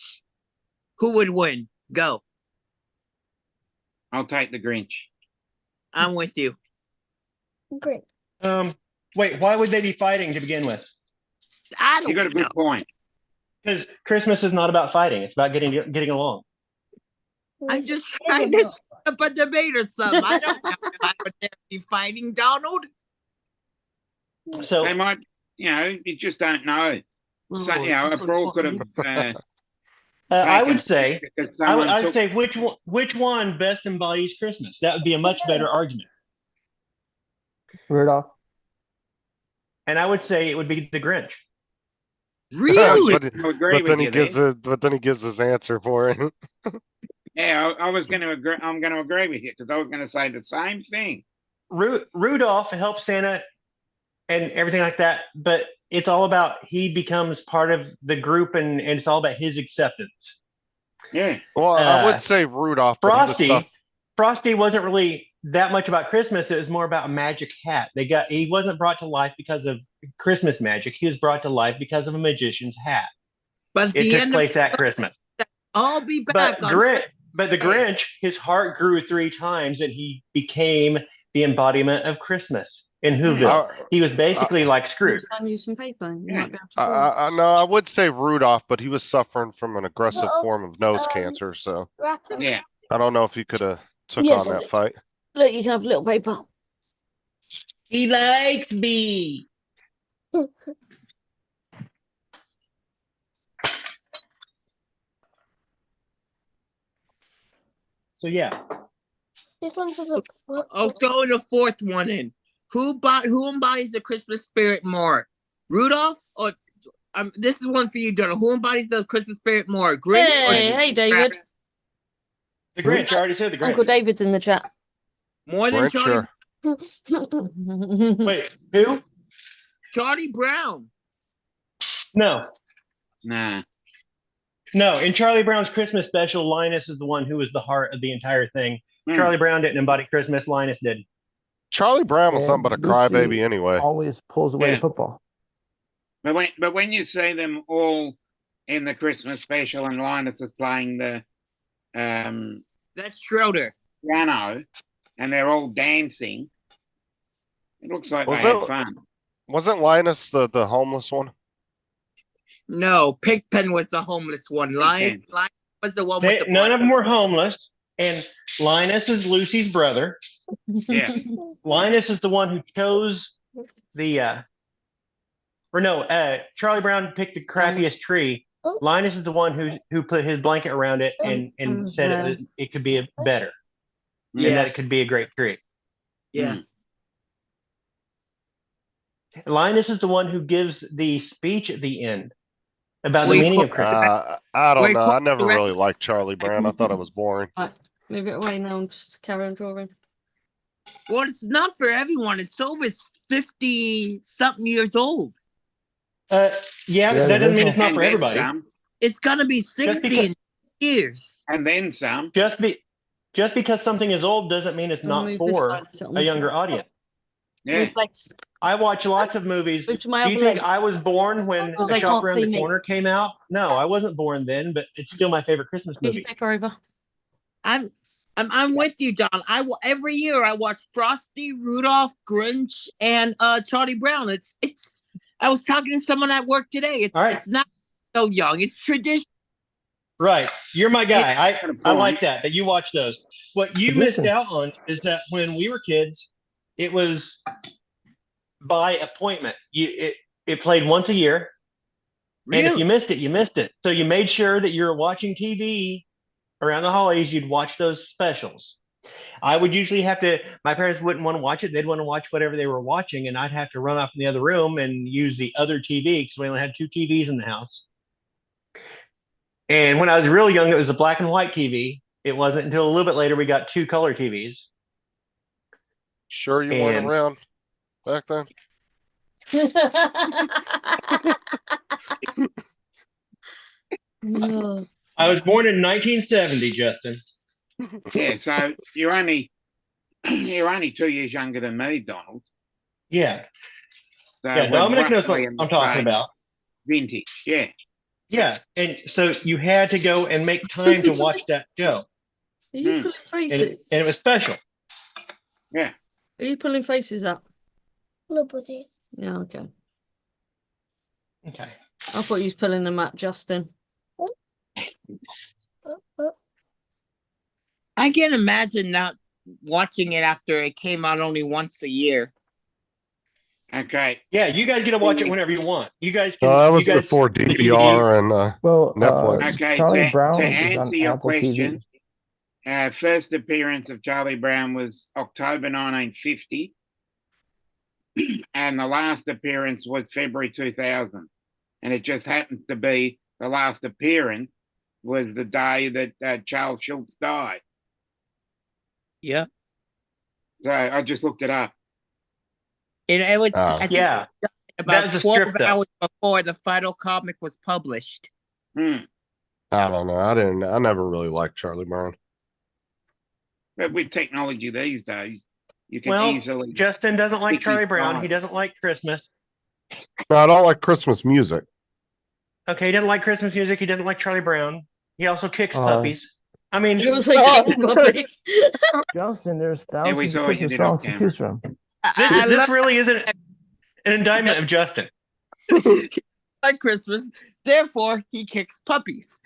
Who would win? Go. I'll take the Grinch. I'm with you. Great. Wait, why would they be fighting to begin with? I You got a don't know. good point. Because Christmas is not about fighting; it's about getting along. I'm just trying to set up a debate or something. I don't know why would they be fighting, Donald. So They might, you just don't know. So, Oh, a that's so brawl could funny. have. I would say because I would someone took- say which one best embodies Christmas. That would be a much better argument. Rudolph. And I would say it would be the Grinch. Really? but, I agree but then with he you gives there. but then he gives his answer for it. Yeah, I was going to agree. I'm going to agree with you because I was going to say the same thing. Rudolph helps Santa and everything like that, but it's all about he becomes part of the group and it's all about his acceptance. Yeah, Well, I would say Rudolph. but he was suff- Frosty wasn't really that much about Christmas. It was more about a magic hat. He wasn't brought to life because of Christmas magic. He was brought to life because of a magician's hat. But at It the took end place of at Christmas. I'll be back. But the Grinch, his heart grew 3 times and he became the embodiment of Christmas in Whoville. He was basically like Scrooge. Find you some paper. You Yeah. might be able to call. No, I would say Rudolph, but he was suffering from an aggressive Well, form of nose cancer, so Rapper. yeah. I don't know if he could have took Yes, on I that did. fight. Look, you can have a little paper. He likes me. So yeah, This one's for the. I'll throw the fourth one in. Who embodies the Christmas spirit more? Rudolph or this is one for you, Donald. Who embodies the Christmas spirit more? Grinch Hey, or hey, David. the Grinch. I already said the Grinch. Uncle David's in the chat. more than Grinch Charlie Wait, who? Charlie Brown? No, Nah. No, in Charlie Brown's Christmas special, Linus is the one who was the heart of the entire thing. Hmm. Charlie Brown didn't embody Christmas. Linus did. Charlie Brown was And nothing but a Lucy crybaby anyway. Always pulls away Yeah. the football. But when you see them all in the Christmas special and Linus is playing the That's Schroeder. piano and they're all dancing, it looks like Was they had it- fun. Wasn't Linus the homeless one? No, Pigpen was the homeless one. Lion was the one with the None blood. of them were homeless. And Linus is Lucy's brother. Yeah. Linus is the one who chose the Charlie Brown picked the crappiest tree. Linus is the one who put his blanket around it and said it could be better. And Yeah. that it could be a great tree. Yeah. Linus is the one who gives the speech at the end about Well, the you meaning of put- Christmas. I don't Wait, know. Paul, I never direct- really liked Charlie Brown. I thought it was boring. Move it away now and just carry on drawing. Well, it's not for everyone. It's over 50-something years old. Yeah, Yeah, that the doesn't mean original- it's not And for then everybody. some, It's gonna be 60 because- in years. and then some. Just because something is old doesn't mean it's not Move this for side, sit on a this younger side. audience. Yeah. Move legs. I watch lots of movies. Move to my Do other you think leg. I was born when Because A they Shop can't Around see the me. Corner came out? No, I wasn't born then, but it's still my favorite Christmas Move movie. your paper over. I'm with you, Don. Every year I watch Frosty, Rudolph, Grinch, and Charlie Brown. It's. I was talking to someone at work today. All right. It's not so young. It's tradition. Right. You're my guy. Got a I point. like that you watch those. What you Tradition. missed out on is that when we were kids, it was by appointment. It played once a year. And if you missed it, you missed it. So you made sure that you're watching TV around the holidays, you'd watch those specials. I would usually my parents wouldn't want to watch it. They'd want to watch whatever they were watching, and I'd have to run off in the other room and use the other TV because we only had 2 TVs in the house. And when I was real young, it was a black and white TV. It wasn't until a little bit later we got 2 color TVs. Sure you weren't And- around back then? No. I was born in 1970, Justin. Yeah, so you're only 2 years younger than me, Donald. Yeah. So Yeah, we're Dominic knows what roughly in the I'm talking same about. Vintage, yeah. Yeah. And so you had to go and make time to watch that show. Are you Hmm. pulling And faces? it was special. Yeah. Are you pulling faces up? Nobody. Yeah, okay. Okay. I thought you was pulling them up, Justin. I can't imagine not watching it after it came out only once a year. Okay. Yeah, you guys get to watch it whenever you want. You guys can. That was you guys, before the DVD. DVR and Well, Netflix. Okay, Charlie to Brown is answer on your Apple question, TV. First appearance of Charlie Brown was October 1950. And the last appearance was February 2000. And it just happened to be the last appearance was the day that Charles Schultz died. Yeah. So I just looked it up. It was Oh. I think Yeah. about That was a 12 strip, though. hours before the final comic was published. Hmm. I don't know. I never really liked Charlie Brown. But with technology these days, you can Well, easily. Justin doesn't like Pick Charlie his Brown. side. He doesn't like Christmas. No, I don't like Christmas music. Okay, he doesn't like Christmas music. He doesn't like Charlie Brown. He also kicks puppies. I mean, It was like puppies. Justin, there's Yeah, we thousands saw of what you Christmas did off songs to camera. choose from. this really isn't an indictment of Justin. Like Christmas, therefore he kicks puppies.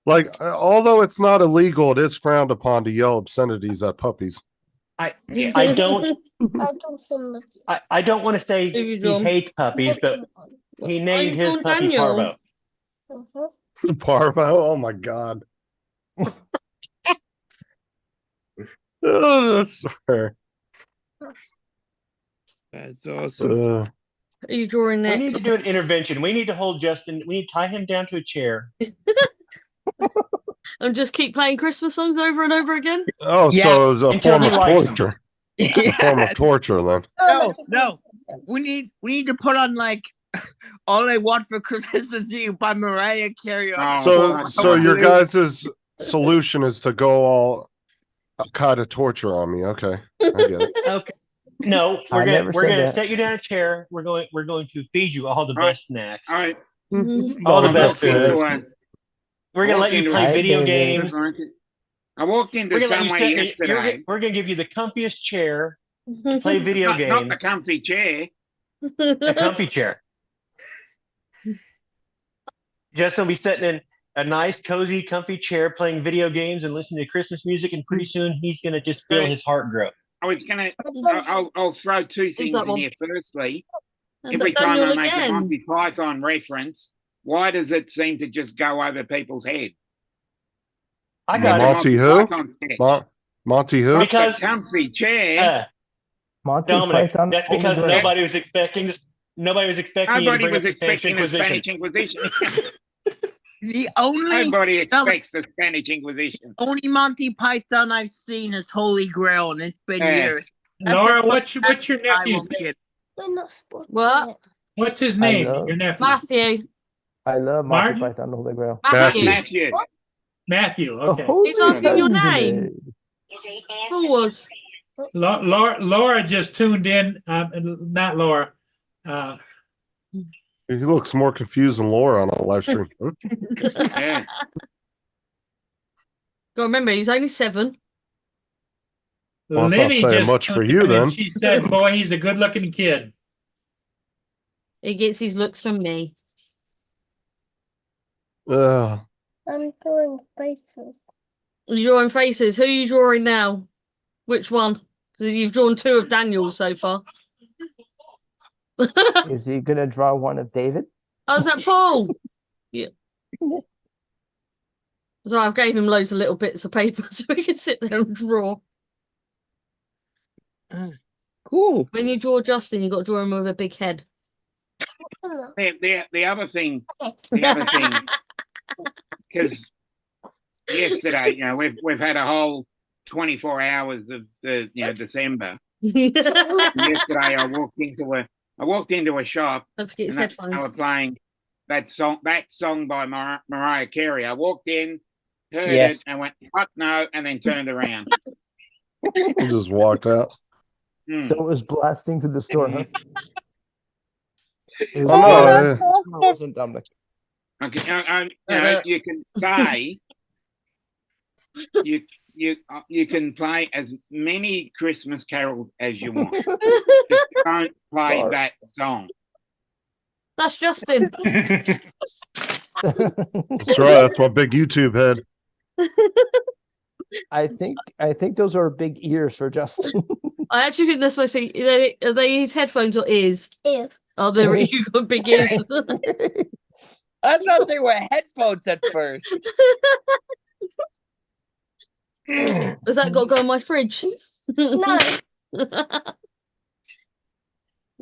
Like, although it's not illegal, it is frowned upon to yell obscenities at puppies. I don't I don't send I don't want to say Maybe he drum. hates puppies, but he named I'm his called puppy Daniel. Parvo. Parvo, oh my god. Oh, I swear. That's awesome. Uh, Are you drawing We need to next? do an intervention. We need to hold Justin. We need to tie him down to a chair. And just keep playing Christmas songs over and over again? oh, Yeah, so it was a until form he of likes them. torture. A form of torture, then. No. We need to put on like All I Want for Christmas Is You by Mariah Carey. Oh, So your guys' solution is to go all kind of torture on me. Okay, I get it. Okay. No, I never we're said gonna that. set you down a chair. We're going to feed you all the All right. best snacks, I all the I best walked into foods. a We're gonna walked let you into play a video David. games. supermarket. I walked into We're gonna let you somewhere sit. yesterday. We're gonna give you the comfiest chair to play video Not the games. comfy chair. A comfy chair. Justin will be sitting in a nice, cozy, comfy chair playing video games and listening to Christmas music, and pretty soon he's gonna just feel Right. his heart grow. I was gonna. I'll throw two things that in one? here. Firstly, And every that time I Daniel make a again. Monty Python reference, why does it seem to just go over people's head? I It's got a it. Monty who? Python sketch. Monty who? Because The comfy chair. Monty Dominic, Python. that's Holy because Grail. nobody was expecting this. Nobody was expecting you to Nobody bring was up the Spanish expecting the Inquisition. Spanish Inquisition. The only Nobody expects the Spanish Inquisition. Monty Python I've seen is Holy Grail, and it's been Yeah. years. That's Laura, the what's your I nephew's won't name? get. We're not supposed What? to. What's his I name? love- Your nephew? Matthew. I love Monty Martin? Python Holy Grail. Matthew. Matthew. Matthew. The Okay. Holy He's asking your Trinity. name. Who was? Laura just tuned in. Not Laura. He looks more confused than Laura on a live stream. Yeah. Got to remember, he's only 7. Well, that's not Lenny saying just much for tuned you in, and then. she said, "Boy, he's a good-looking kid." He gets his looks from me. Ugh. I'm drawing faces. You're drawing faces. Who are you drawing now? Which one? Because you've drawn 2 of Daniel so far. Is he gonna draw one of David? Oh, is that Paul? Yeah. So I've gave him loads of little bits of paper so we can sit there and draw. Cool. When you draw Justin, you've got to draw him with a big head. The other thing, because yesterday, we've had a whole 24 hours of the December. Yesterday, I walked into a shop. Don't forget his and headphones. they were playing that song by Mariah Carey. I walked in, heard Yes. it, and went, "What? No," and then turned around. He just walked out. Hmm. So it was blasting to the store, huh? It was Oh, it wasn't Dominic. Okay, you can say you can play as many Christmas carols as you want. Just don't play Sorry. that song. That's Justin. That's right. That's my big YouTube head. I think those are big ears for Justin. I actually think that's my thing. Are they his headphones or ears? If. Oh, there you got big ears. I thought they were headphones at first. Has that got to go in my fridge? No.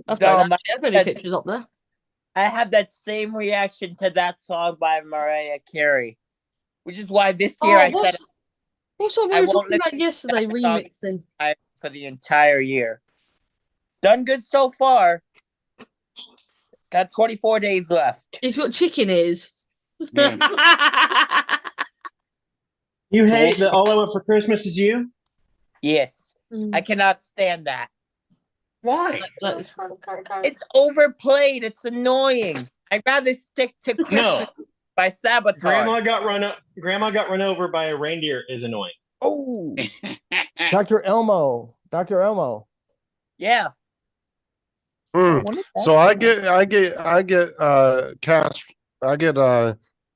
I've No, don't actually have any that's- pictures up there. I had that same reaction to that song by Mariah Carey, which is why this year I said What's what we I were won't talking let about yesterday, that song- remixing. for the entire year. Done good so far. Got 24 days left. You've got chicken ears. Yeah. You hate the All I Want for Christmas Is You? Yes, Mm. I cannot stand that. Why? That's- It's overplayed. It's annoying. I'd rather stick to Christmas No. by Sabotage. Grandma got run over by a reindeer is annoying. Oh, Dr. Elmo. Dr. Elmo. Yeah. Hmm. When is that So I coming? get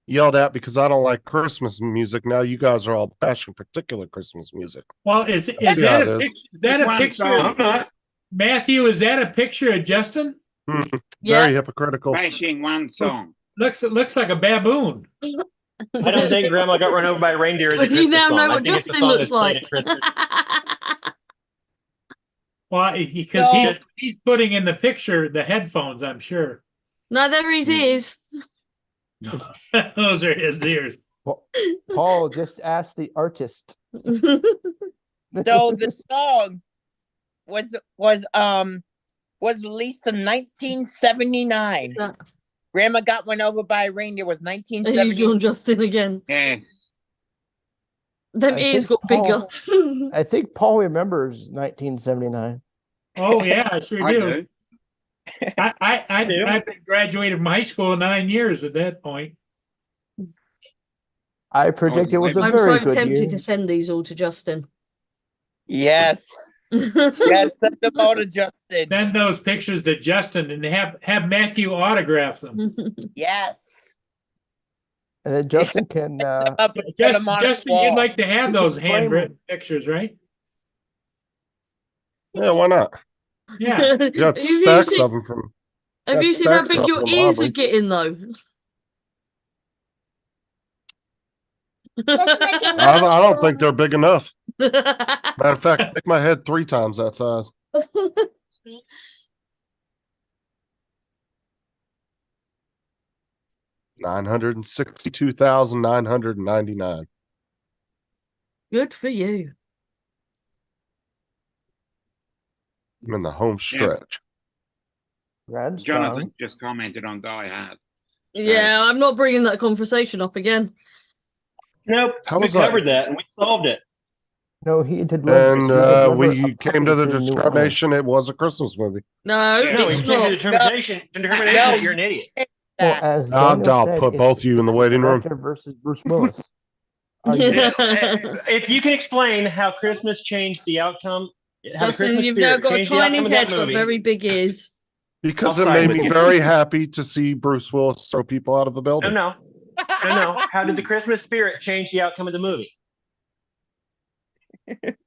yelled at because I don't like Christmas music. Now you guys are all bashing particular Christmas music. Well, is Yeah, that it a is. picture? Is that a One picture? song. I'm not. Matthew, is that a picture of Justin? Very Yeah. hypocritical. Bashing one song. Looks like a baboon. I don't think Grandma got run over by a reindeer is a Well, you Christmas now song. know I what think it's the Justin song looks that's played like. at Christmas. Well, because No. he's putting in the picture the headphones, I'm sure. No, there his ears. Those are his ears. Paul, just ask the artist. So the song was was released in 1979. Yeah. Grandma got one over by a reindeer was Are you 1970. doing Justin again? Yes. Them I ears think got bigger. I think Paul remembers 1979. Oh yeah, I sure I do. do. I've been graduated from high school 9 years at that point. I predict it was a I'm very so good tempted year. to send these all to Justin. Yes. Yes, send them all to Justin. Send those pictures to Justin and have Matthew autograph them. Yes. And then Justin can Up and put them on his Justin, you'd wall. like to have You those can frame handwritten pictures, right? Yeah, why not? Yeah. You got Have you stacks seen- of them from. Have got you seen how stacks big of your them, ears are Aubrey. getting though? I don't think they're big enough. Matter of fact, make my head 3 times that size. $962,999. Good for you. I'm in the home stretch. Red Jonathan just commented on Die Hard. Yeah, I'm not bringing that conversation up again. Nope. How We was that? covered that and we solved it. No, he did. And we came to the determination it was a Christmas movie. No, Yeah. No, we it's came to not. determination that you're an idiot. Well, as I'll Daniel said, put it's both of you in the waiting room. director versus Bruce Willis. If you can explain how Christmas changed the outcome, how the Justin, Christmas you've now spirit got a changed the outcome tiny of that head but movie. very big ears. Because I'll it side made with me you. very happy to see Bruce Willis throw people out of the building. No. How did the Christmas spirit change the outcome of the movie?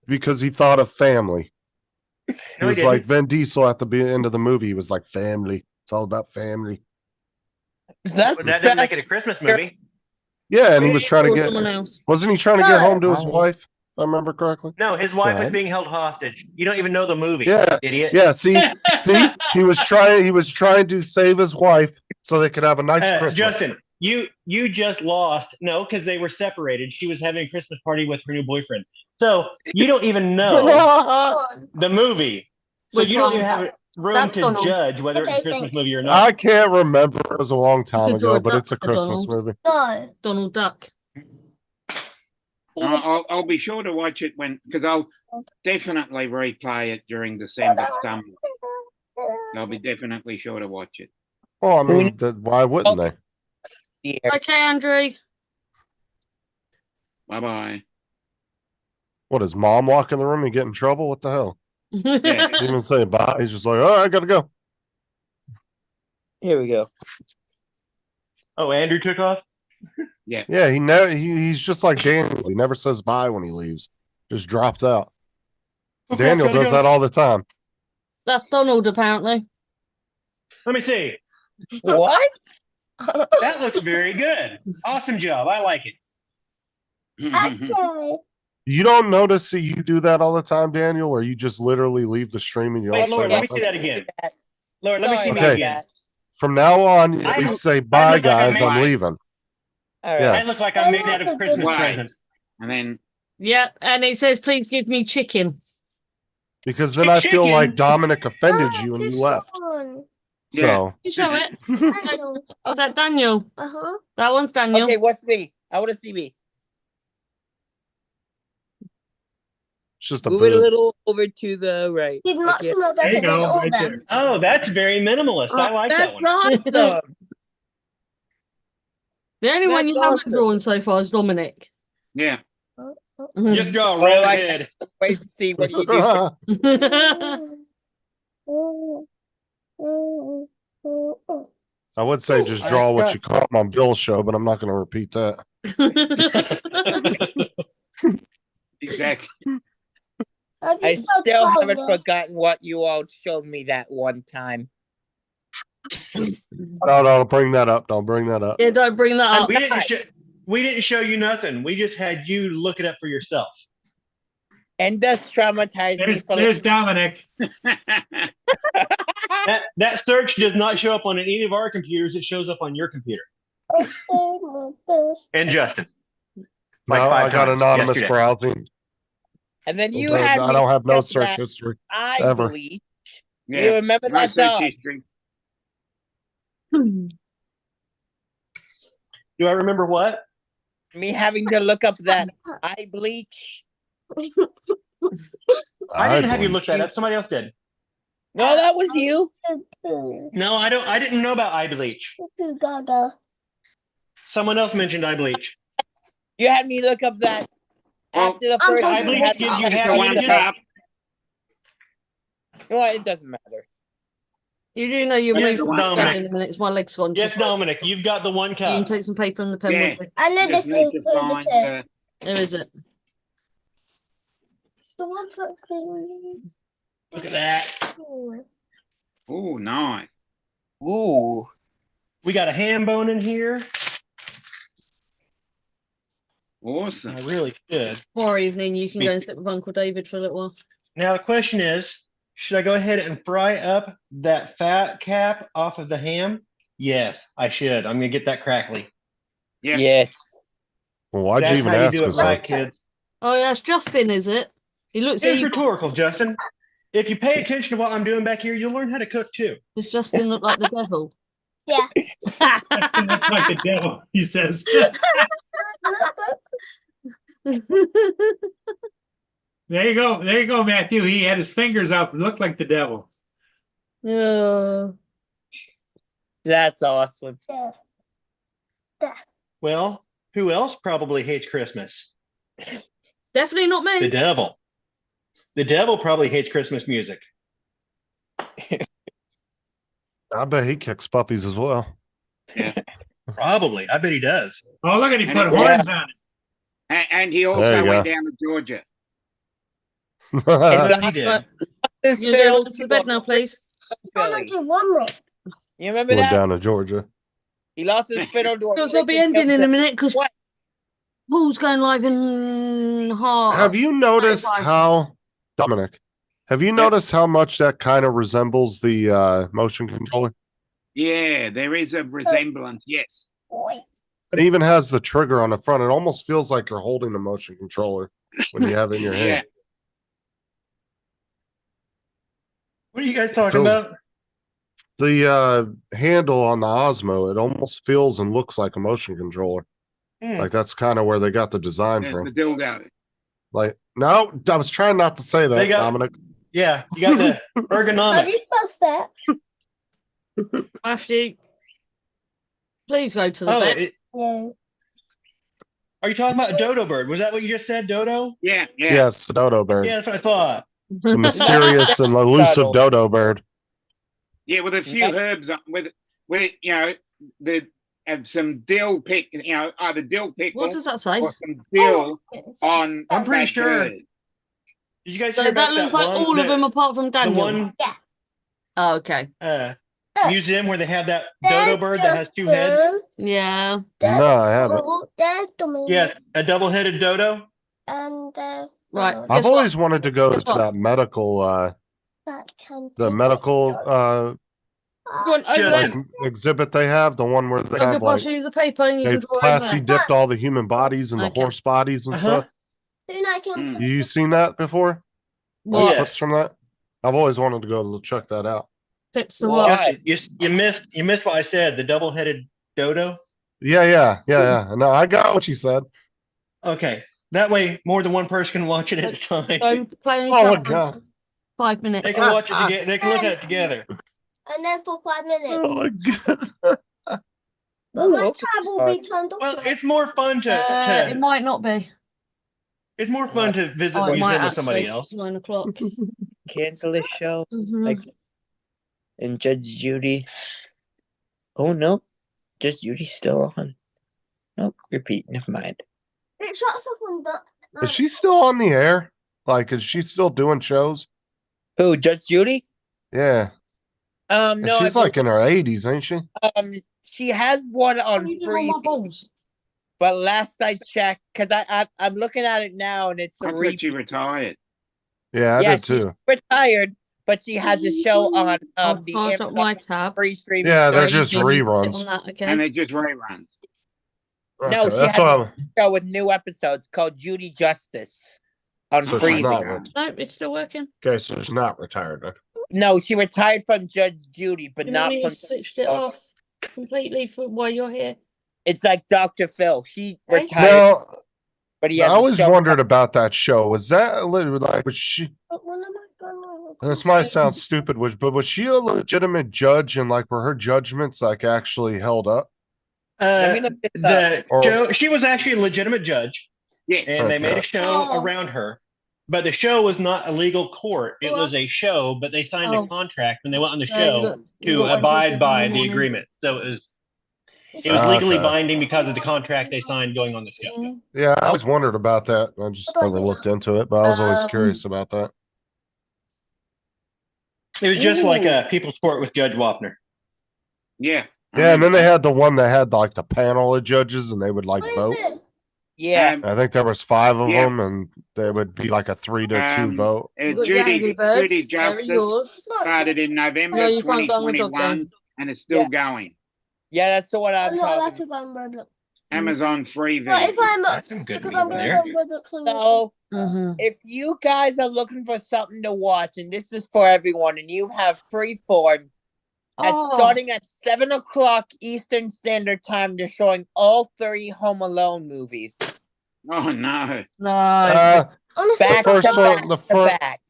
Because he thought of family. He No, was he like didn't. Vin Diesel at the end of the movie. He was like, family. It's all about family. That's But that doesn't make it a Christmas movie. Yeah, and he was trying to Or get. someone else. Wasn't he trying to get home to his Hi. wife? If I remember correctly. No, his wife was Right. being held hostage. You don't even know the movie, Yeah. idiot. Yeah, see, he was trying to save his wife so they could have a nice Christmas. Justin, you just lost. No, because they were separated. She was having a Christmas party with her new boyfriend. So you don't even know the movie. So Which you don't one? even have room That's to Donald. judge whether it's a Okay, Christmas thanks. movie or I not. can't remember. It was a long time could draw ago, a but duck it's a for Christmas Donald. movie. No. Donald Duck. I'll be sure to watch it because I'll definitely replay it during December summer. I'll be definitely sure to watch it. Well, I mean, why wouldn't they? Yeah. Okay, Andrew. Bye bye. What, is mom walk in the room and get in trouble? What the hell? Yeah. He didn't even say bye. He's just like, oh, I gotta go. Here we go. Oh, Andrew took off? Yeah, he's just like Daniel. He never says bye when he leaves. Just dropped out. Okay, Daniel gotta does go. that all the time. That's Donald, apparently. Let me see. What? That looks very good. Awesome job. I like it. Okay. You don't notice that you do that all the time, Daniel, where you just literally leave the stream and you Wait, don't say Lord, let me nothing? see that again. Lord, let me see Sorry me Okay. again. From now on, I we look- say I bye, look like I guys. made- I'm leaving. All right. Yeah. I look like I'm made out of Christmas Right. presents. And then Yeah, and it says, please give me chicken. Because then I feel like Chicken. Dominic offended you and you left. So You show it. Uh-huh. Is that Daniel? That one's Daniel. Okay, what's me? I want to see me. it's just a Move it a boob. little over to the right. He's not Okay. small There you better than go, all right them. there. Oh, that's very minimalist. I like that That's one. awesome. The only one That's you haven't awesome. drawn so far is Dominic. yeah. Just draw a Oh, round I- head. Wait and see what you do. I would say just draw what you caught on Bill's show, but I'm not going to repeat that. Exactly. I still haven't forgotten what you all showed me that one time. No, don't bring that up. Don't bring that up. Yeah, don't bring that up. We didn't show you nothing. We just had you look it up for yourself. And that's traumatized me for There's Dominic. That search does not show up on any of our computers. It shows up on your computer. And Justin. Like No, 5 I got times anonymous yesterday. browsing. And then you I had me don't have no look search that history. eye ever. bleach Yeah. You remember No that search dog? history. Do I remember what? Me having to look up that eye bleach. I didn't have you look bleach. that up. Somebody else did. No, that was you. No, I don't. I didn't know about eye bleach. Gaga. Someone else mentioned eye bleach. You had me look up that Well, after the I'm first. sorry. Eye bleach had- gives you It's happy the one images. cup. You know what? It doesn't matter. You do know you're Yes, moving Dominic. in a minute. My leg's gone. Yes, Just Dominic, you've got the one you can cup. take some paper and the pen Yeah. with you. I know Just this need is to food find. said. There is it. The ones that clean. Look at that. Oh, nice. Ooh. We got a ham bone in here. Awesome. I really should. Tomorrow evening, you can go and sit with Uncle David for a little while. Now the question is, should I go ahead and fry up that fat cap off of the ham? Yes, I should. I'm gonna get that crackly. Yeah. Yes. Well, why'd That's you even how you ask do it us right, that? kids. Oh, that's Justin, is it? He looks at It's you. rhetorical, Justin. If you pay attention to what I'm doing back here, you'll learn how to cook too. Does Justin look like the devil? Yeah. Justin looks like the devil, he says. There you go. There you go, Matthew. He had his fingers up. Looked like the devil. Yeah. That's awesome. Yeah. Well, who else probably hates Christmas? Definitely not The me. devil. The devil probably hates Christmas music. I bet he kicks puppies as well. Probably. I bet he does. Oh, look at he And put it's- horns on it. And he There also you went go. down to Georgia. Yeah, he did. Right. This You go to the bed now, please. I'm gonna do one more. You remember Went that? down to Georgia. He lost his spittle to a Because I'll be freaking ending in a killed- minute because What? Paul's going live in half. Have you noticed Bye. how, Dominic, have you Yeah. noticed how much that kind of resembles the motion controller? Yeah, there is a resemblance. Yes. It even has the trigger on the front. It almost feels like you're holding a motion controller when you have it in your Yeah. hand. What are you guys talking Feels- about? The handle on the Osmo, it almost feels and looks like a motion controller. Hmm. Like that's kind of where they got the design The from. dildo. Like, no, I was trying not to say that, They got- Dominic. Yeah, you got the How ergonomic. do you spell that? Matthew, please go to the Oh, bed. Yeah. are you talking about Dodo Bird? Was that what you just said, Dodo? Yeah. Yeah. Yes, the dodo bird. Yeah, that's what I thought. The mysterious and elusive dodo bird. Yeah, with a few herbs on, with you know the some dill pick, you know, either dill pickle What does that say? or some dill Oh, on. I'm pretty that sure. bird. Did you guys So hear that about looks that like one? all of them apart from The Daniel. one Oh, okay. museum where they have that dodo bird that has two heads. Yeah. No, I haven't. There's the Yeah, a double-headed dodo. And there's Right. the- I've Guess what? always wanted to go Guess to what? that medical, that can the take medical it. Go on, over Just- there. like exhibit they have, the one where they I'll have pass like you the paper and you they can draw over classy there. dipped all the human bodies and the Okay. horse bodies and Uh-huh. stuff. Soon I can. Mm. You seen that before? Like What? Yeah. clips from that? I've always wanted to go check that out. Tips of What? what? Justin, you missed what I said. The double-headed dodo. Yeah. No, I got what you said. Okay, that way more than one person can watch it at a time. Don't play any Oh my time. god. 5 minutes. They can watch it together. They can look at it together. And then for 5 minutes. Oh my god. But my tab will be turned off. Well, it's more fun It to might not be. it's more fun to visit Oh, the it might museum with somebody actually. else. It's 9 o'clock. Cancel this show. Mhm. Like, and Judge Judy. Oh no, Judge Judy's still on. Nope, repeat. Never mind. It shuts off on that. Is she still on the air? Like, is she still doing shows? Who, Judge Judy? Yeah. And No, she's like in her 80s, ain't she? she has one What on are you doing free, on my balls? but last I checked, because I'm looking at it now, and it's a I thought you retired. Yeah, I Yeah, did too. retired, but she has a show on I'll the charge up Amazon my tab. free streaming. Yeah, they're service. just You can sit reruns. on that, okay? And they're just reruns. No, Okay, she that's has what I'm. a show with new episodes called Judy Justice on So free. she's not. No, it's still working. Okay, so she's not retired. Then. No, she retired from Judge Judy, but You not mean from. switched it off completely for while you're here? It's like Dr. Phil. He Okay. retired, Now, but he I has a always show wondered about that show. Was that like, was she, But when am I gonna this might sound stupid, but was she a legitimate judge and like were her judgments like actually held up? Let me look this The Or- show, she was actually a legitimate judge, Yes. and they made a Okay. show Oh. around her. But the show was not a legal court. It was a show, but they signed Oh. a contract when they went on the So show you to got one abide till by 7 in the morning. agreement. So it was legally Okay. binding because of the contract they signed going on the show. Mhm. Yeah, I always wondered about that. I just What do I never do looked now? into it, but I was always curious about that. It was just like Ooh. a people's court with Judge Wapner. Yeah. I Yeah, and then remember they that. had the one that had like the panel of judges and they would like What is vote. it? Yeah. I think there was 5 of Yeah. them and there would be like a 3-2 vote. You got your Angry Judy Birds. There are Justice yours. It's not started in November No, of you can't go on the dog 2021 and is still Yeah. going. Yeah, that's the one I'm I'm not allowed talking to go on Roblox. Amazon free But if video. I'm That's some good because meat I'm there. going on Roblox on So, Mhm. if you guys are looking for something to watch, and this is for everyone, and you have Freeform, starting at 7 o'clock Eastern Standard Time, they're showing all 3 Home Alone movies. Oh no. No. Honestly, Back first to one- back the to fir- back.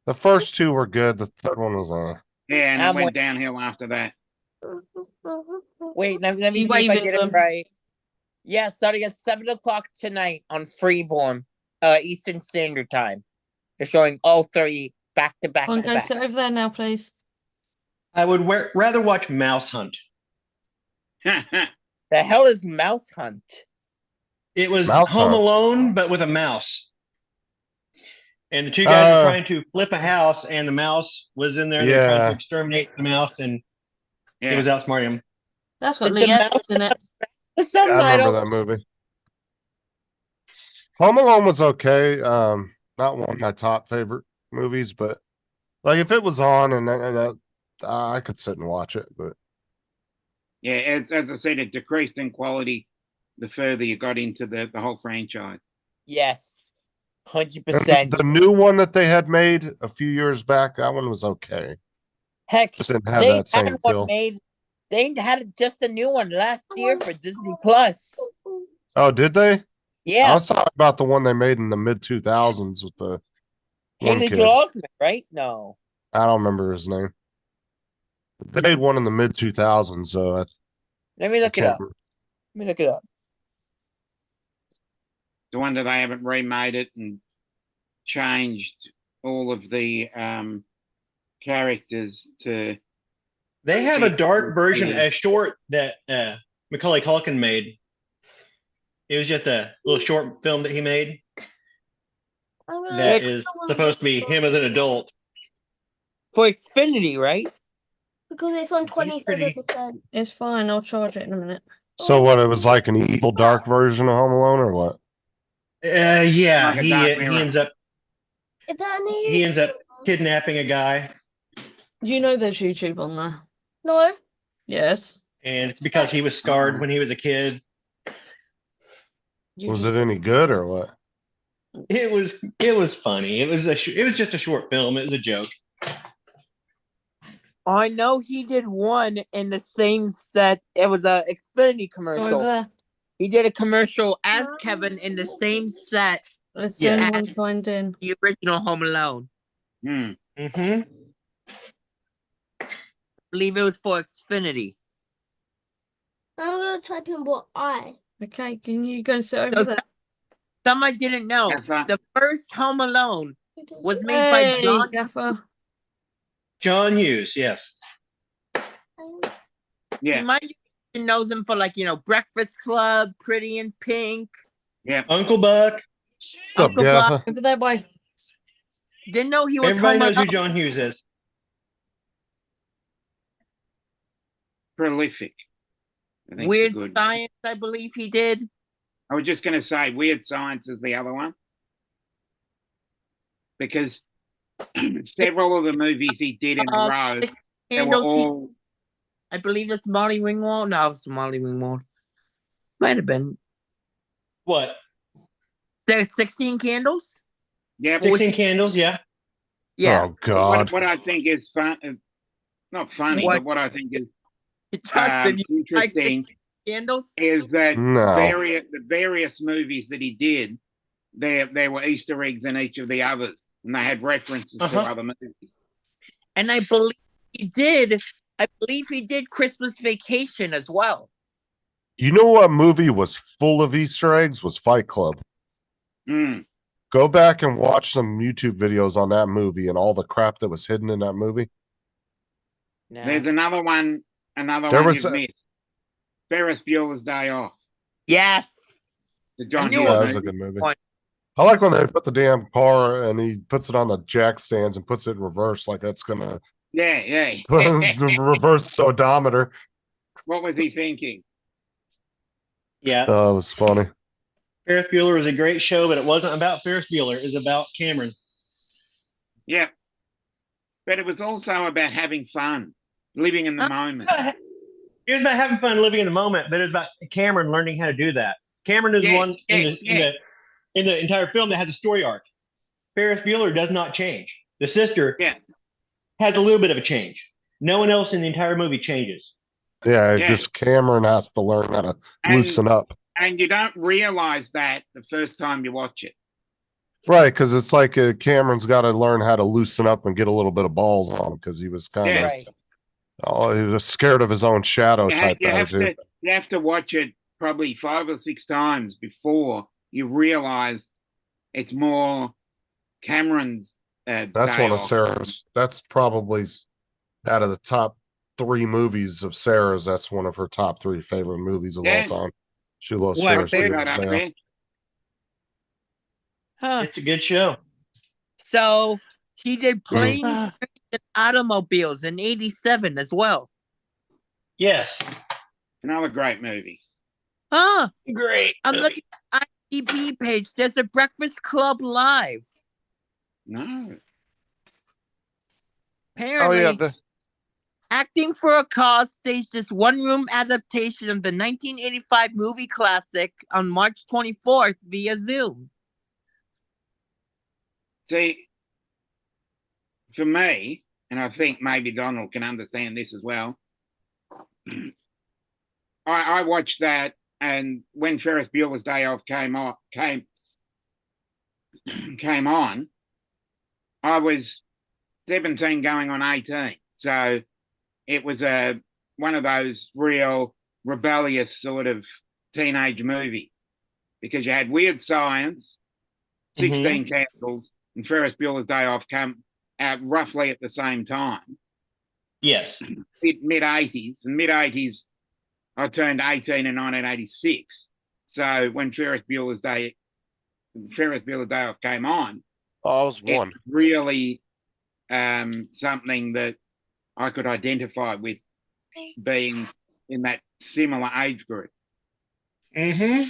The first 2 were good. The third one was Yeah, and I'm it went downhill after that. Wait, let me You see if I waving get them. it right. Yeah, starting at 7 o'clock tonight on Freeform, Eastern Standard Time. They're showing all 3 back to back Come on, to go back. sit over there now, please. I would rather watch Mouse Hunt. The hell is Mouse Hunt? It was Mouse Home Hunt. Alone, but with a mouse. And the 2 guys were trying to flip a house, and the mouse was in there. They were trying Yeah. to exterminate the mouse, and yeah. it was outsmarting him. That's got Did Lee the mouse Evans in it. The I remember subtitle. that movie. Home Alone was okay. Not one of my top favorite movies, but like if it was on and that I could sit and watch it. But Yeah, as I said, it decreased in quality the further you got into the whole franchise. Yes, 100%. the new one that they had made a few years back, that one was okay. Heck, Just didn't have they that same had one feel. made. They had just a new one last year for Disney Plus. Oh, did they? I Yeah, was talking about the one they made in the mid 2000s with the one Haley kid. Joel Osment, right? No, I don't remember his name. They made one in the mid 2000s, so let me I look it can't up. Let me look it up. The one that they haven't remade it and changed all of the characters to. They have a dark version, a short that Macaulay Culkin made. It was just a little short film that he made that is supposed to be him as an adult. For Xfinity, right? Because it's on He's pretty- 27%. It's fine. I'll charge it in a minute. So what? It was like an evil dark version of Home Alone, or what? Yeah, Like a he dark mirror. ends up Is that any? he ends up kidnapping a guy, You know there's YouTube on there. No. Yes. and it's because he was scarred when he was a kid. You Was just- it any good or what? It was funny. It was just a short film. It was a joke. I know he did one in the same set. It was a Xfinity Go over commercial. there. He did a commercial as Kevin in the same set, It's Yeah. the only one signed in. the original Home Alone. Hmm. Mm-hmm. I believe it was for Xfinity. I'm gonna type in what I. Okay, can you go and sit over So there? some I didn't know. Gaffer. The first Home Alone was made by Hey, John. Gaffer. John Hughes, yes. Yeah. You might knows him for Breakfast Club, Pretty in Pink, Yeah. Uncle Buck. What's up, Uncle Buck. Gaffer? Over there, boy. Didn't know he was Everybody Home knows who Alone. John Hughes is. Prolific. I think's Weird good. Science, I believe he did. I was just going to say Weird Science is the other one. Because several of the movies he did in a row, Six they were Candles, all. I believe that's Molly Ringwald. No, it's Molly Ringwald. Might have been. What? There's 16 Candles? Yep. 16 Candles, yeah. Yeah. Oh God. What I think is fun, not funny, What? but what I think is Justin, you like interesting candles? is that No. the various movies that he did, there were Easter eggs in each of the others, and they had references to other movies. And I believe he did Christmas Vacation as well. You know what movie was full of Easter eggs? Was Fight Club. Mm. Go back and watch some YouTube videos on that movie and all the crap that was hidden in that movie. No. There's another one There was you've missed. Ferris Bueller's Day Off. Yes. The John knew Hughes that was a movie. good movie. One. I like when they put the damn car and he puts it on the jack stands and puts it in reverse, like that's gonna Yeah. the reverse odometer. What was he thinking? Yeah. Oh, it was funny. Ferris Bueller was a great show, but it wasn't about Ferris Bueller. It was about Cameron. Yeah. But it was also about having fun, living in the moment. It was about having fun living in the moment, but it was about Cameron learning how to do that. Cameron is the one in the entire film that has a story arc. Ferris Bueller does not change. The sister has a little bit of a change. No one else in the entire movie changes. Yeah, just Cameron has to learn how to loosen up. And you don't realize that the first time you watch it. Right, because it's like Cameron's got to learn how to loosen up and get a little bit of balls on him because he was kind of, he was scared of his own shadow type attitude. You have to watch it probably 5 or 6 times before you realize it's more Cameron's. That's one of Sarah's. That's probably out of the top 3 movies of Sarah's. That's one of her top 3 favorite movies of all time. She loves Ferris Bueller's. It's a good show. So he did Planes, Trains, and Automobiles in '87 as well. Yes. Another great movie. Huh. Great. I'm looking at the IMDb page. There's a Breakfast Club Live. No. Apparently, Acting for a Cause staged this one-room adaptation of the 1985 movie classic on March 24th via Zoom. See, for me, and I think maybe Donald can understand this as well, I watched that, and when Ferris Bueller's Day Off came on, I was 17 going on 18. So it was one of those real rebellious sort of teenage movie, because you had Weird Science, 16 Candles, and Ferris Bueller's Day Off come out roughly at the same time. Yes. Mid-80s. And mid-80s, I turned 18 in 1986. So when Ferris Bueller's Day Off came on, I was 1. it really something that I could identify with, being in that similar age group. Mm-hmm.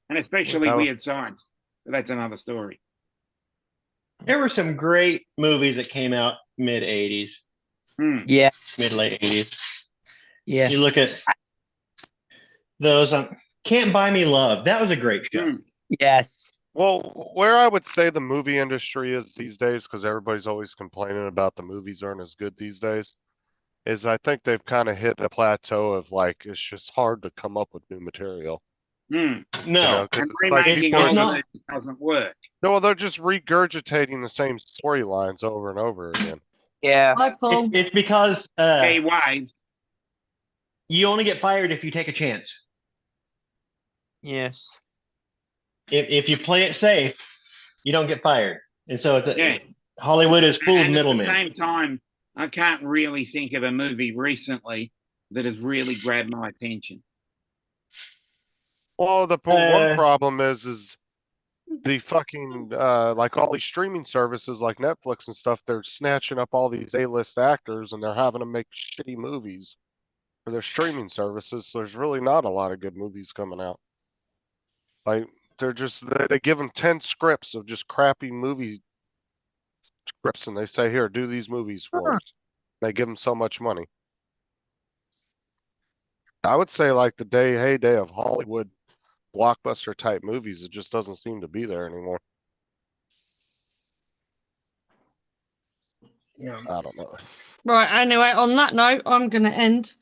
And especially Weird Science. But that's another story. There were some great movies that came out mid-'80s. Yeah. Mid-late 80s. Yeah. You look at those. Can't Buy Me Love. That was a great show. Yes. Well, where I would say the movie industry is these days, because everybody's always complaining about the movies aren't as good these days, is I think they've kind of hit a plateau of like, it's just hard to come up with new material. No. And remaking old movies doesn't work. No, well, they're just regurgitating the same storylines over and over again. Yeah. It's because He waved. you only get fired if you take a chance. Yes. If you play it safe, you don't get fired. And so Hollywood is full of middlemen. At the same time, I can't really think of a movie recently that has really grabbed my attention. Well, the one problem is the fucking like all these streaming services like Netflix and stuff, they're snatching up all these A-list actors and they're having them make shitty movies for their streaming services. So there's really not a lot of good movies coming out. Like they give them 10 scripts of just crappy movie scripts and they say, here, do these movies for us. They give them so much money. I would say like the heyday of Hollywood blockbuster type movies. It just doesn't seem to be there anymore. Yeah. I don't know. Right. Anyway, on that note, I'm going to end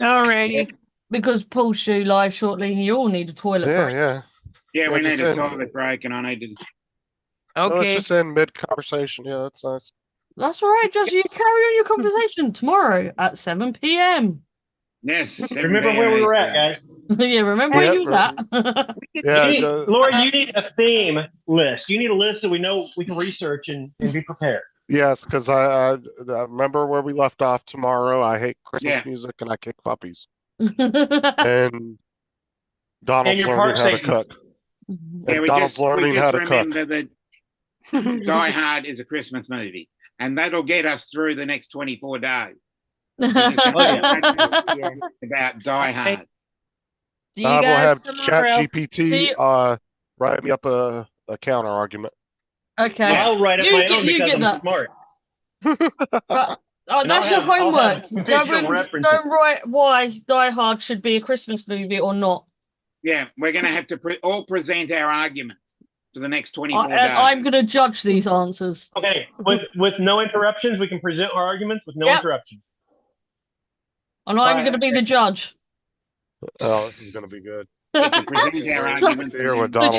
Alrighty. because Paul's due live shortly. You all need a toilet Yeah, break. yeah. Yeah, we just need a end. toilet break, and I needed. No, let's Okay. just end mid conversation. Yeah, that's nice. That's all right. Just you carry on your conversation tomorrow at 7 p.m. Yes. 7 Remember where we p.m. were at, Eastern. guys. Yeah, remember where Yeah, you was at. Yeah, You need, go- Laura, you need a theme list. You need a list so we know we can research and be prepared. yes, because I remember where we left off tomorrow. I hate Christmas Yeah. music and I kick puppies. Yeah, And Donald's your learning park how to Satan. cook. Yeah, And we Donald's just learning how to cook. remember that Die Hard is a Christmas movie, and that'll get us through the next 24 days. We just have to Yeah. about Die Hard. See you I will guys have tomorrow. See ChatGPT you- write me up a counter argument. Okay. I'll write up my own you because get I'm that. smart. But, oh, And that's your I'll have homework. visual references. Don't write why Die Hard should be a Christmas movie or not. Yeah, we're going to have to all present our arguments for the next 24 days. I'm going to judge these answers. Okay, with no interruptions, we can present our arguments with no Yep. interruptions. And I'm Bye. going to be the judge. Oh, this is going to be good. We can present our So- arguments. To hear and what then- So Donald's